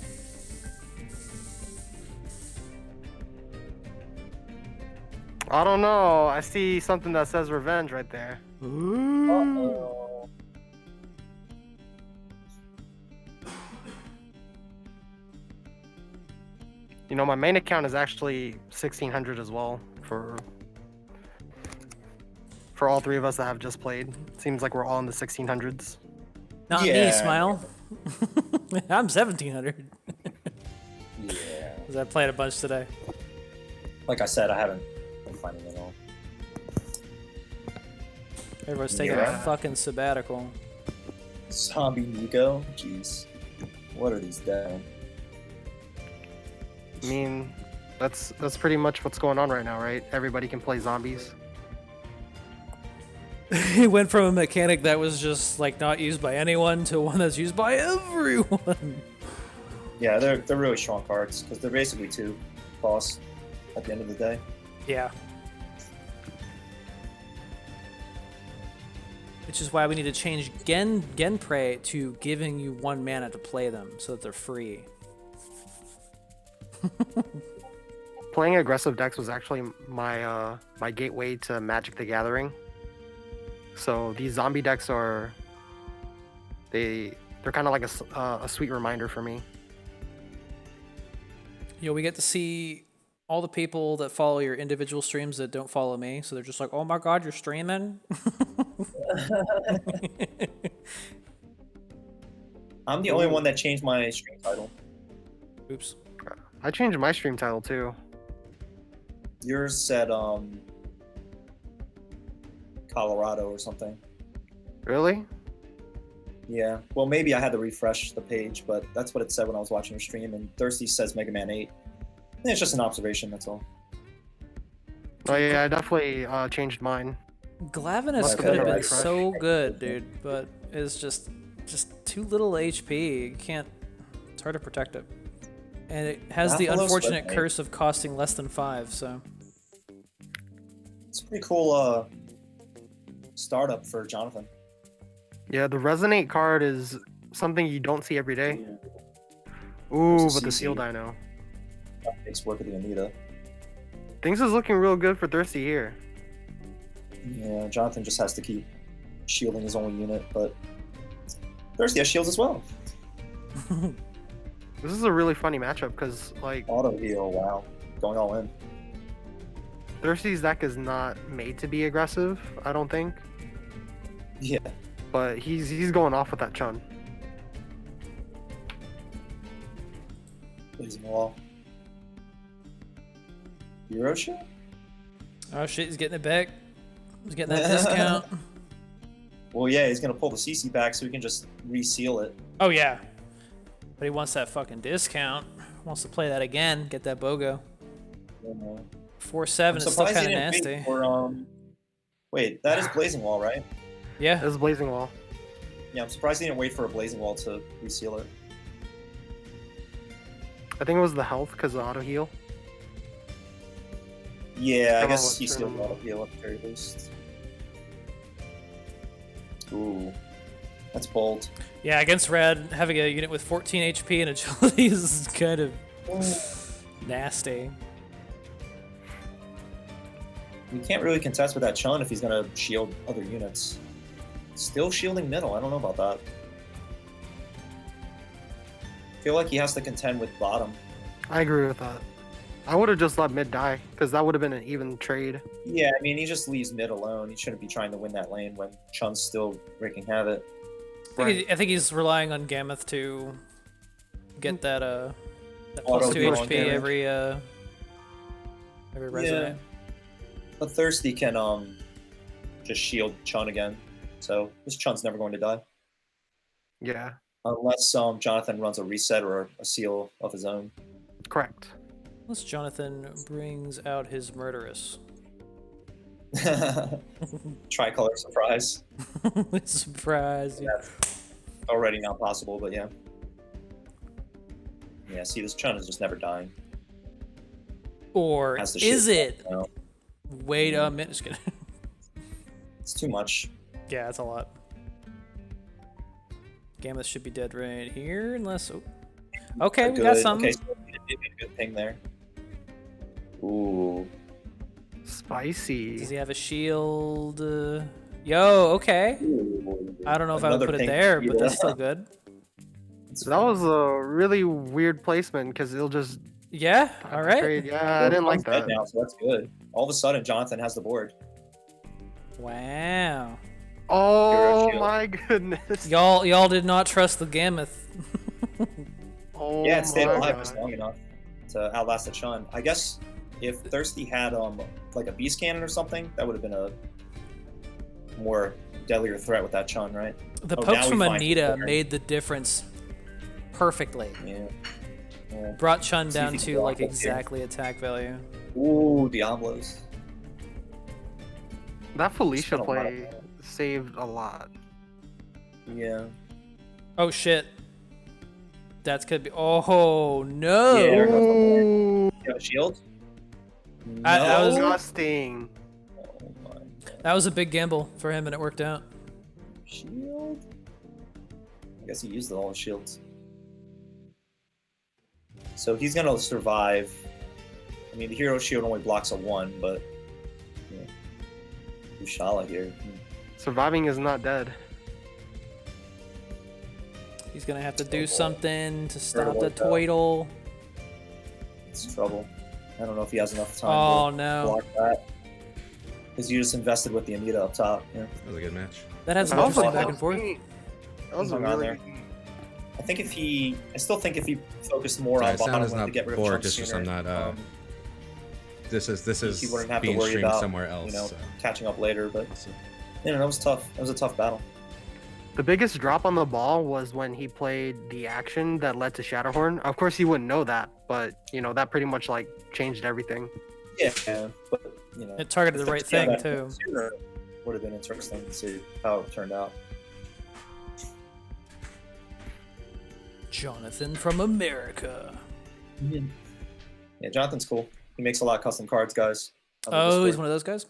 I don't know. I see something that says revenge right there. Uh-oh. You know, my main account is actually 1600 as well for all three of us that have just played. Seems like we're all in the 1600s. Not me, Yeah. Smile. I'm 1700. Yeah. Cause I played a bunch today. Like I said, I haven't been finding it all. Everyone's taking Yeah. a fucking sabbatical. Zombie Nico? Jeez. What are these down? I mean, that's pretty much what's going on right now, right? Everybody can play zombies. It went from a mechanic that was just like not used by anyone to one that's used by everyone. Yeah, they're really strong cards because they're basically two boss at the end of the day. Yeah. Which is why we need to change Genprey to giving you 1 mana to play them so that they're free. Playing aggressive decks was actually my my gateway to Magic the Gathering. So these zombie decks they're kind of like a sweet reminder for me. You know, we get to see all the people that follow your individual streams that don't follow me, so they're just like, "Oh my god, you're streaming!" I'm the only one that changed my stream title. Oops. I changed my stream title too. Yours said Colorado or something. Really? Yeah. Well, maybe I had to refresh the page, but that's what it said when I was watching your stream. And Thirsty says Mega Man 8. And it's just an observation. That's all. Oh yeah, I definitely changed mine. Glavenus Must could have have been been refreshed. so good, dude, but it's just too little HP. You can't. It's hard to protect it, and it has the Buffalo's unfortunate Sweat, mate. curse of costing less than 5. So It's a pretty cool startup for Jonathan. Yeah, the Resonate card is something you don't see every day. Yeah. Ooh, There's a but the CC. Seal Dino. Makes work with the Anita. Things is looking real good for Thirsty here. Yeah, Jonathan just has to keep shielding his only unit, but Thirsty has shields as well. This is a really funny matchup because like Auto heal, wow. Going all in. Thirsty's deck is not made to be aggressive, I don't think. Yeah. But he's going off with that Chun. Blazing wall. Hiroshi? oh shit, he's getting it back. He's getting that discount. Well, yeah, he's gonna pull the CC back so we can just reseal it. Oh yeah, but he wants that fucking discount. Wants to play that again. Get that BOGO. Uh, 4-7 is still surprised kind he of didn't nasty. wait for, wait, that is Blazing Wall, right? Yeah. This is Blazing Wall. Yeah, I'm surprised he didn't wait for a Blazing Wall to reseal it. I think it was the health because of auto heal. Yeah, I Come on, guess let's he turn still him got a on. heal at the very least. Ooh. That's bold. Yeah, against red, having a unit with 14 HP and agility is kind of nasty. We can't really contest with that Chun if he's gonna shield other units. Still shielding middle, I don't know about that. I feel like he has to contend with bottom. I agree with that. I would have just let mid die because that would have been an even trade. Yeah, I mean, he just leaves mid alone. He shouldn't be trying to win that lane when Chun's still wreaking havoc. I think he's relying on Gammoth to get that that Auto plus 2 heal HP on damage. every resonate. But Thirsty can just shield Chun again. So this Chun's never going to die. Yeah, Unless Jonathan runs a reset or a seal of his own. correct. Unless Jonathan brings out his murderous. Tricolor surprise. Surprise. Yeah. Already not possible, but yeah. Yeah, see, this Chun is just never dying. Or Has the is shit it? now. Wait a minute. Just kidding. It's too much. Yeah, that's a lot. Gammoth should be dead right here, unless. Oh. Okay, we got some. Okay, so maybe a good ping there. Ooh. Spicy. Does he have a shield? Yo, okay. I don't know if I would Another put it ping there, but shield. that's still good. That was a really weird placement because it'll just Yeah, all right. trade. Yeah, I didn't like Chun's dead that. now, so that's good. All of a sudden, Jonathan has the board. Wow. Oh shield. my goodness. Y'all did not trust the Gammoth. Oh Yeah, it stayed my alive just God. long enough to outlast the Chun. I guess if Thirsty had like a beast cannon or something, that would have been a more deadlier threat with that Chun, right? The Oh, pokes now we from find Anita Iron. made the difference perfectly. Yeah. Brought Chun See if down he can to block like that too. exactly attack value. Ooh, Diablos. That Felicia Spent a lot of play saved a lot. Yeah. Oh shit. That's could be. Oh no. Yeah. Ooh, You have a shield? I was- disgusting. Oh my God. That was a big gamble for him, and it worked out. Shield? I guess he used all his shields. So he's gonna survive. I mean, the hero shield only blocks a 1, but yeah. Ushala here. Surviving is not dead. He's gonna have to do something to Sure stop the worked out. Toidle. It's trouble. I don't know if he has enough time Oh to no. block that. Because you just invested with the Anita up top. Yeah. That was a good match. That had some That was interesting a back and forth. That was a Hung on really there. I still think if he focused more Sorry, on sound bottom is lane not to get rid of bored. chunks It's just I'm sooner, not. This is he wouldn't have to being worry streamed about somewhere else. so catching up later. But that was tough. That was a tough battle. The biggest drop on the ball was when he played the action that led to Shadowhorn. Of course, he wouldn't know that, but that pretty much like changed everything. Yeah, but It targeted the right thing too. Sooner would have been interesting to see how it turned out. Jonathan from America. Yeah, Jonathan's cool. He makes a lot of custom cards, guys. Oh, he's one of those guys.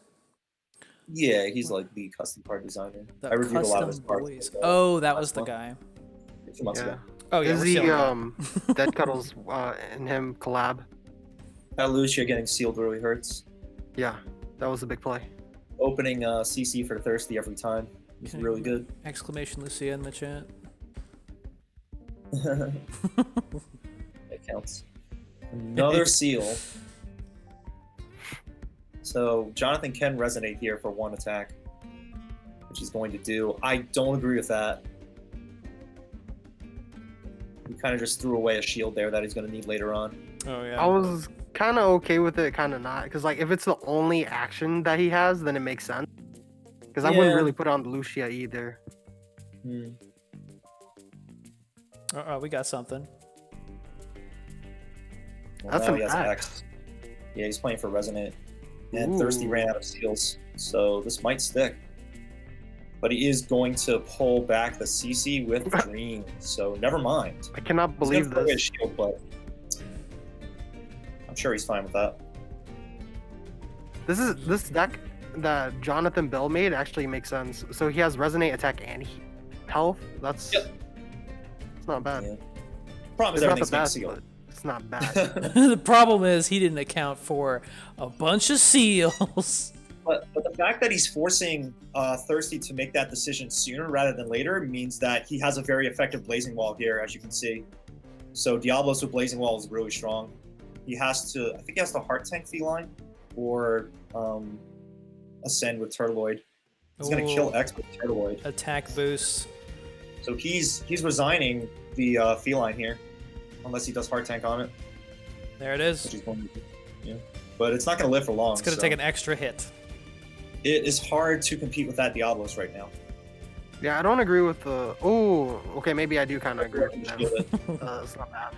Yeah, he's like the custom card designer. The I reviewed a lot of his custom cards. boys. Oh, that was the guy. A few months ago. Oh yeah, Is we're the sealing that. Dead Cuddles and him collab? That Lucia getting sealed really hurts. Yeah, that was a big play. Opening CC for Thirsty every time is really good. Exclamation Lucia in the chat. It counts. Another seal. So Jonathan can resonate here for one attack, which he's going to do. I don't agree with that. He kind of just threw away a shield there that he's going to need later on. Oh yeah. I was kind of okay with it, kind of not, because like if it's the only action that he has, then it makes sense. Because I wouldn't Yeah. really put on the Lucia either. We got something. Well, That's now an he has X. Yeah, he's playing for Resonate. And Thirsty Ooh. ran out of seals, so this might stick. But he is going to pull back the CC with Dream, so never mind. I cannot He's believe gonna throw away this. his shield, but I'm sure he's fine with that. This deck that Jonathan Bell made actually makes sense. So he has Resonate, Attack, and Health. That's it's not bad. Yeah. Problem is It's not the everything's being best, sealed. but it's not bad. The problem is he didn't account for a bunch of seals. But the fact that he's forcing Thirsty to make that decision sooner rather than later means that he has a very effective Blazing Wall here, as you can see. So Diablos with Blazing Wall is really strong. He has to, I think he has to Heart Tank Feline or Ascend with Turtleoid. He's going to kill X with Turtleoid. Attack boost. So he's resigning the Feline here, unless he does Heart Tank on it, There it which is. he's going to do. Yeah. But it's not going to live for long. It's gonna so take an extra hit. It is hard to compete with that Diablos right now. Yeah, I don't agree with the. Oh, okay, maybe I do kind of agree with them. It's not bad.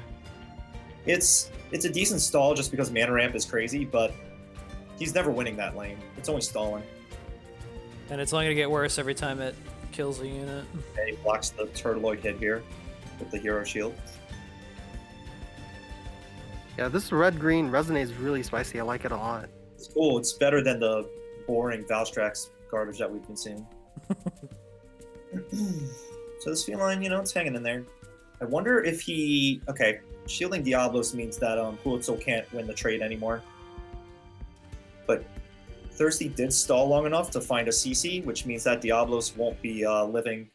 It's a decent stall just because mana ramp is crazy, but he's never winning that lane. It's only stalling. And it's only gonna get worse every time it kills a unit. And he blocks the Turtleoid hit here with the Hero Shield. Yeah, this red-green Resonate is really spicy. I like it a lot. It's cool. It's better than the boring Valstrax garbage that we've been seeing. So this feline, it's hanging in there. I wonder if he... Okay, shielding Diablos means that Huotso can't win the trade anymore. But Thirsty did stall long enough to find a CC, which means that Diablos won't be living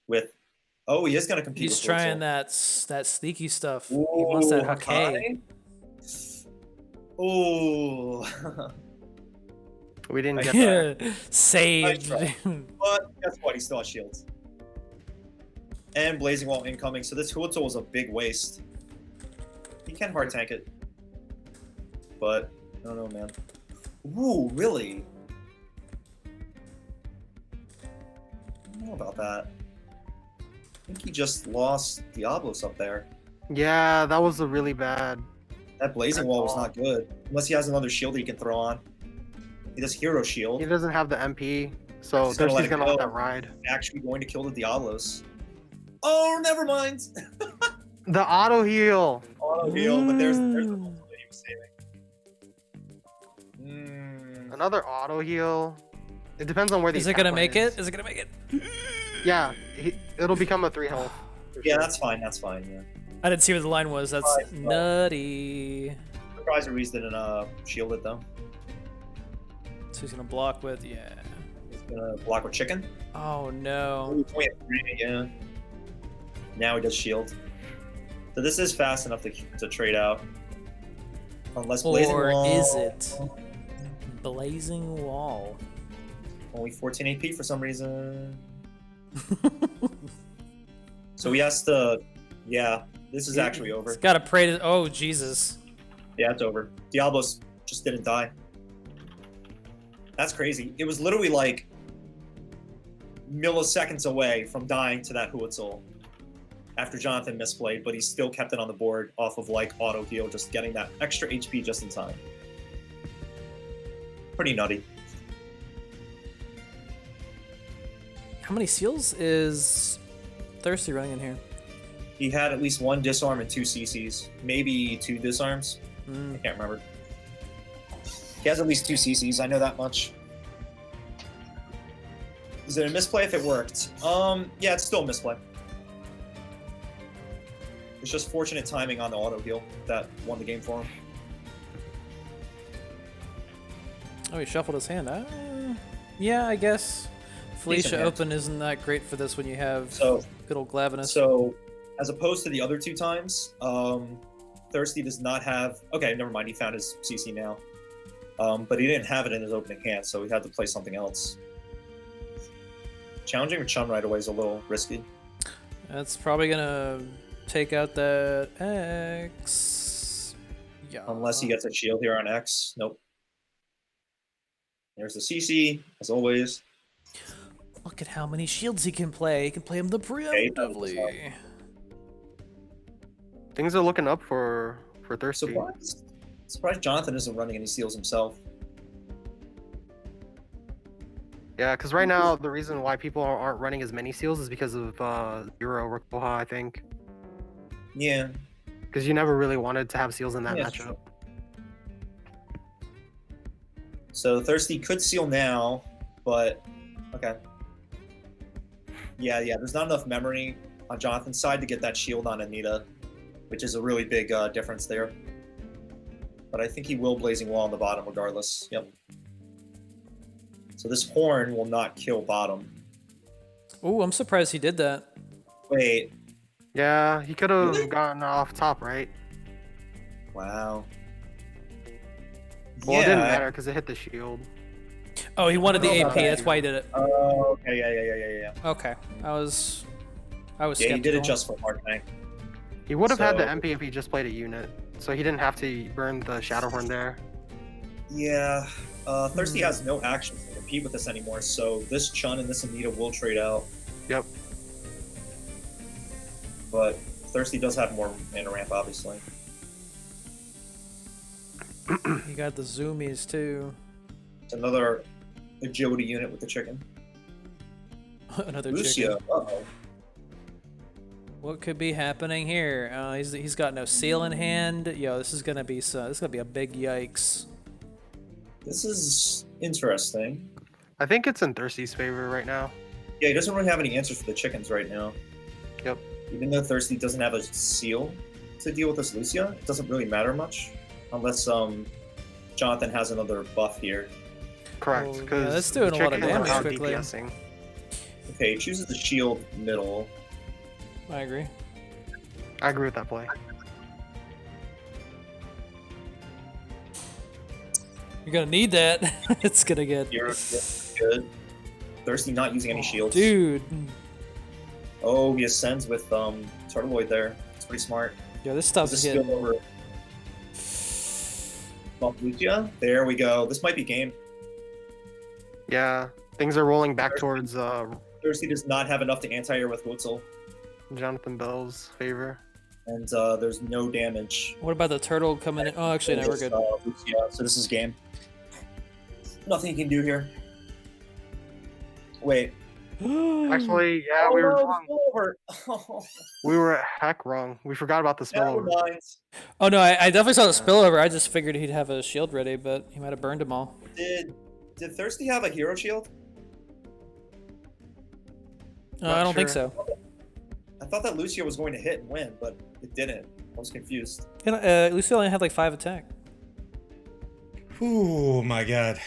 with... Oh, he is going to compete He's with trying Huotso. that sneaky stuff. He wants that Hake. Ooh. We didn't get that. Saved. But guess what? He still has shields. And Blazing Wall incoming, so this Huotso was a big waste. He can hard tank it. But, I don't know, man. Ooh, really? I don't know about that. I think he just lost Diablos up there. Yeah, that was a really bad. That Blazing Wall was not good. Unless he has another shield that he can throw on. He does Hero Shield. He doesn't have the MP, so He's gonna let Thirsty's it gonna go. let that ride. Actually going to kill the Diablos. Oh, never mind. The auto heal. Auto heal, but there's the Huotso that he was saving. Another auto heal. It depends on where the. Is it attack gonna line make is. it? Is it gonna make it? Yeah, it'll become a 3 health. for Yeah, sure. that's fine. That's fine. Yeah. I didn't see what the line was. That's Right, nutty. Surprised Reese didn't shield it though. So he's gonna block with He's gonna block with chicken. Oh no. Ooh, 23, yeah. Now he does shield. So this is fast enough to trade out. Unless Blazing Or Wall. is it Blazing Wall? Only 14 AP for some reason. So So he has to. Yeah, this is actually over. It's gotta pray to. Oh Jesus! Yeah, it's over. Diablos just didn't die. That's crazy. It was literally like milliseconds away from dying to that Huitzol after Jonathan misplayed, but he still kept it on the board off of like auto heal, just getting that extra HP just in time. Pretty nutty. How many seals is Thirsty running in here? He had at least 1 disarm and 2 CCs, maybe 2 disarms. I can't remember. He has at least 2 CCs. I know that much. Is it a misplay if it worked? Yeah, it's still a misplay. It's just fortunate timing on the auto heal that won the game for him. Oh, he shuffled his hand. Yeah, I guess. Felicia hand. Open isn't that great for this when you have So, good old Glavenus. So, as opposed to the other 2 times, Thirsty does not have. Okay, never mind. He found his CC now, but he didn't have it in his opening hand, so he had to play something else. Challenging with Chun right away is a little risky. That's probably gonna take out that X. Yeah. Unless he gets a shield here on X. Nope. There's the CC, as always. Look at how many shields he can play. He can play them the preemptively. Things are looking up for Thirsty. Surprised Jonathan isn't running any seals himself. Yeah, because right now the reason why people aren't running as many seals is because of Zero Rikoha, I think. Yeah. Because you never really wanted to have seals in that Yeah, matchup. true. So Thirsty could seal now, but okay. Yeah, there's not enough memory on Jonathan's side to get that shield on Anita, which is a really big difference there. But I think he will Blazing Wall on the bottom regardless. Yep. So this horn will not kill bottom. Ooh, I'm surprised he did that. Wait. Yeah, he could have Really? gotten off top, right? Wow. Well, it didn't matter because it hit the shield. Oh, he wanted the I don't know AP. about That's why he did it. Oh, okay, yeah. Okay, I was Yeah, he skeptical. did it just for hard tank. He would have had the So- MP if he just played a unit, so he didn't have to burn the Shadowhorn there. Yeah. Thirsty has no action to compete with this anymore, so this Chun and this Anita will trade out. Yep. But Thirsty does have more mana ramp, obviously. He got the zoomies too. It's another agility unit with the chicken. Another Lucia. chicken. Uh-oh. What could be happening here? He's got no seal in hand. Yo, this is gonna be a big yikes. This is interesting. I think it's in Thirsty's favor right now. Yeah, he doesn't really have any answers for the chickens right now. Yep. Even though Thirsty doesn't have a seal to deal with this Lucia, it doesn't really matter much. Unless Jonathan has another buff here. Correct, Oh, yeah, because that's doing a lot of damage quickly. DPSing. Okay, he chooses the shield middle. I agree. I agree with that play. You're gonna need that. It's gonna get. You're good. Thirsty not using any shields. Dude. Oh, he ascends with Turtleoid there. It's pretty smart. Yo, this Does stuff's this spill getting. over Buff Lucia? There we go. This might be game. Yeah, things are rolling back towards Thirsty does not have enough to anti-air with Wutzel, Jonathan Bell's favor. and there's no damage. What about the turtle coming in? Oh, actually, no, we're good. Lucia, so this is game. Nothing you can do here. Wait. Actually, yeah, we Oh, were no, wrong. over. We were heck wrong. We forgot about the Never spillover. mind. Oh no, I definitely saw the spillover. I just figured he'd have a shield ready, but he might have burned them all. Did Thirsty have a hero shield? I don't think sure. so. I thought that Lucia was going to hit and win, but it didn't. I was confused. You know, Lucio only had like 5 attack. Oh my god.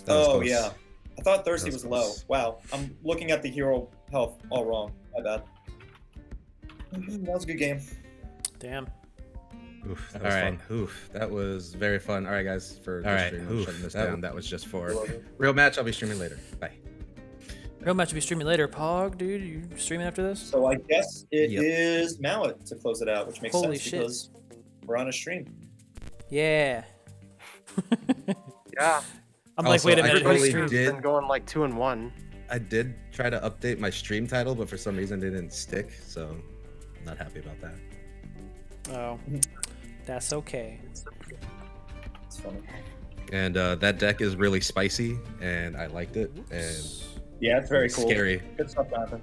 That was Oh close. yeah. I thought Thirsty That was was low. close. Wow. I'm looking at the hero health all wrong. My bad. That was a good game. Damn. Oof, That all was right. fun. Oof, that was very fun. All right, guys, for All the right, stream, oof, shutting this that down. was- That was just for You're welcome. real match. I'll be streaming later. Bye. Real match will be streaming later. Pog, dude, you streaming after this? So I guess it Yep. is Mallet to close it out, which makes Holy sense shit. because we're on a stream. Yeah. Yeah. I'm Also, like, wait a I minute. totally who's Everybody's streaming? did- been going like 2 and 1. I did try to update my stream title, but for some reason it didn't stick, so I'm not happy about that. Oh, that's okay. It's funny. And that deck is really spicy, and I liked it, and Yeah, it's very it's cool. scary. Good stuff happened.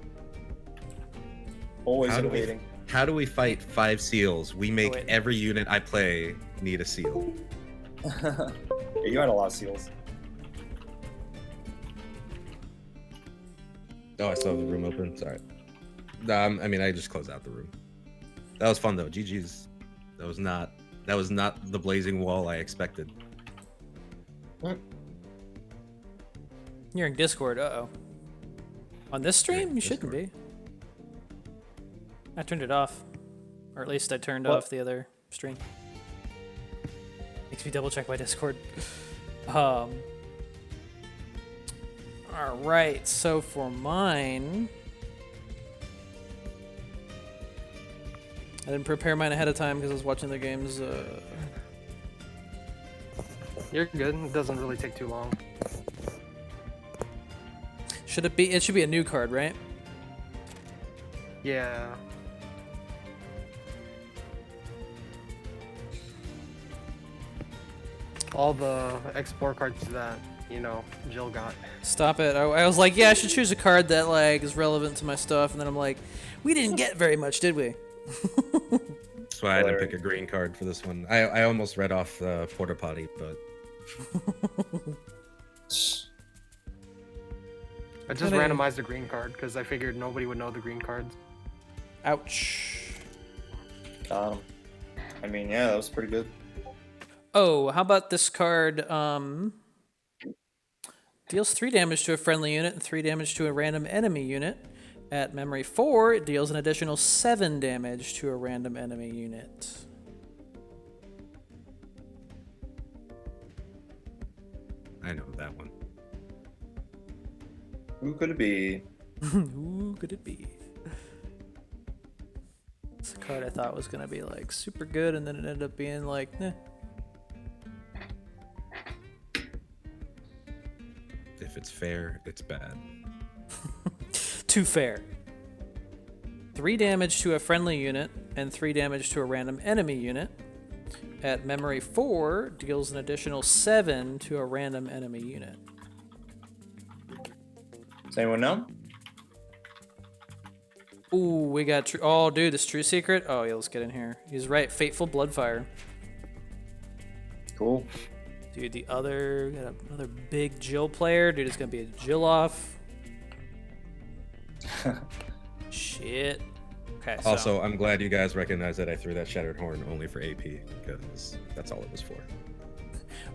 Always How do we- innovating. How do we fight 5 seals? We make wait. every unit I play need a seal. Yeah, you had a lot of seals. Oh, I still have the room open. Sorry. I mean, I just closed out the room. That was fun though. GG's. That was not the blazing wall I expected. You're in Discord. Uh-oh. On this stream? Yeah, You shouldn't be. I turned it off. Or at least I turned What? off the other stream. Makes me double check my Discord. Alright, so for mine... I didn't prepare mine ahead of time because I was watching the games. You're good. It doesn't really take too long. Should it be? It should be a new card, right? Yeah. All the export cards that, Jill got. Stop it. I was like, yeah, I should choose a card that like is relevant to my stuff, and then I'm like, we didn't get very much, did we? That's why I didn't pick a green card for this one. I almost read off the porta potty, but I just Kinda- randomized the green card because I figured nobody would know the green cards. Ouch. Got him. I mean, yeah, that was pretty good. Oh, how about this card? Deals 3 damage to a friendly unit and 3 damage to a random enemy unit. At memory 4, it deals an additional 7 damage to a random enemy unit. I know that one. Who could it be? Who could it be? It's a card I thought was gonna be like super good, and then it ended up being like, eh. If it's fair, it's bad. Too fair. 3 damage to a friendly unit and 3 damage to a random enemy unit. At memory 4, deals an additional 7 to a random enemy unit. Does anyone know? Ooh, we got true. Oh, dude, this True Secret. Oh, yeah, let's get in here. He's right. Fateful Bloodfire. Cool. Dude, got another big Jill player. Dude, it's gonna be a Jill off. Shit. Okay. So, Also, I'm glad you guys recognize that I threw that Shattered Horn only for AP because that's all it was for.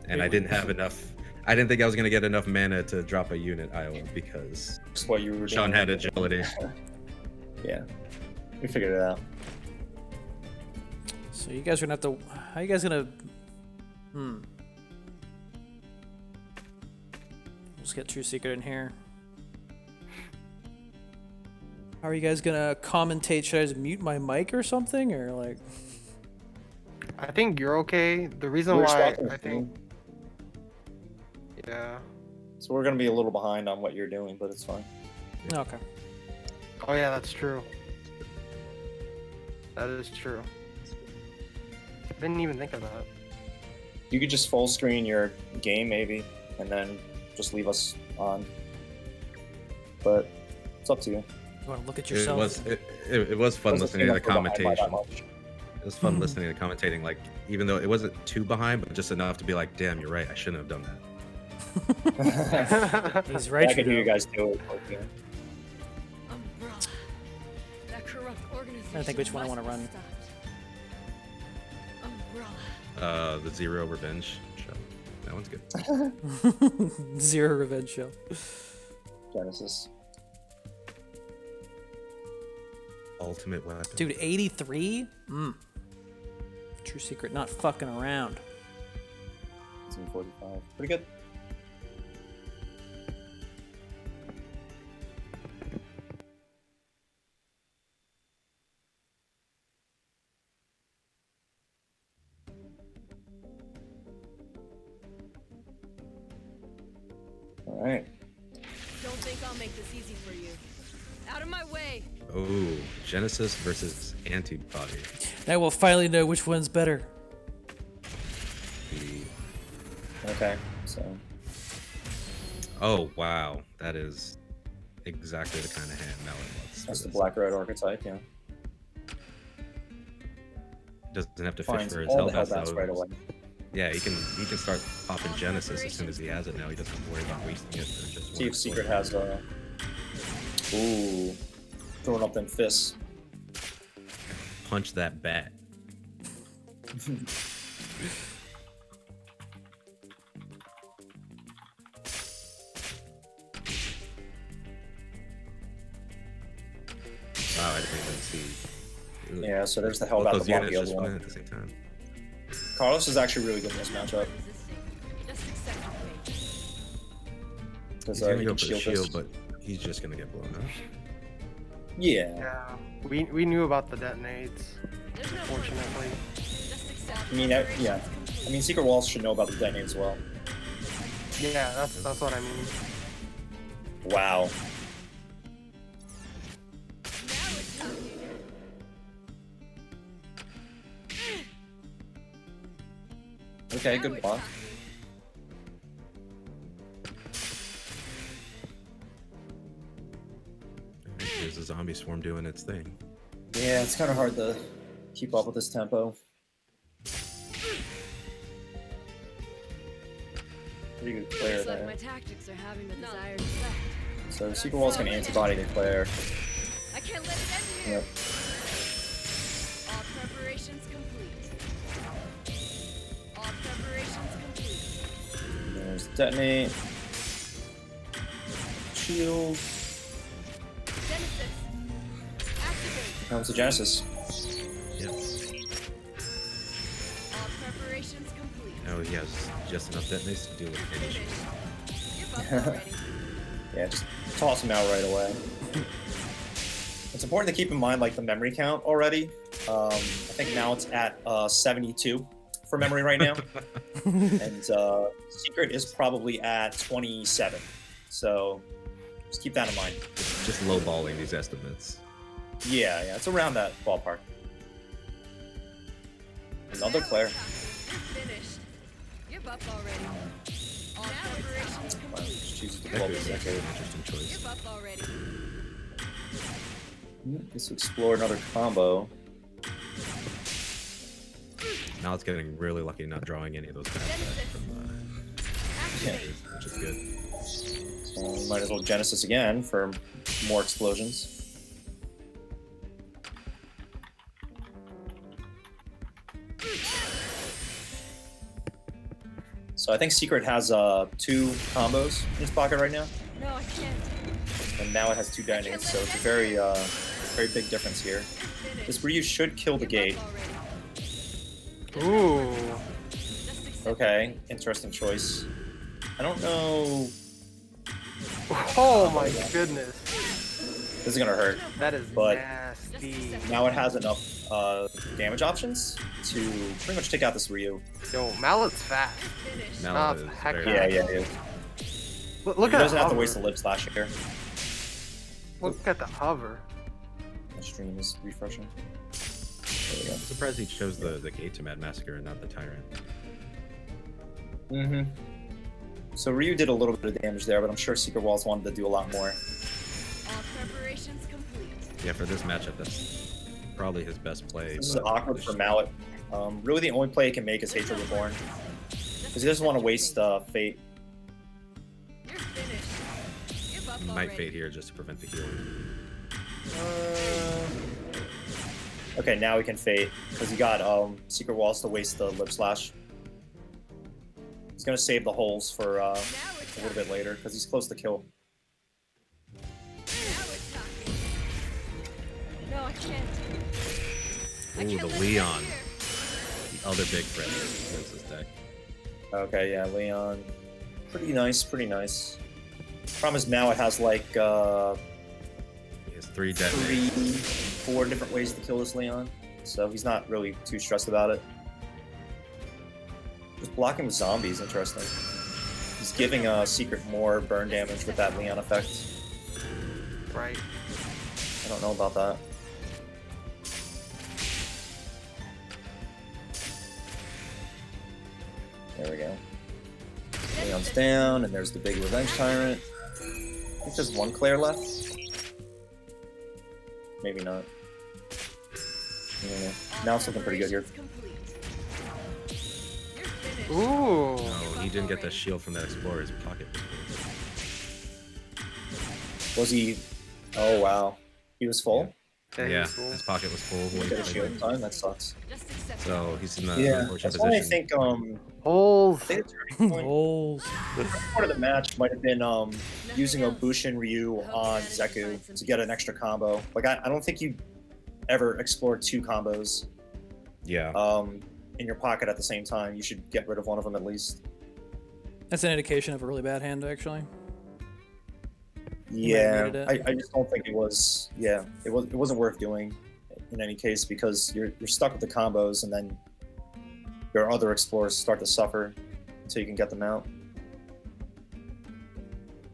And I didn't have enough. I didn't think I was gonna get enough mana to drop a unit Iowa because Just what you were Sean doing. had agility. Yeah. We figured it out. so you guys are gonna have to. How you guys gonna? Let's get True Secret in here. How are you guys gonna commentate? Should I just mute my mic or something, or like? I think you're okay. The reason We're why swapping I think, yeah. So we're gonna be a little behind on what you're doing, but it's fine. Okay. Oh yeah, that's true. That is true. I didn't even think of that. You could just full screen your game maybe, and then just leave us on. But it's up to you. You want to look at It yourself? was fun Doesn't listening seem to the like we're behind by that commentation. much. It was fun listening to commentating, like even though it wasn't too behind, but just enough to be like, damn, you're right, I shouldn't have done that. He's right. I could hear you Trudeau. guys do it. Okay. Umbrella. That corrupt organization. I think which one I must wanna run. be stopped. Umbrella. The Zero Revenge show. That one's good. Zero Revenge Show. Genesis. Ultimate weapon. Dude, 83? True Secret, not fucking around. 45. Pretty good. Alright. Don't think I'll make this easy for you. Out of my way. Oh, Genesis versus Antibody. Now we'll finally know which one's better. Okay, so. Oh wow, that is exactly the kind of hand Mallet wants. That's the black-red archetype, yeah. Doesn't have to fish Finds for his all the Hellbats Hellbats right away. Yeah, he can start popping Genesis as soon as he has it now. He doesn't have to worry about wasting it for just See one if Secret explosion. has ooh. Throwing up them fists. Punch that bat. Wow, I didn't even see. Yeah, so there's the Both Hellbat, those the block, units the other just went one. at the same time. Carlos is actually really good in this matchup. Just accept your fate. Because He's gonna he go can for the shield shield, this. but he's just gonna get blown up. Yeah. Yeah, we knew about the detonates, There's no fortunately. Just accept I mean, yeah. I mean, Secret Walls should know about the detonate as well. Yeah, that's what I mean. Wow. Now it's time. Okay, Now good it's block. time. There's a zombie swarm doing its thing. Yeah, it's kind of hard to keep up with this tempo. Pretty good Claire Looks like my there. tactics are having the desired effect. So Secret Wall's gonna antibody to Claire. I can't let it end here. Yep. All preparations complete. All preparations complete. There's detonate. Shield. Genesis. Activate. Comes the Genesis. Yep. All preparations complete. Oh, he has just enough detonates to deal with any shield. Finished. You're buffed already. Yeah, just toss him out right away. It's important to keep in mind like the memory count already. I think now it's at 72 for memory right now, and Secret is probably at 27. So just keep that in mind. Just lowballing these estimates. Yeah, it's around that ballpark. Another Claire. You're finished. You're buffed already. All preparations Wow, complete. just chooses to That blow could this be actually decade. an interesting choice. You're buffed already. Let's explore another combo. Now it's getting really lucky not drawing any of those bad back from Activate. which is good. So we might as well Genesis again for more explosions. So I think Secret has 2 combos in his pocket right now, No, I can't. and now it has 2 detonates, so it's a very, very big difference here. This Ryu should kill the gate. Ooh. Okay, interesting choice. I don't know. Oh my goodness. This is gonna hurt. That is But- nasty. Now it has enough damage options to pretty much take out this Ryu. Yo, Mallet's fast. Mallet Not is heck very Yeah, fast. yeah, yeah. Look He at doesn't the have to hover. waste the lip slash here. Look at the hover. The stream is refreshing. There we I'm surprised he chose the gate to Mad Massacre and not the Tyrant. go. Mm-hmm. So Ryu did a little bit of damage there, but I'm sure Secret Walls wanted to do a lot more. All preparations complete. Yeah, for this matchup, that's probably his best play. This is but awkward for Mallet. Really, the only play he can make is Hatred Reborn, because he doesn't want to waste Fate. You're finished. You're buffed He might already. fade here just to prevent the healing. Okay, now he can Fate, because he got Secret Walls to waste the lip slash. He's gonna save the holes for Now a it's little time. bit later, because he's close to kill. Now it's time. No, I can't. I Ooh, can't the let it Leon. end here. The other big threat against this deck. Okay, yeah, Leon. Pretty nice, pretty nice. Problem is now it has like He has 3 detonates. 3, 4 different ways to kill this Leon, so he's not really too stressed about it. Just blocking with zombies, interesting. He's giving Secret more burn damage with that Leon effect. Right. I don't know about that. There we go. Leon's down, and there's the big Revenge Tyrant. I think there's one Claire left. Maybe not. Yeah. Now it's looking pretty good here. Ooh. No, he didn't get the shield from that Explorer's pocket. Was he? Oh wow, he was full. Yeah, he's cool. his pocket was full. He got a shield time. That sucks. So he's in the Yeah, unfortunate that's why I position. think Holes. I think the turning point Holes. part of the match might have been using a Bushin Ryu on Zeku to get an extra combo. Like I don't think you ever explore 2 combos Yeah. in your pocket at the same time. You should get rid of one of them at least. That's an indication of a really bad hand, actually. Yeah, needed it. I just don't think it was. Yeah, it wasn't worth doing in any case because you're stuck with the combos and then your other explorers start to suffer until you can get them out.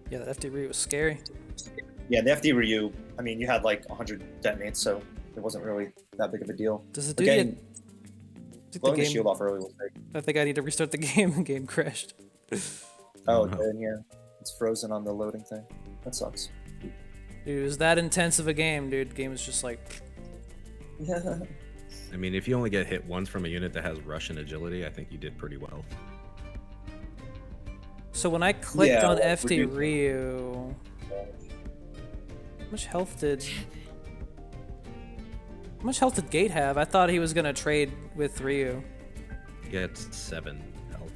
Yeah, that FD Ryu was scary. Yeah, the FD Ryu. I mean, you had like 100 detonates, so it wasn't really that big of a deal. Does it do Again, I think the blowing the game, shield off early was big. I think I need to restart the game. The game crashed. Oh, no. then yeah, it's frozen on the loading thing. That sucks. Dude, it was that intense of a game, dude. The game was just like, I mean, if you only get hit once from a unit that has rush and agility, I think you did pretty well. so when I clicked Yeah, on well, FD Ryu- Ryu, how much health did Gate have? I thought he was gonna trade with Ryu. He gets 7 health.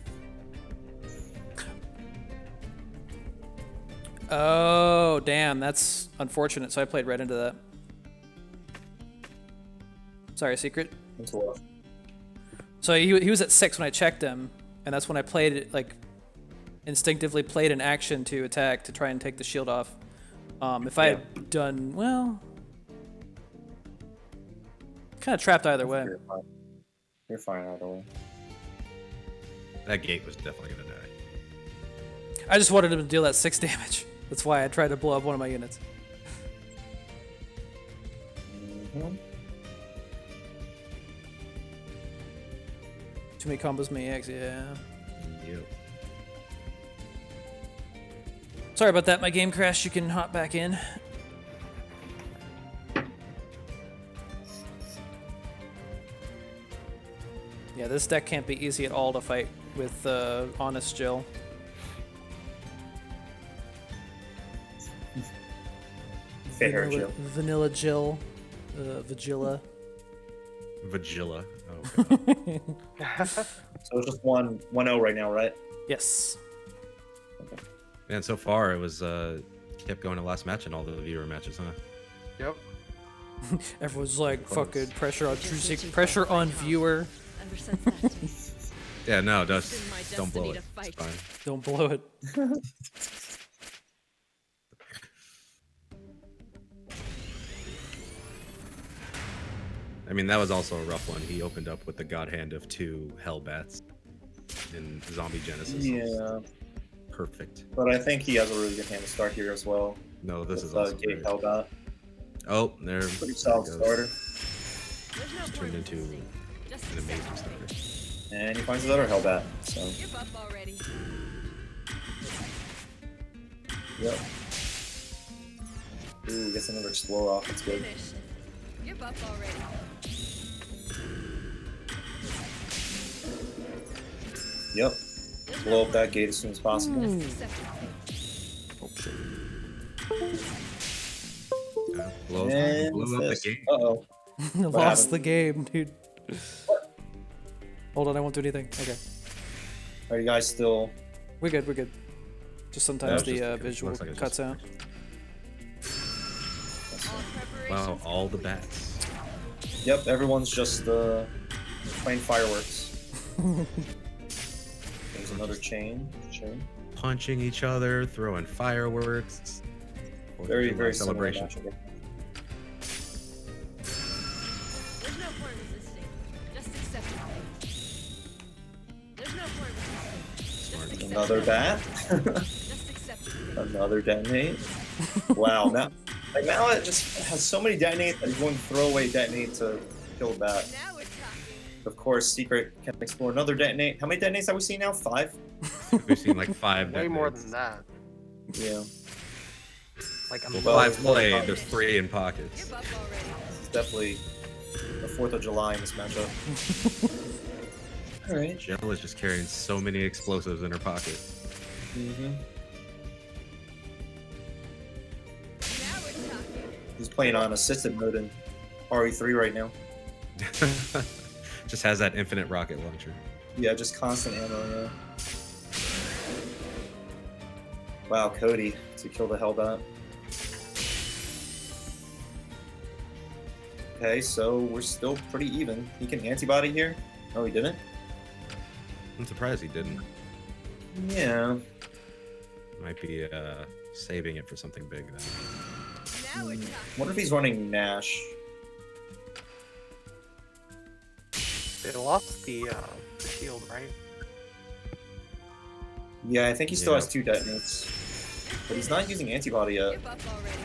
Oh, damn, that's unfortunate. So I played right into that. Sorry, Secret. It's rough. So he was at 6 when I checked him, and that's when I played it, like, instinctively played an action to attack to try and take the shield off. If I had done, well, kind of trapped either way. You're fine. You're fine either way. That gate was definitely gonna die. I just wanted him to deal that 6 damage. That's why I tried to blow up one of my units. Mm-hmm. Too many combos, maniacs, yeah. Yep. Sorry about that, my game crashed. You can hop back in. Yeah, this deck can't be easy at all to fight with Honest Jill. Fit her, Jill. Vanilla Jill. Vagilla. Vagilla. Oh, okay. So it's just 1-0 right now, right? Yes. Man, so far it was kept going to last match in all the viewer matches, huh? Yep. Everyone's like, Close. fucking pressure on pressure on viewer. Undersense that. Yeah, no, It's just been my don't blow destiny it. to It's fight. fine. Don't blow it. I mean, that was also a rough one. He opened up with the God Hand of 2 Hellbats in Zombie Genesis. Yeah, Perfect. but I think he has a really good hand to start here as well. No, this With, is also Gate great. Hellbat. Oh, there. Pretty there solid it goes. starter. There's no Turned point into resisting. Just an accept amazing my starter. fate. And he finds his other Hellbat. So, Give up already. yep. Ooh, gets another Explorer off. That's good. Finished. Give up already. Yep. Blow up that gate as soon as possible. Just accept my fate. Oh shit. Blow up the fist. game. Uh-oh. Lost happened? the game, dude. Hold on, I won't do anything. Okay. Are you guys still... We're good, we're good. Just sometimes Yeah, the it visual looks like it's cuts just- out. All preparations Wow, all the complete. bats. Yep, everyone's just playing fireworks. There's another chain. Punching each other, throwing fireworks. Fourth of Very, July very similar celebration. match. There's no point resisting. Just accept my fate. There's no point resisting. Just Smart. accept Another my bat. fate. Just accept it. Another detonate. Wow, now like Mallet just has so many detonates that he's going to throw away detonate to kill that. Now we're talking. Of course, Secret can explore another detonate. How many detonates have we seen now? 5? We've seen like 5 Way more detonates. than that. Yeah. Like a Well, Well, 5 there's more played, pockets. there's 3 in pockets. Give up already. It's definitely the 4th of July in this matchup. Alright. Jill is just carrying so many explosives in her pocket. Mm-hmm. Now we're talking. He's playing on assisted mode in RE3 right now. Just has that infinite rocket launcher. Yeah, just constant ammo, yeah. Wow, Cody to kill the Hellbat. Okay, so we're still pretty even. He can antibody here? No, he didn't? I'm surprised he didn't. Yeah. Might be saving it for something big then. Now we're talking. What if he's running Nash? They lost the shield, right? Yeah, I think he still Yeah. has 2 detonates. But he's not using antibody yet. Give up already.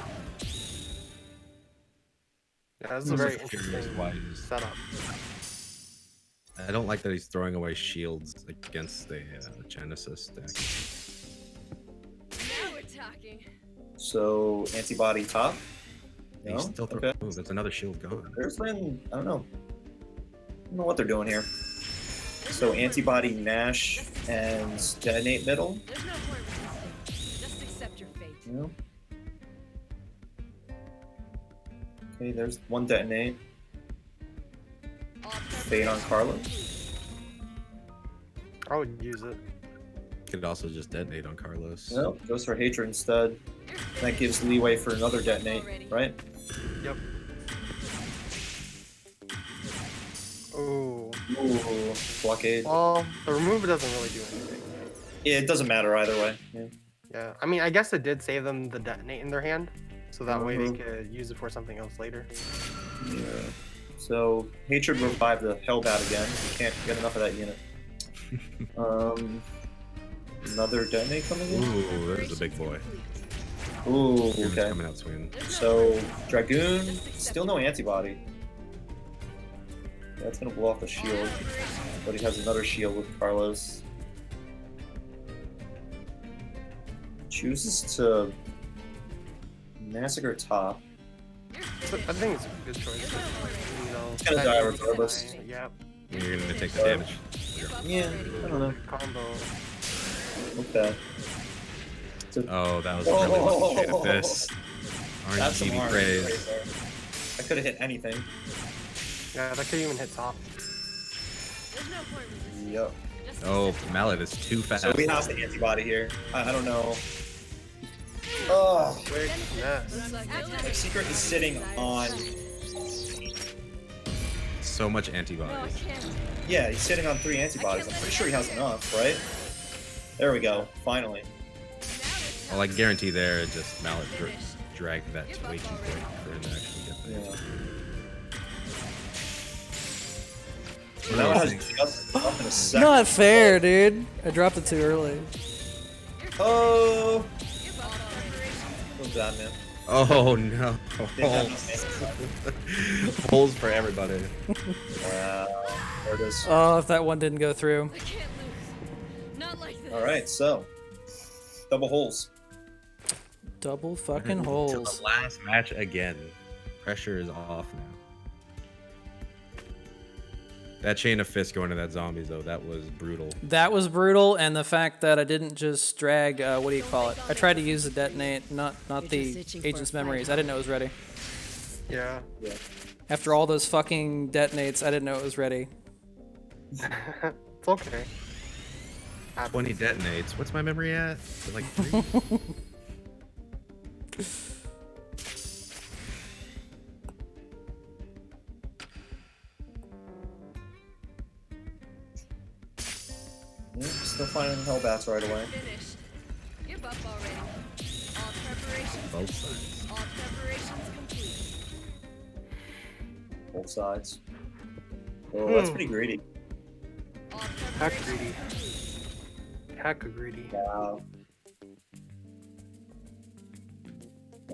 Yeah, this is I'm a very just curious interesting why he's- setup. I don't like that he's throwing away shields against the Genesis deck. Now we're talking. So, antibody top? No? He's still throwing. Okay. Ooh, there's another shield going. There's been, I don't know. I don't know what they're doing here. So, antibody Nash and detonate middle? There's no point resisting. Just accept your fate. Yeah. Okay, there's 1 detonate. All Fade on preparations Carlos. complete. I would use it. Could also just detonate on Carlos. No, goes for Hatred instead. That gives leeway for another detonate, right? Yep. Ooh. Ooh, blockade. Well, the remover doesn't really do anything. Yeah, it doesn't matter either way. Yeah. Yeah. I mean, I guess it did save them the detonate in their hand, so that way they Mhm. could use it for something else later. Yeah. So Hatred revived the Hellbat again. You can't get enough of that unit. Another detonate coming in. Ooh, there's a big boy. Ooh, He's okay. coming out swinging. So Dragoon, still no antibody. That's gonna blow off the shield, but he has another shield with Carlos. Chooses to massacre top. So I think it's a good choice. You know, It's gonna that die is regardless. fine. Yep. You're gonna take the damage. Yeah, I don't know. Combo. Okay. So Oh, that was really lucky Chain of Fists. that's some RNG RNG praise. right there. I could have hit anything. Yeah, that could even hit top. There's no point resisting. Yep. Just Oh, accept it. Mallet is too fast. So we have the antibody here. I don't know. Oh, Quick mess. Looks like like Secret is sitting on. So much No, I antibodies. can't. Yeah, he's sitting on 3 antibodies. I'm pretty sure he has enough, right? There we go. Finally. Now it's Well, I guarantee there, just Mallet dragged that way too quick for him to actually get there. Yeah. What Now it else? has just up in a second. Not fair, dude. I dropped it too early. Oh, give up preparations. what's that, man? Oh no. Didn't have Holes. Holes for everybody. Wow. There it is. Oh, if that one didn't go through. I can't lose. Not like this. All right, so double holes. Double fucking To holes. the last match again. Pressure is off now. That chain of fists going to that zombies though, that was brutal. That was brutal, and the fact that I didn't just drag, what do you call it? I tried to use the detonate, not the agent's memories. I didn't know it was ready. Yeah. Yeah. After all those fucking detonates, I didn't know it was ready. It's okay. 20 detonates. What's my memory at? Is it like 3? Yeah, still finding Hellbats right away. Finished. Give up already. All preparations Both complete. sides. All preparations complete. Both sides. Oh, that's pretty greedy. All Heck preparations greedy. complete. Heck greedy. Wow.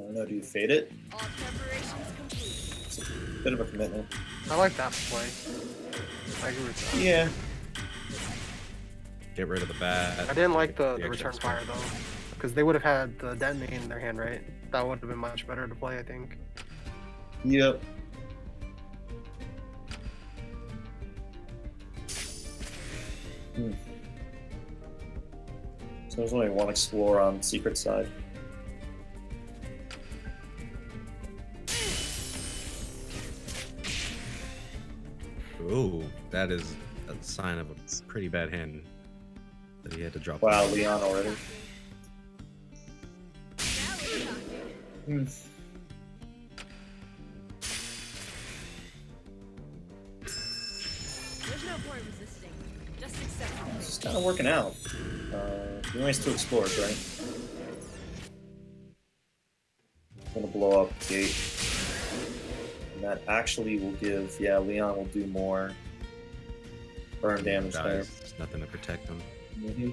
don't know, do you fade it? All preparations complete. It's a bit of a commitment. I like that play. I agree with that. Yeah. Get rid of the bat. I didn't like the extra return spell. fire though, because they would have had the detonate in their hand, right? That would have been much better to play, I think. Yep. So there's only one explore on secret side. Ooh, that is a sign of a pretty bad hand that he had to drop. Wow, Leon already. Now we're talking. Hmm. There's no point resisting. Just accept it. It's kind of working out. He only has 2 explorers, right? Gonna blow up the gate. And that actually will give, yeah, Leon will do more burn damage there. There's nothing to protect him. Mm-hmm.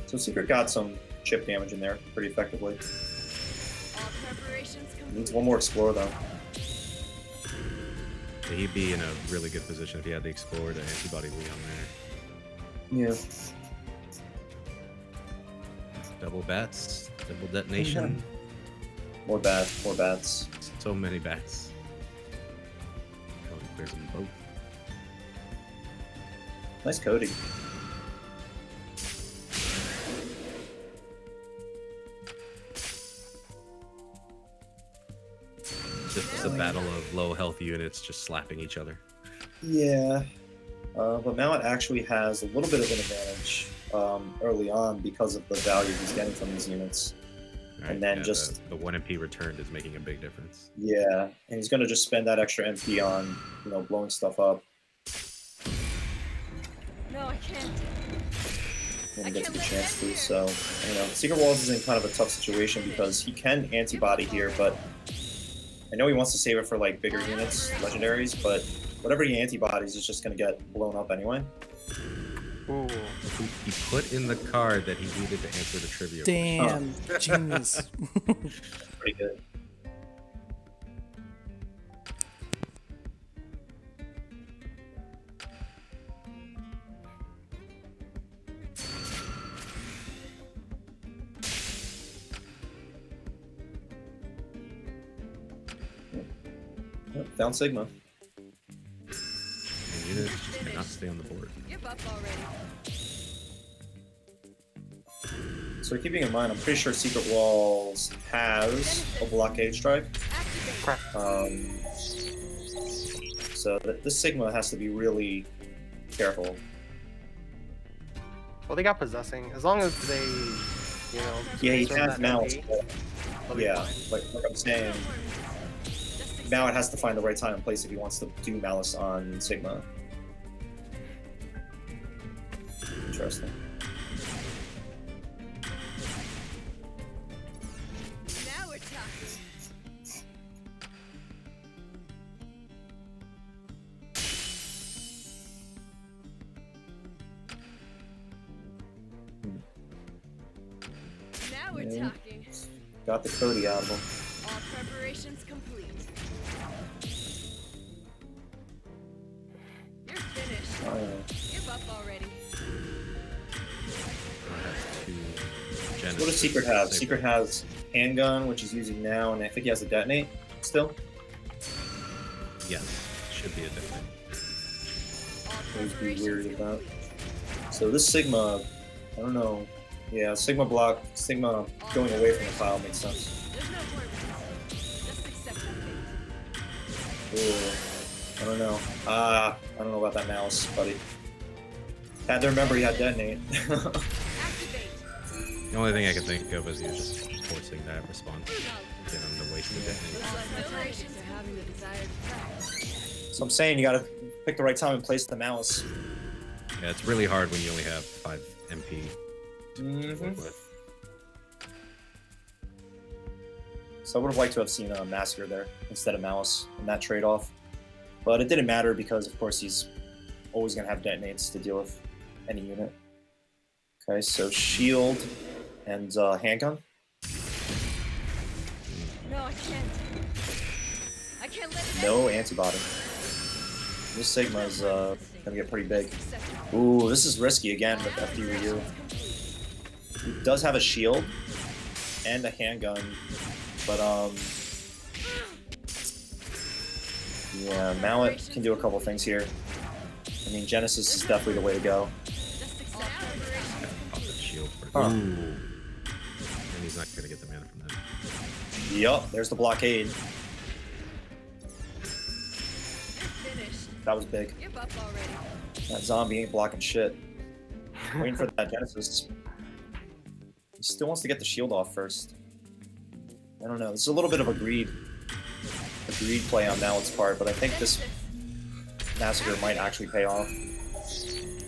So Secret got some chip damage in there pretty effectively. All preparations complete. Needs one more Explorer though. Yeah, he'd be in a really good position if he had the Explorer to antibody Leon there. Yeah. Double bats, double detonation. More bats, more bats. So many bats. Cody clears them both. Nice Cody. Just a battle of low health units just slapping each other. Yeah. But Mount actually has a little bit of an advantage early on because of the value he's getting from these units. Right, And then yeah, just- the 1 MP returned is making a big difference. Yeah, and he's gonna just spend that extra MP on, you know, blowing stuff up No, I can't. when I he gets can't the let chance them to. So, you know, Secret Walls is in kind of a tough situation because he can antibody here, but I know he wants to save it for like bigger units, legendaries, but whatever he antibodies is just gonna get blown up anyway. Ooh. He put in the card that he needed to answer the trivia. Damn, genius. Pretty good. Yep, found Sigma. And units just cannot stay on the board. Give up already. So keeping in mind, I'm pretty sure Secret Walls has a blockade strike. Activate. So this Sigma has to be really careful. Well, they got possessing. As long as they, you know. Yeah, he serve has that Malice, MP, but they'll be yeah, fine. like I'm saying, now it has to find the right time and place if he wants to do Malice on Sigma. Interesting. Now we're talking. Now we're Yeah. talking. Got the Cody out of him. All preparations complete. You're finished. I don't know. Give up already. So what does Secret have? Secret has handgun, which he's using now, and I think he has a detonate still. Yes, should be a different. All Always be preparations weary about. complete. So this Sigma, I don't know. Yeah, Sigma block, Sigma going away from the file makes sense. There's no point resisting. Just accept that fate. Ooh, I don't know. I don't know about that mouse, buddy. Had to remember he had detonate. Activate. The only thing I can think of is he's just forcing that response. Get him to waste the detonate. Preparations are having the desired effect. So I'm saying you gotta pick the right time and place the mouse. Yeah, it's really hard when you only have 5 MP to work with. So I would have liked to have seen a Massacre there instead of Malice in that trade-off. But it didn't matter because, of course, he's always going to have detonates to deal with any unit. Okay, so Shield and Handgun. I can't. I can't let it No end. antibody. This Sigma is gonna get pretty big. Ooh, this is risky again with FD Ryu. He does have a shield and a handgun, but yeah, Mallet can do a couple things here. I mean, Genesis is definitely the way to go. Just accept it. Pop that shield for Huh. And he's not gonna get the mana from that. Yup, there's the blockade. You're finished. That was big. You're buff already. That zombie ain't blocking shit. Waiting for that Genesis. He still wants to get the shield off first. I don't know. This is a little bit of a greed play on Mallet's part, but I think this massacre might actually pay off.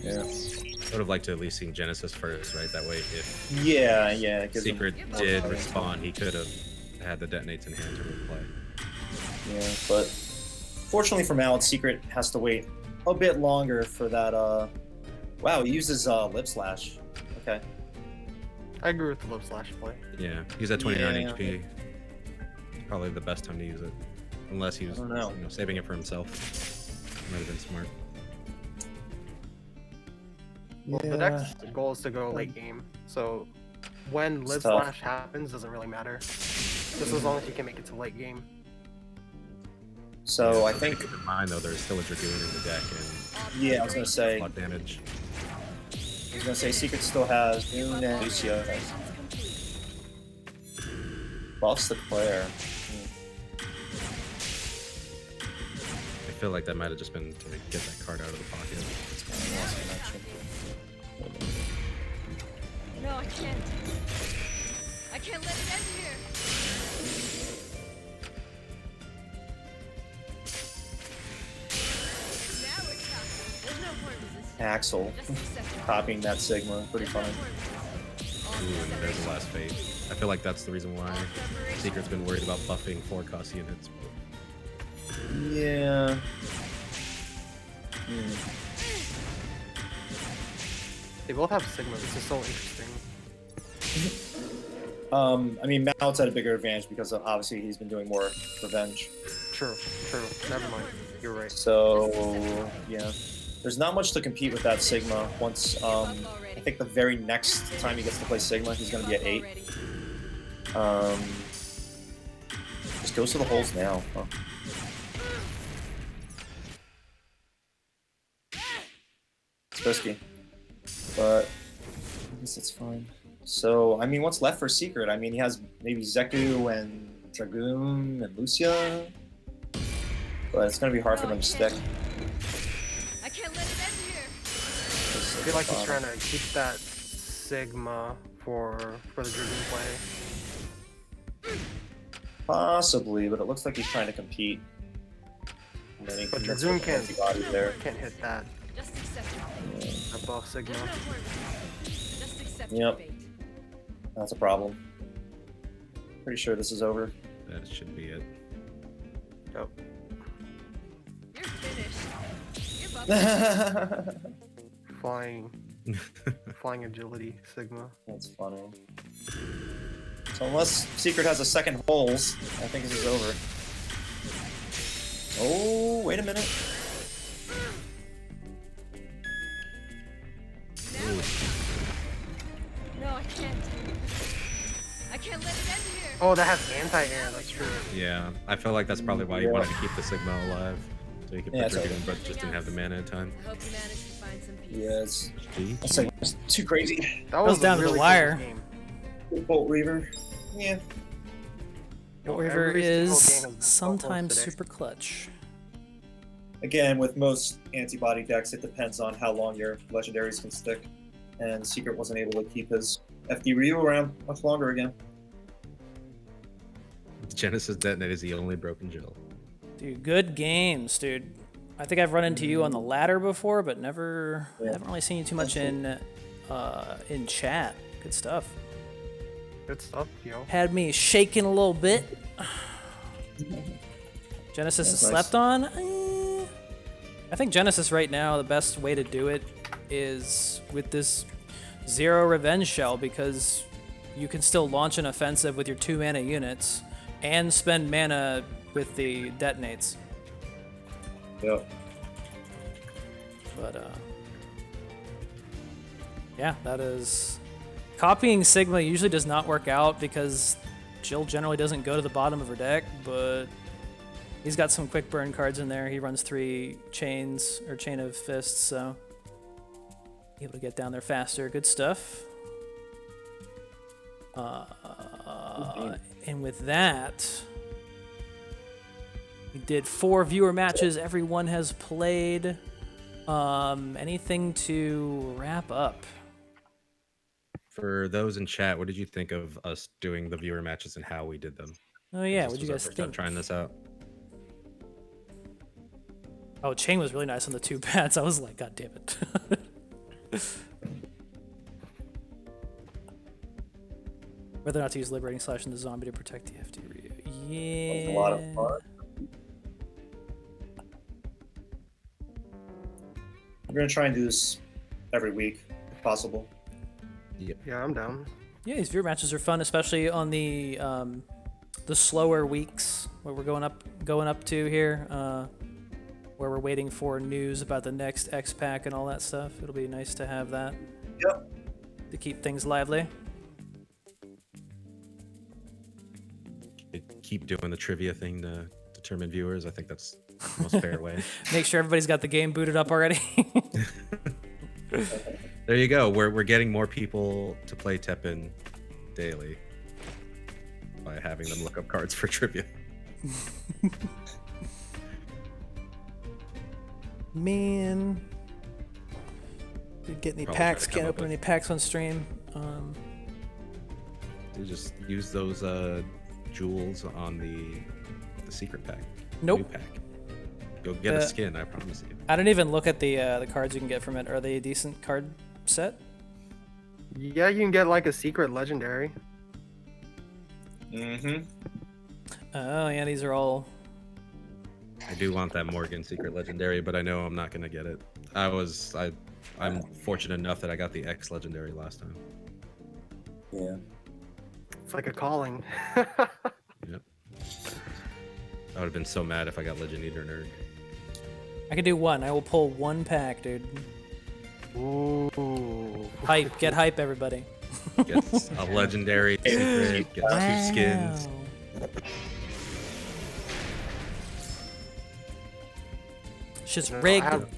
Yeah. I would have liked to at least seen Genesis first, right? That way, if Yeah, yeah. It gives him Secret more did time. respond, he could have had the detonates in hand to replay. Yeah, but fortunately for Mallet, Secret has to wait a bit longer for that. Wow, he uses lip slash. Okay. I agree with the lip slash play. Yeah, he's at 29 Yeah. HP. Probably the best time to use it, unless he was I don't know. saving it for himself. Might have been smart. Well, the next goal is to go late game, so when lip It's tough. slash happens doesn't really matter. Just as long as you can make it to late game. So I think, keep in mind though, there's still a Dragoon in the deck and yeah, I was gonna say, a lot of damage. I was gonna say, Secret still has Dune and Lucio. Buffs the player. I feel like that might have just been to get that card out of the pocket. No, I can't. I can't let it end here. Now we're talking. There's no point resisting. Axel Just accept it. copying that Sigma, pretty There's no funny. point resisting. Ooh, and there's the last fate. I feel like that's the reason why Secret's been worried about buffing 4-cost units. Yeah. They both have Sigma. This is so interesting. I mean, Mallet's had a bigger advantage because obviously he's been doing more revenge. True. Never mind. You're right. So yeah, there's not much to compete with that Sigma. Once I think the very next time he gets to play Sigma, he's gonna be at 8. Just goes to the holes now. Huh. It's risky, but I guess it's fine. So I mean, what's left for Secret? I mean, he has maybe Zeku and Dragoon and Lucia, but it's gonna be hard for them to stick. I can't let it end here. I feel like he's trying to keep that Sigma for the Dragoon play. Possibly, but it looks like he's trying to compete. And then he But commits Dragoon with the antibody there. can't hit that Just accept your fate. above Sigma. There's no point resisting. Just accept Yep. your fate. That's a problem. Pretty sure this is over. That should be it. Yep. You're finished. You're buff. Flying agility Sigma. That's funny. So unless Secret has a second holes, I think this is over. Oh, wait a minute. No, I can't. I can't let it end here. Oh, that has anti-air. That's true. Yeah, I feel like that's probably why he Yeah. wanted to keep the Sigma alive. So he could Yeah, put it's Dragoon, but just didn't have the mana in time. I hope you managed to find some peace. Yeah, it's GG. that's like it's too crazy. That Goes a down to the really wire. close game. Bolt Reaver. Yeah. Bolt River Every single is game has been so close sometimes today. super clutch. Again, with most antibody decks, it depends on how long your legendaries can stick. And Secret wasn't able to keep his FD Ryu around much longer again. Genesis Detonate is the only broken Jill. Dude, good games, dude. I think I've run into you on the ladder before, but never. I Yeah. haven't really seen you too much in chat. Good stuff. Good stuff, yo. Had me shaking a little bit. Genesis is That's slept on. I think Genesis right now, the best way to do it is with this 0 revenge shell, because you can still launch an offensive with your 2 mana units, and spend mana with the detonates. Yep. But yeah, that is copying Sigma usually does not work out because Jill generally doesn't go to the bottom of her deck, but he's got some quick burn cards in there. He runs 3 chains or chain of fists, so able to get down there faster. Good stuff. And with that, we did 4 viewer matches. Everyone has played. Anything to wrap up? For those in chat, what did you think of us doing the viewer matches and how we did them? Oh yeah, This what'd you was our guys first time think? trying this out. Oh, chain was really nice on the 2 bats. I was like, God damn it. Whether or not to use liberating slash in the zombie to protect the FD. Yeah. That was a lot of fun. We're gonna try and do this every week, if possible. Yeah, I'm down. Yeah, these viewer matches are fun, especially on the slower weeks where we're going up to here, where we're waiting for news about the next X pack and all that stuff. It'll be nice to have that. Yep. To keep things lively. Keep doing the trivia thing to determine viewers. I think that's the most fair way. Make sure everybody's got the game booted up already. There you go. We're getting more people to play TEPPEN daily by having them look up cards for trivia. Man. Did get any Probably packs, try to come can't up open with- any packs on stream. You just use those jewels on the secret pack. Nope. New pack. Go get a skin, I promise you. I didn't even look at the cards you can get from it. Are they a decent card set? Yeah, you can get like a secret legendary. Mm-hmm. Oh yeah, these are all. I do want that Morgan secret legendary, but I know I'm not gonna get it. I'm fortunate enough that I got the X legendary last time. Yeah. It's like a calling. Yep. I would have been so mad if I got Legend Eater Nerd. I can do one. I will pull one pack, dude. Ooh. Hype, get hype, everybody. Gets a legendary secret, gets 2 skins. Shit's No, I rigged. have-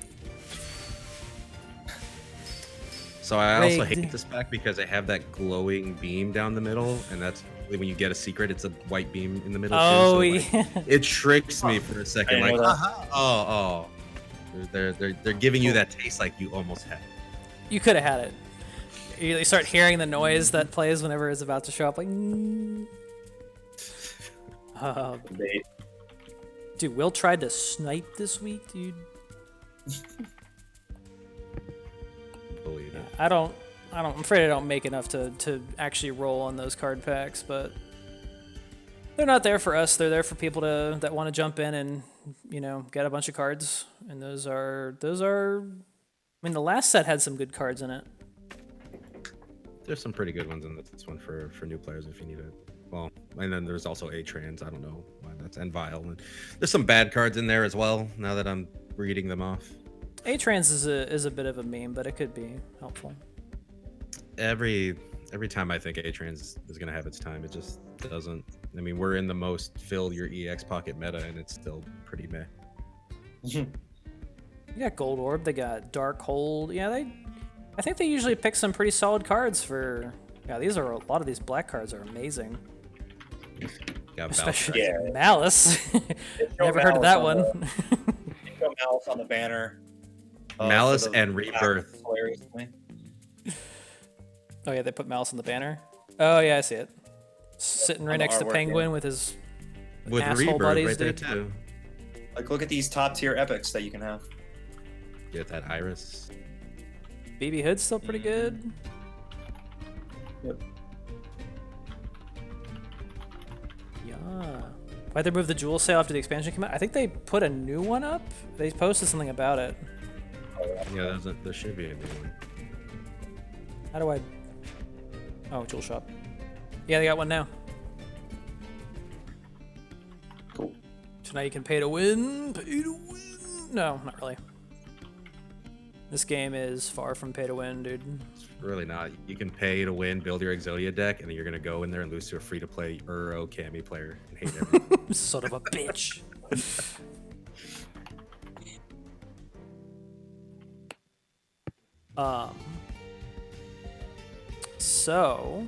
So I also Rigged. hate this pack because I have that glowing beam down the middle, and that's when you get a secret, it's a white beam in the middle. Oh too, so, like, yeah. it tricks me for a second. I Like, didn't know that. aha, they're giving you that taste like you almost had. You could have had it. You start hearing the noise that plays whenever it's about to show up, like. Debate. Dude, Will tried to snipe this week, dude. Believe it. I'm afraid I don't make enough to actually roll on those card packs, but they're not there for us. They're there for people that want to jump in and, get a bunch of cards. And those are I mean, the last set had some good cards in it. There's some pretty good ones in this one for new players if you need it. Well, and then there's also A-Trans. I don't know why that's and Vile. And there's some bad cards in there as well. Now that I'm reading them off. A-Trans is a bit of a meme, but it could be helpful. Every time I think A-Trans is gonna have its time, it just doesn't. I mean, we're in the most fill your EX pocket meta, and it's still pretty meh. They got Gold Orb, they got Dark Hold. Yeah, I think they usually pick some pretty solid cards for. Yeah, a lot of these black cards are amazing. Got Especially Yeah. Malice. Show Never heard of that Malice one. Show Malice on the banner. Malice for the and Rebirth. Hilariously. Oh yeah, they put Malice on the banner. Oh yeah, I see it. Sitting right On the next to artwork, Penguin yeah. with his with asshole Rebirth buddies, right there dude. too. Like, look at these top tier epics that you can have. Get that Iris. BB Hood's still pretty good. Yep. Yeah. Why'd they move the jewel sale after the expansion came out? I think they put a new one up. They posted something about it. Yeah, there should be a new one. How do I? Oh, jewel shop. Yeah, they got one now. So now you can pay to win. Pay to win. No, not really. This game is far from pay to win, dude. It's really not. You can pay to win, build your Exodia deck, and then you're gonna go in there and lose to a free-to-play Euro Cammy player and hate everything. Son of a bitch. So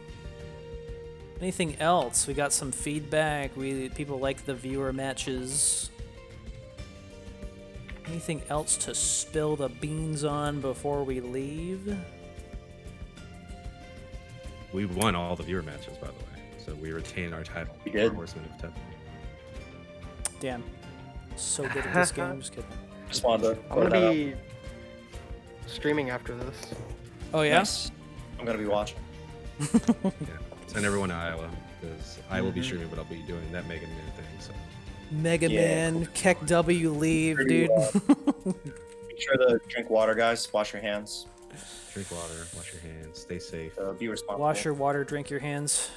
anything else? We got some feedback. People like the viewer matches. Anything else to spill the beans on before we leave? We won all the viewer matches, by the way, so we retain our title. We did. For Horsemen of TEPPEN. Damn. So good at this game. Just kidding. Just wanted to I'm put gonna that be streaming after this. Oh, out. yeah? Nice. I'm gonna be watching. Yeah. Send everyone to Iowa because I will be streaming, but I'll be doing that Mega Man thing. So Mega Yeah. Man, Keck W leave, Pretty, dude. Make sure to drink water, guys. Wash your hands. drink water, wash your hands, stay safe. Be responsible. Wash your water, drink your hands,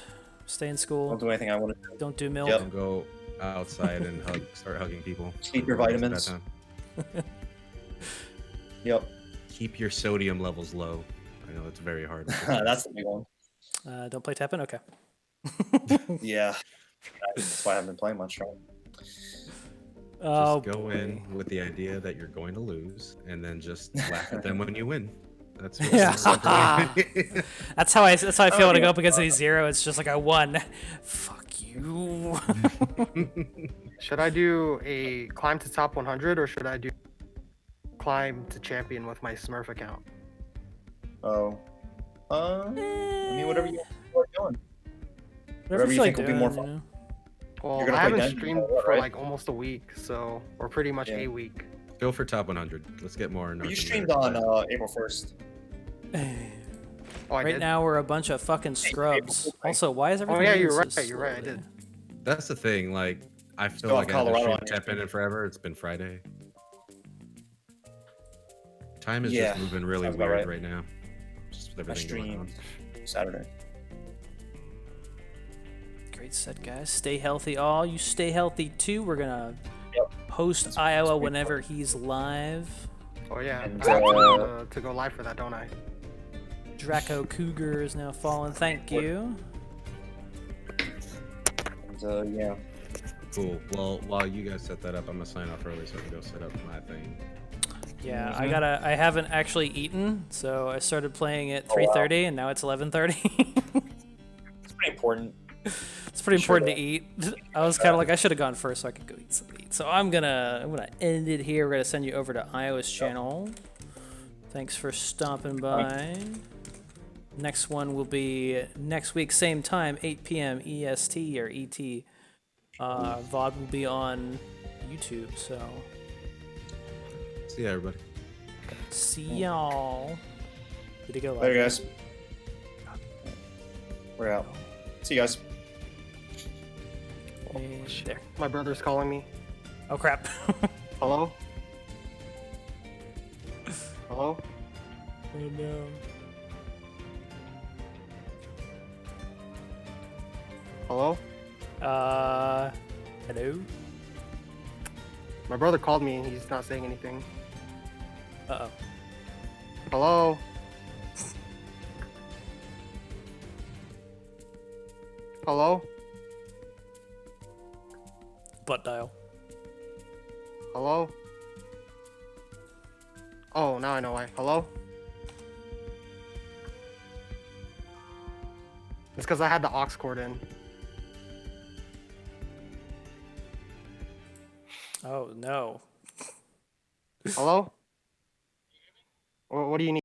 stay in school, Don't do anything I want to do. don't do milk. Yep. Don't go outside and start hugging people. Sleep your It's a bad vitamins. time. Yep. Keep your sodium levels low. I know it's very hard. That's the big one. Don't play Teppen? Okay. Yeah. That's why I haven't been playing much, right? Oh, Just go boy. in with the idea that you're going to lose, and then just laugh at them when you win. That's Yeah. simple. That's how I feel when I yeah. go up against a zero. It's just like I won. Fuck you. Should I do a climb to top 100 or should I do climb to champion with my Smurf account? Oh. I mean, whatever you are doing. Whatever you feel think will be more doing, fun. you know? Well, You're gonna I play haven't Dungeon streamed Crawl, for right? like almost a week, so or pretty much Yeah. a week. Go for top 100. Let's get more. You North streamed American on players. April 1st. Oh, I Right did. now we're a bunch of fucking scrubs. Also, why is Oh everything? yeah, moving you're so right. You're right. I slowly? did. That's the thing. Like, I feel Go like off I haven't Colorado streamed on TEPPEN in forever. It's been Friday. Time is Yeah, just moving really sounds about weird right. now. Just with I everything going on. streamed Saturday. Great set, guys. Stay healthy, all. You stay healthy too. We're gonna Yep. host That's Iowa pretty whenever he's live. Oh yeah, And, I have to go live for that, don't I? Draco Cougar is now fallen. Thank you. And, yeah. Cool. Well, while you guys set that up, I'm gonna sign off early so I can go set up my thing. Yeah, Mhm. I haven't actually eaten, so I started playing at Oh, wow. 3:30, and now it's 11:30. It's pretty important. It's pretty Sure important to eat. I was kind of like I should have gone first so I could go eat something to eat. So I'm gonna end it here. We're gonna send you over to Iowa's channel. Thanks for stopping by. Next one will be next week, same time, 8 p.m. EST or ET. VOD will be on YouTube. So See ya, everybody. see y'all. Good to go. Later, live. guys. We're out. See you guys. And there. My brother's calling me. Oh crap. Hello? Hello? Oh no. Hello? Hello? My brother called me and he's not saying anything. Uh-oh. Hello? Hello? Butt dial. Hello? Oh, now I know why. Hello? It's because I had the aux cord in. Oh no. Hello? What do you need?